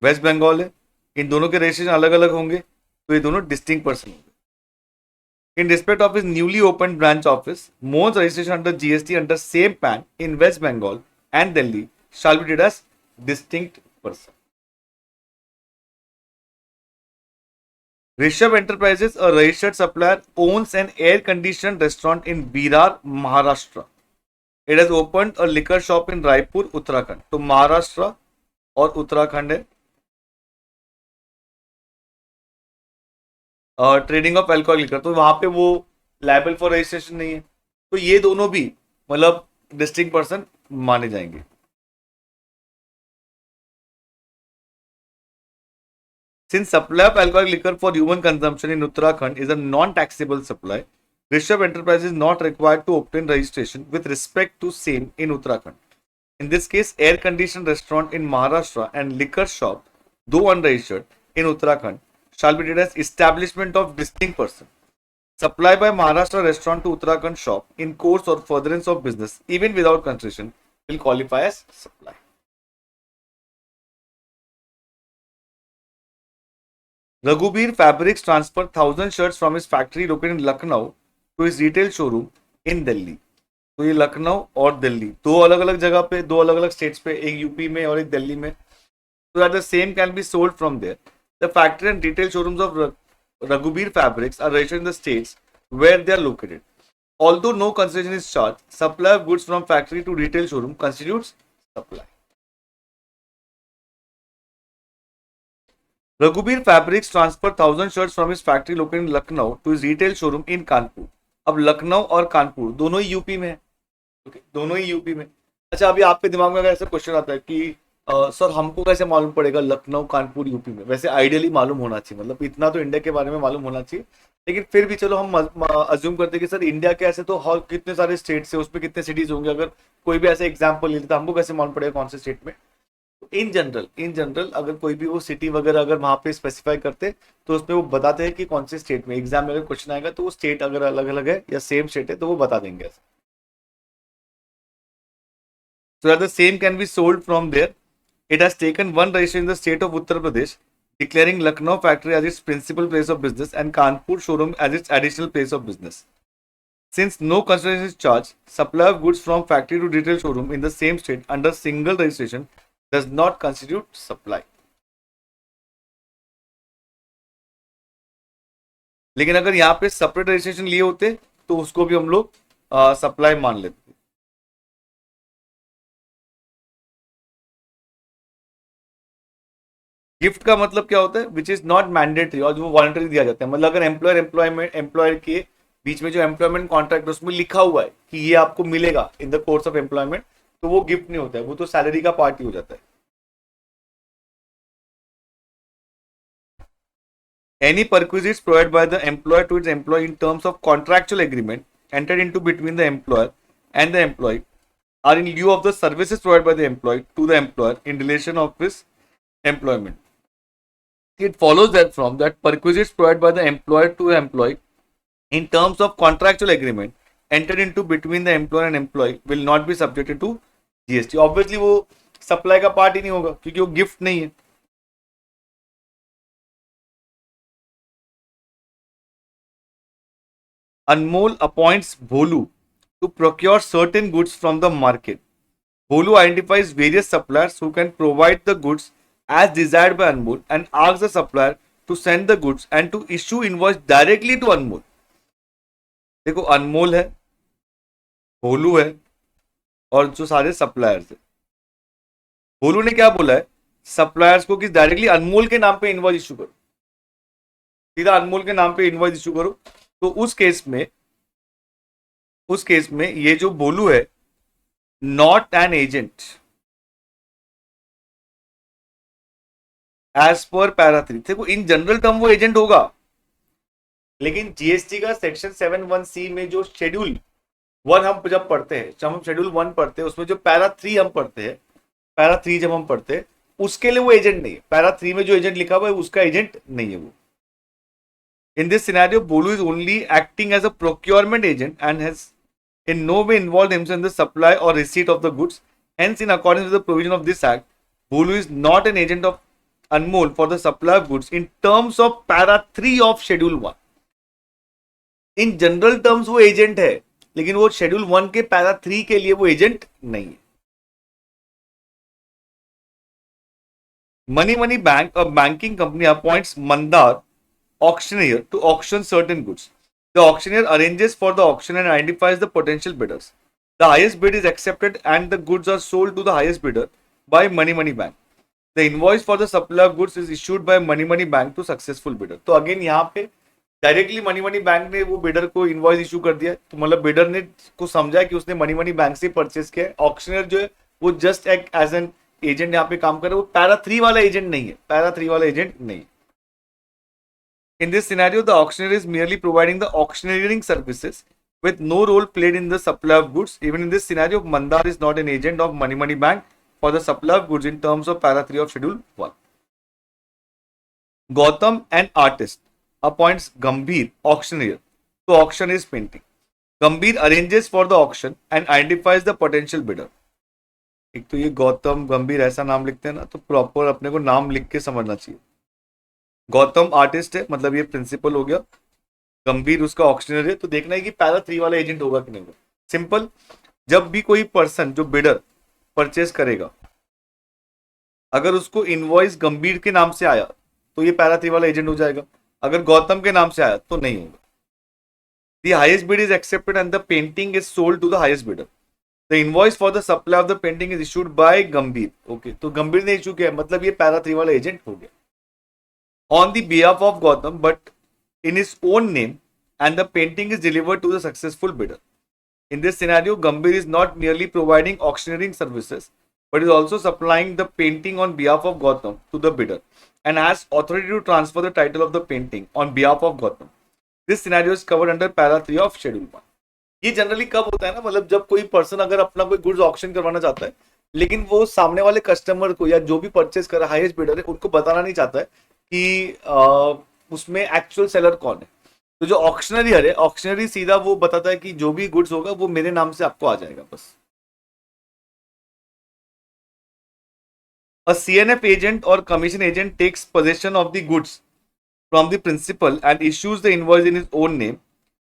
waste Bengal है. इन दोनों के registration अलग अलग होंगे, तो ये दोनों डिस्टिंक्ट पर्सन होंगे. In respect of his newly open branch office, most registration under GST under same PAN in West Bengal and Delhi shall be treated as distinct person. Rishabh Enterprises, a registered supplier, owns an air-conditioned restaurant in Virar, Maharashtra. It has opened a liquor shop in Raipur, Uttarakhand. तो महाराष्ट्र और उत्तराखंड है. Trading of alcohol liquor, तो वहां पे वो liable for registration नहीं है. तो ये दोनों भी मतलब डिस्टिंक्ट पर्सन माने जाएंगे. Since supply of alcoholic liquor for human consumption in Uttarakhand is a non-taxable supply, Rishabh Enterprise is not required to obtain registration with respect to same in Uttarakhand. In this case, air conditioned restaurant in Maharashtra and liquor shop, though unregistered in Uttarakhand, shall be treated as establishment of distinct person. Supply by Maharashtra restaurant to Uttarakhand shop in course or furtherance of business, even without consideration, will qualify as supply. Raghubir Fabrics transferred 1,000 shirts from his factory located in Lucknow to his retail showroom in Delhi. तो ये लखनऊ और दिल्ली दो अलग अलग जगह पे, दो अलग अलग स्टेट्स पे, एक यूपी में और एक दिल्ली में. So that the same can be sold from there. The factory and retail showrooms of Raghubir Fabrics are registered in the states where they are located. Although no consideration is charged, supply of goods from factory to retail showroom constitutes supply. Raghubir Fabrics transferred 1,000 shirts from his factory located in Lucknow to his retail showroom in Kanpur. अब लखनऊ और कानपुर दोनों ही UP में है. दोनों ही UP में. अच्छा, अभी आपके दिमाग में अगर ऐसा क्वेश्चन आता है कि सर हमको कैसे मालूम पड़ेगा लखनऊ कानपुर यूपी में? वैसे आइडियली मालूम होना चाहिए, मतलब इतना तो इंडिया के बारे में मालूम होना चाहिए, लेकिन फिर भी चलो हम अज्यूम करते हैं कि सर इंडिया के ऐसे तो कितने सारे स्टेट्स है, उसमें कितने सिटीज होंगे. अगर कोई भी ऐसे एग्जाम्पल ले लेता, हमको कैसे मालूम पड़ेगा कौन से स्टेट में? इन जनरल अगर कोई भी वो सिटी वगैरह अगर वहां पे स्पेसिफाई करते तो उसमें वो बताते हैं कि कौन से स्टेट में. एग्जाम में अगर क्वेश्चन आएगा तो वो स्टेट अगर अलग अलग है या सेम स्टेट है तो वो बता देंगे. So that the same can be sold from there. It has taken one registration in the state of Uttar Pradesh, declaring Lucknow factory as its principal place of business and Kanpur showroom as its additional place of business. Since no consideration is charged, supply of goods from factory to retail showroom in the same state under single registration does not constitute supply. लेकिन अगर यहाँ पे separate registration लिए होते तो उसको भी हम लोग सप्लाई मान लेते. गिफ्ट का मतलब क्या होता है? विच इज नॉट मैंडेटरी, और जो वॉलंटरी दिया जाता है. मतलब अगर एम्प्लॉयर के बीच में जो एम्प्लॉयमेंट कॉन्ट्रैक्ट उसमें लिखा हुआ है कि ये आपको मिलेगा इन द कोर्स ऑफ एम्प्लॉयमेंट, तो वो गिफ्ट नहीं होता है, वो तो सैलरी का पार्ट ही हो जाता है. Any perquisites provided by the employer to its employee in terms of contractual agreement entered into between the employer and the employee are in lieu of the services provided by the employee to the employer in relation of his employment. It follows that from that perquisites provided by the employer to the employee in terms of contractual agreement entered into between the employer and employee will not be subjected to GST. Obviously वो supply का part ही नहीं होगा क्योंकि वो gift नहीं है. Anmol appoints Bholu to procure certain goods from the market. Bholu identifies various suppliers who can provide the goods as desired by Anmol and asks the supplier to send the goods and to issue invoice directly to Anmol. देखो अनमोल है, भोलू है और जो सारे suppliers है. भोलू ने क्या बोला है सप्लायर्स को कि डायरेक्टली अनमोल के नाम पे इनवॉइस इशू करो, सीधा अनमोल के नाम पे इनवॉइस इशू करो. तो उस केस में ये जो बोलू है not an agent as per para 3. देखो इन जनरल टर्म वो एजेंट होगा, लेकिन जीएसटी का सेक्शन 7(1)(c) में जो शेड्यूल 1 हम जब पढ़ते हैं, जब हम शेड्यूल 1 पढ़ते हैं उसमें जो पैरा 3 हम पढ़ते हैं, पैरा 3 जब हम पढ़ते हैं उसके लिए वो एजेंट नहीं है. पैरा 3 में जो एजेंट लिखा हुआ है उसका एजेंट नहीं है वो. In this scenario, Bolu is only acting as a procurement agent and has in no way involved himself in the supply or receipt of the goods. Hence, in accordance with the provision of this act, Bolu is not an agent of Anmol for the supply of goods in terms of para 3 of schedule 1. In general terms वो agent है, लेकिन वो schedule 1 के para 3 के लिए वो agent नहीं है. Money Bank, a banking company, appoints Mandar auctioneer to auction certain goods. The auctioneer arranges for the auction and identifies the potential bidders. The highest bid is accepted and the goods are sold to the highest bidder by Money Bank. The invoice for the supply of goods is issued by Money Bank to successful bidder. तो again यहाँ पे directly money bank ने वो bidder को invoice issue कर दिया, तो मतलब बिडर ने को समझा कि उसने मनी बैंक से परचेस किया. ऑक्शनर जो है वो जस्ट एक एज एन एजेंट यहाँ पे काम कर रहा है, वो पैरा 3 वाला एजेंट नहीं है, पैरा 3 वाला एजेंट नहीं. In this scenario, the auctioneer is merely providing the auctioneering services with no role played in the supply of goods. Even in this scenario, Mandar is not an agent of Money Bank for the supply of goods in terms of para 3 of schedule 1. Gautam, an artist, appoints Gambhir, auctioneer, to auction his painting. Gambhir arranges for the auction and identifies the potential bidder. एक तो ये गौतम गंभीर ऐसा नाम लिखते हैं ना, तो प्रॉपर अपने को नाम लिख के समझना चाहिए. गौतम आर्टिस्ट है, मतलब ये प्रिंसिपल हो गया. गंभीर उसका ऑक्शनर है. तो देखना है कि पैरा 3 वाला एजेंट होगा कि नहीं होगा. सिंपल. जब भी कोई पर्सन जो बिडर परचेस करेगा, अगर उसको इनवॉइस गंभीर के नाम से आया तो ये पैरा 3 वाला एजेंट हो जाएगा. अगर गौतम के नाम से आया तो नहीं होगा. The highest bid is accepted and the painting is sold to the highest bidder. The invoice for the supply of the painting is issued by Gambhir. Okay, तो गंभीर ने इशू किया, मतलब ये पैरा 3 वाला एजेंट हो गया. On the behalf of Gautam, but in his own name, and the painting is delivered to the successful bidder. In this scenario, Gambhir is not merely providing auctioneering services, but is also supplying the painting on behalf of Gautam to the bidder and has authority to transfer the title of the painting on behalf of Gautam. This scenario is covered under para 3 of schedule 1. ये generally कब होता है ना, मतलब जब कोई person अगर अपना कोई गुड्स ऑक्शन करवाना चाहता है, लेकिन वो सामने वाले कस्टमर को या जो भी परचेस कर रहा है, हाईएस्ट बिडर है, उनको बताना नहीं चाहता है कि उसमें एक्चुअल सेलर कौन है. तो जो ऑक्शनरी है, ऑक्शनरी सीधा वो बताता है कि जो भी गुड्स होगा वो मेरे नाम से आपको आ जाएगा बस. A CNF agent or commission agent takes possession of the goods from the principal and issues the invoice in his own name.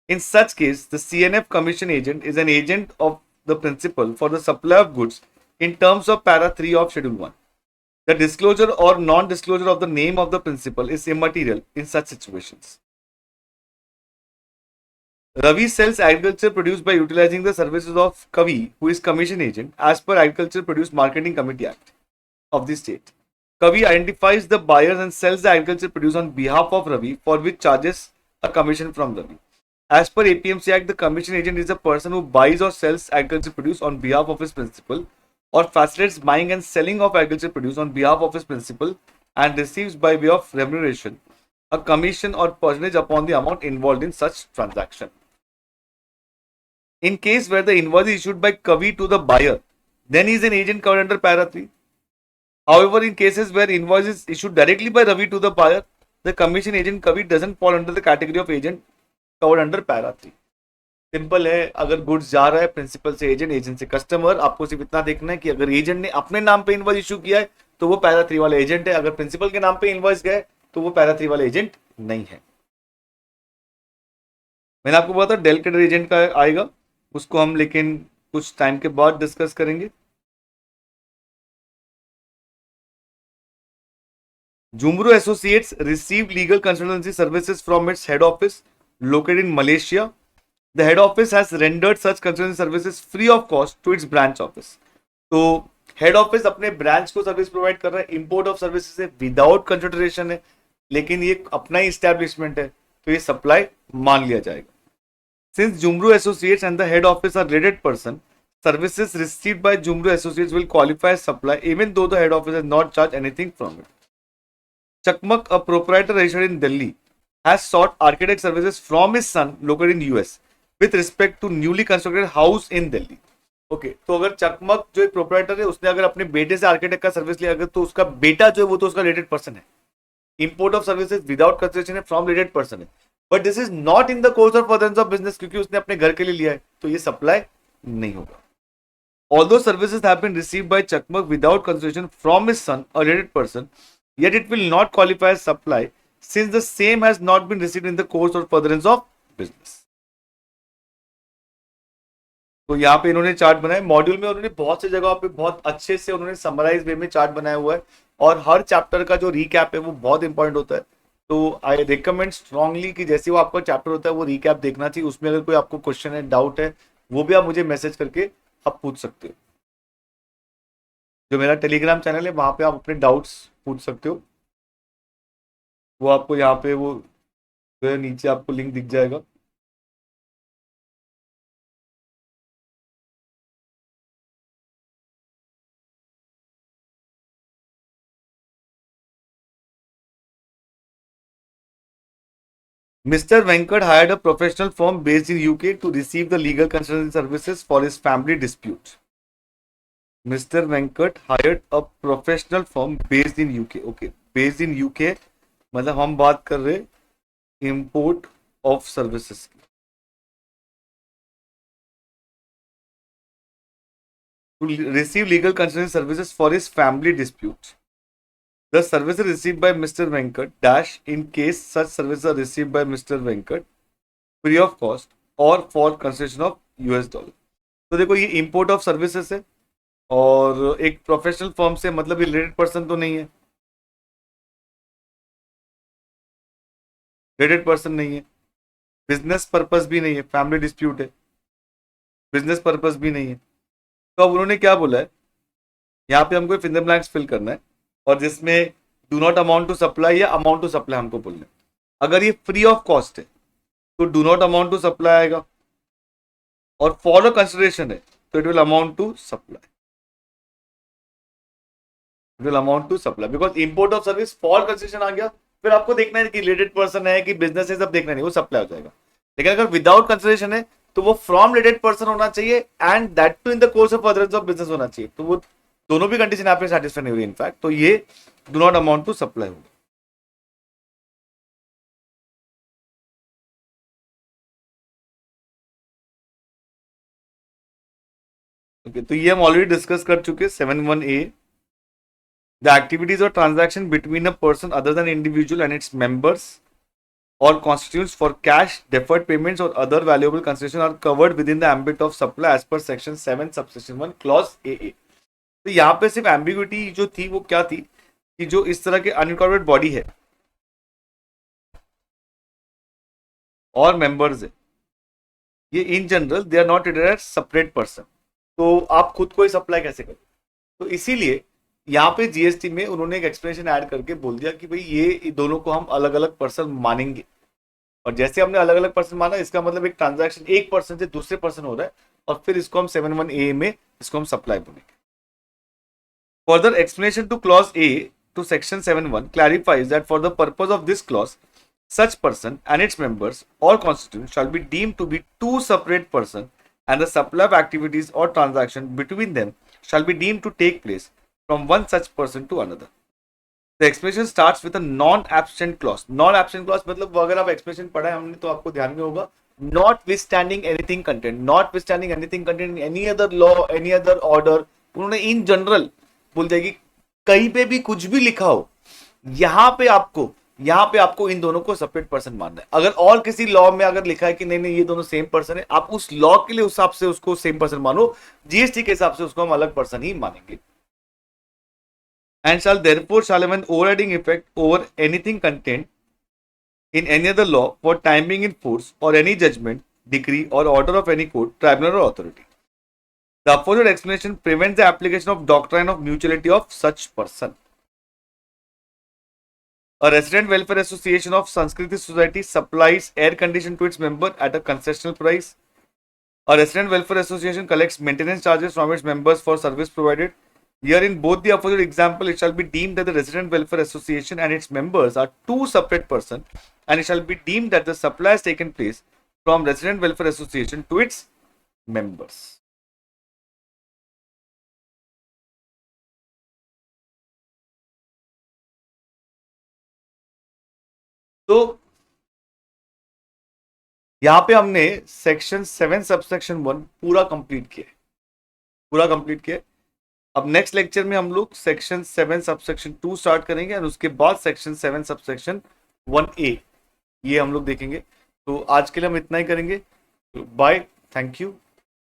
In such case, the CNF commission agent is an agent of the principal for the supply of goods in terms of para 3 of schedule 1. The disclosure or non-disclosure of the name of the principal is immaterial in such situations. Ravi sells agriculture produce by utilizing the services of Kavi, who is commission agent, as per Agriculture Produce Marketing Committee Act of the state. Kavi identifies the buyers and sells the agriculture produce on behalf of Ravi, for which charges a commission from Ravi. As per APMC Act, the commission agent is a person who buys or sells agriculture produce on behalf of his principal, or facilitates buying and selling of agriculture produce on behalf of his principal, and receives by way of remuneration a commission or percentage upon the amount involved in such transaction. In case where the invoice is issued by Kavi to the buyer, then he is an agent covered under para 3. However, in cases where invoice is issued directly by Ravi to the buyer, the commission agent Kavi doesn't fall under the category of agent covered under para 3. Simple है, अगर goods जा रहा है principal से agent, agent से customer, आपको सिर्फ इतना देखना है कि अगर एजेंट ने अपने नाम पे इनवॉइस इशू किया है तो वो पैरा 3 वाला एजेंट है. अगर प्रिंसिपल के नाम पे इनवॉइस गए तो वो पैरा 3 वाला एजेंट नहीं है. मैंने आपको बोला था डेल कैडर एजेंट का आएगा, उसको हम लेकिन कुछ टाइम के बाद डिस्कस करेंगे. Jumru Associates received legal consultancy services from its head office located in Malaysia. The head office has rendered such consultancy services free of cost to its branch office. तो हेड ऑफिस अपने branch को service provide कर रहा है, import of services है, without consideration है, लेकिन ये अपना ही इस्टेब्लिशमेंट है तो ये सप्लाई मान लिया जाएगा. Since Jumru associates and the head office are related person, services received by Jumru Associates will qualify as supply even though the head office has not charged anything from it. Chakmak, a proprietor registered in Delhi, has sought architect services from his son located in US with respect to newly constructed house in Delhi. Okay, तो अगर चकमक जो एक proprietor है उसने अगर अपने बेटे से आर्किटेक्ट का सर्विस लिया, अगर तो उसका बेटा जो है वो तो उसका रिलेटेड पर्सन है. Import of services without consideration है, फ्रॉम रिलेटेड पर्सन है, but this is not in the course of furtherance of business, क्योंकि उसने अपने घर के लिए लिया है तो ये सप्लाई नहीं होगा. Although services have been received by Chakmak without consideration from his son, a related person, yet it will not qualify as supply since the same has not been received in the course or furtherance of business. तो यहाँ पे इन्होंने chart बनाया module में, उन्होंने बहुत सी जगह पे बहुत अच्छे से उन्होंने समराइज वे में चार्ट बनाया हुआ है, और हर चैप्टर का जो रीकैप है वो बहुत इंपॉर्टेंट होता है. तो आई रिकमेंड स्ट्रांगली कि जैसे वो आपका चैप्टर होता है वो रीकैप देखना चाहिए. उसमें अगर कोई आपको क्वेश्चन है, डाउट है, वो भी आप मुझे मैसेज करके आप पूछ सकते हो. जो मेरा टेलीग्राम चैनल है वहां पे आप अपने डाउट्स पूछ सकते हो. वो आपको यहाँ पे वो जो है नीचे आपको लिंक दिख जाएगा. Mr. Venkat hired a professional firm based in UK to receive the legal consulting services for his family dispute. Mr. Venkat hired a professional firm based in UK. Okay, based in UK मतलब हम बात कर रहे import of services की. To receive legal consulting services for his family dispute. The services received by Mr. Venkat dash in case such services are received by Mr. Venkat free of cost or for consideration of $. तो देखो ये import of services है और एक professional firm से मतलब related person तो नहीं है, रिलेटेड पर्सन नहीं है, बिजनेस पर्पस भी नहीं है, फैमिली डिस्प्यूट है, बिजनेस पर्पस भी नहीं है. तो अब उन्होंने क्या बोला है, यहाँ पे हमको फिंगर ब्लैंक्स फिल करना है और जिसमें do not amount to supply या अमाउंट टू सप्लाई हमको बोलना है. अगर ये फ्री ऑफ कॉस्ट है तो do not amount to supply आएगा और फॉर अ कंसिडरेशन है तो it will amount to supply. It will amount to supply because import of service for consideration आ गया. फिर आपको देखना है कि रिलेटेड पर्सन है कि बिजनेस है, सब देखना नहीं, वो सप्लाई हो जाएगा. लेकिन अगर विदाउट कंसिडरेशन है तो वो फ्रॉम रिलेटेड पर्सन होना चाहिए and that too in the course of furtherance of business होना चाहिए. तो वो दोनों भी कंडीशन यहाँ पे सेटिस्फाई नहीं हुई इनफैक्ट, तो ये do not amount to supply होगा. ओके, तो ये हम ऑलरेडी डिस्कस कर चुके हैं 7(1)(a). द एक्टिविटीज और transaction between a person other than individual and its members or constitutes for cash, deferred payments or other valuable consideration are covered within the ambit of supply as per section 7 subsection 1 clause AA. तो यहाँ पे सिर्फ ambiguity जो थी वो क्या थी कि जो इस तरह के अनइनकॉर्पोरेटेड बॉडी है और मेंबर्स है, ये in general they are not treated as separate person. तो आप खुद को ही सप्लाई कैसे करें. तो इसीलिए यहाँ पे जीएसटी में उन्होंने एक एक्सप्लेनेशन ऐड करके बोल दिया कि भाई ये दोनों को हम अलग अलग पर्सन मानेंगे. और जैसे हमने अलग अलग पर्सन माना, इसका मतलब एक ट्रांजैक्शन एक पर्सन से दूसरे पर्सन हो रहा है और फिर इसको हम 7(1)(a) में इसको हम सप्लाई बोलेंगे. Further explanation to clause A to section 7(1) clarifies that for the purpose of this clause such person and its members or constituents shall be deemed to be two separate persons and the supply of activities or transaction between them shall be deemed to take place from one such person to another. The explanation starts with a non-absent clause. Non-absent clause मतलब अगर आप explanation पढ़ा है हमने तो आपको ध्यान में होगा notwithstanding anything contained, notwithstanding anything contained in any other law, any other order. उन्होंने in general बोल दिया कि कहीं पे भी कुछ भी लिखा हो, यहाँ पे आपको इन दोनों को सेपरेट पर्सन मानना है. अगर और किसी लॉ में अगर लिखा है कि नहीं ये दोनों सेम पर्सन है, आप उस लॉ के लिए उस हिसाब से उसको सेम पर्सन मानो, जीएसटी के हिसाब से उसको हम अलग पर्सन ही मानेंगे. And shall therefore shall have an overriding effect over anything contained in any other law for time being in force or any judgment, decree or order of any court, tribunal or authority. The aforesaid explanation prevents the application of doctrine of mutuality of such person. A resident welfare association of Sanskriti Society supplies air condition to its member at a concessional price. A resident welfare association collects maintenance charges from its members for service provided. Here in both the aforesaid example, it shall be deemed that the resident welfare association and its members are two separate persons, and it shall be deemed that the supply has taken place from resident welfare association to its members. तो यहाँ पे हमने section 7 subsection 1 पूरा complete किया. अब next lecture में हम लोग सेक्शन 7 सबसेक्शन 2 स्टार्ट करेंगे और उसके बाद सेक्शन 7 सबसेक्शन 1A ये हम लोग देखेंगे. तो आज के लिए हम इतना ही करेंगे. Bye, thank you.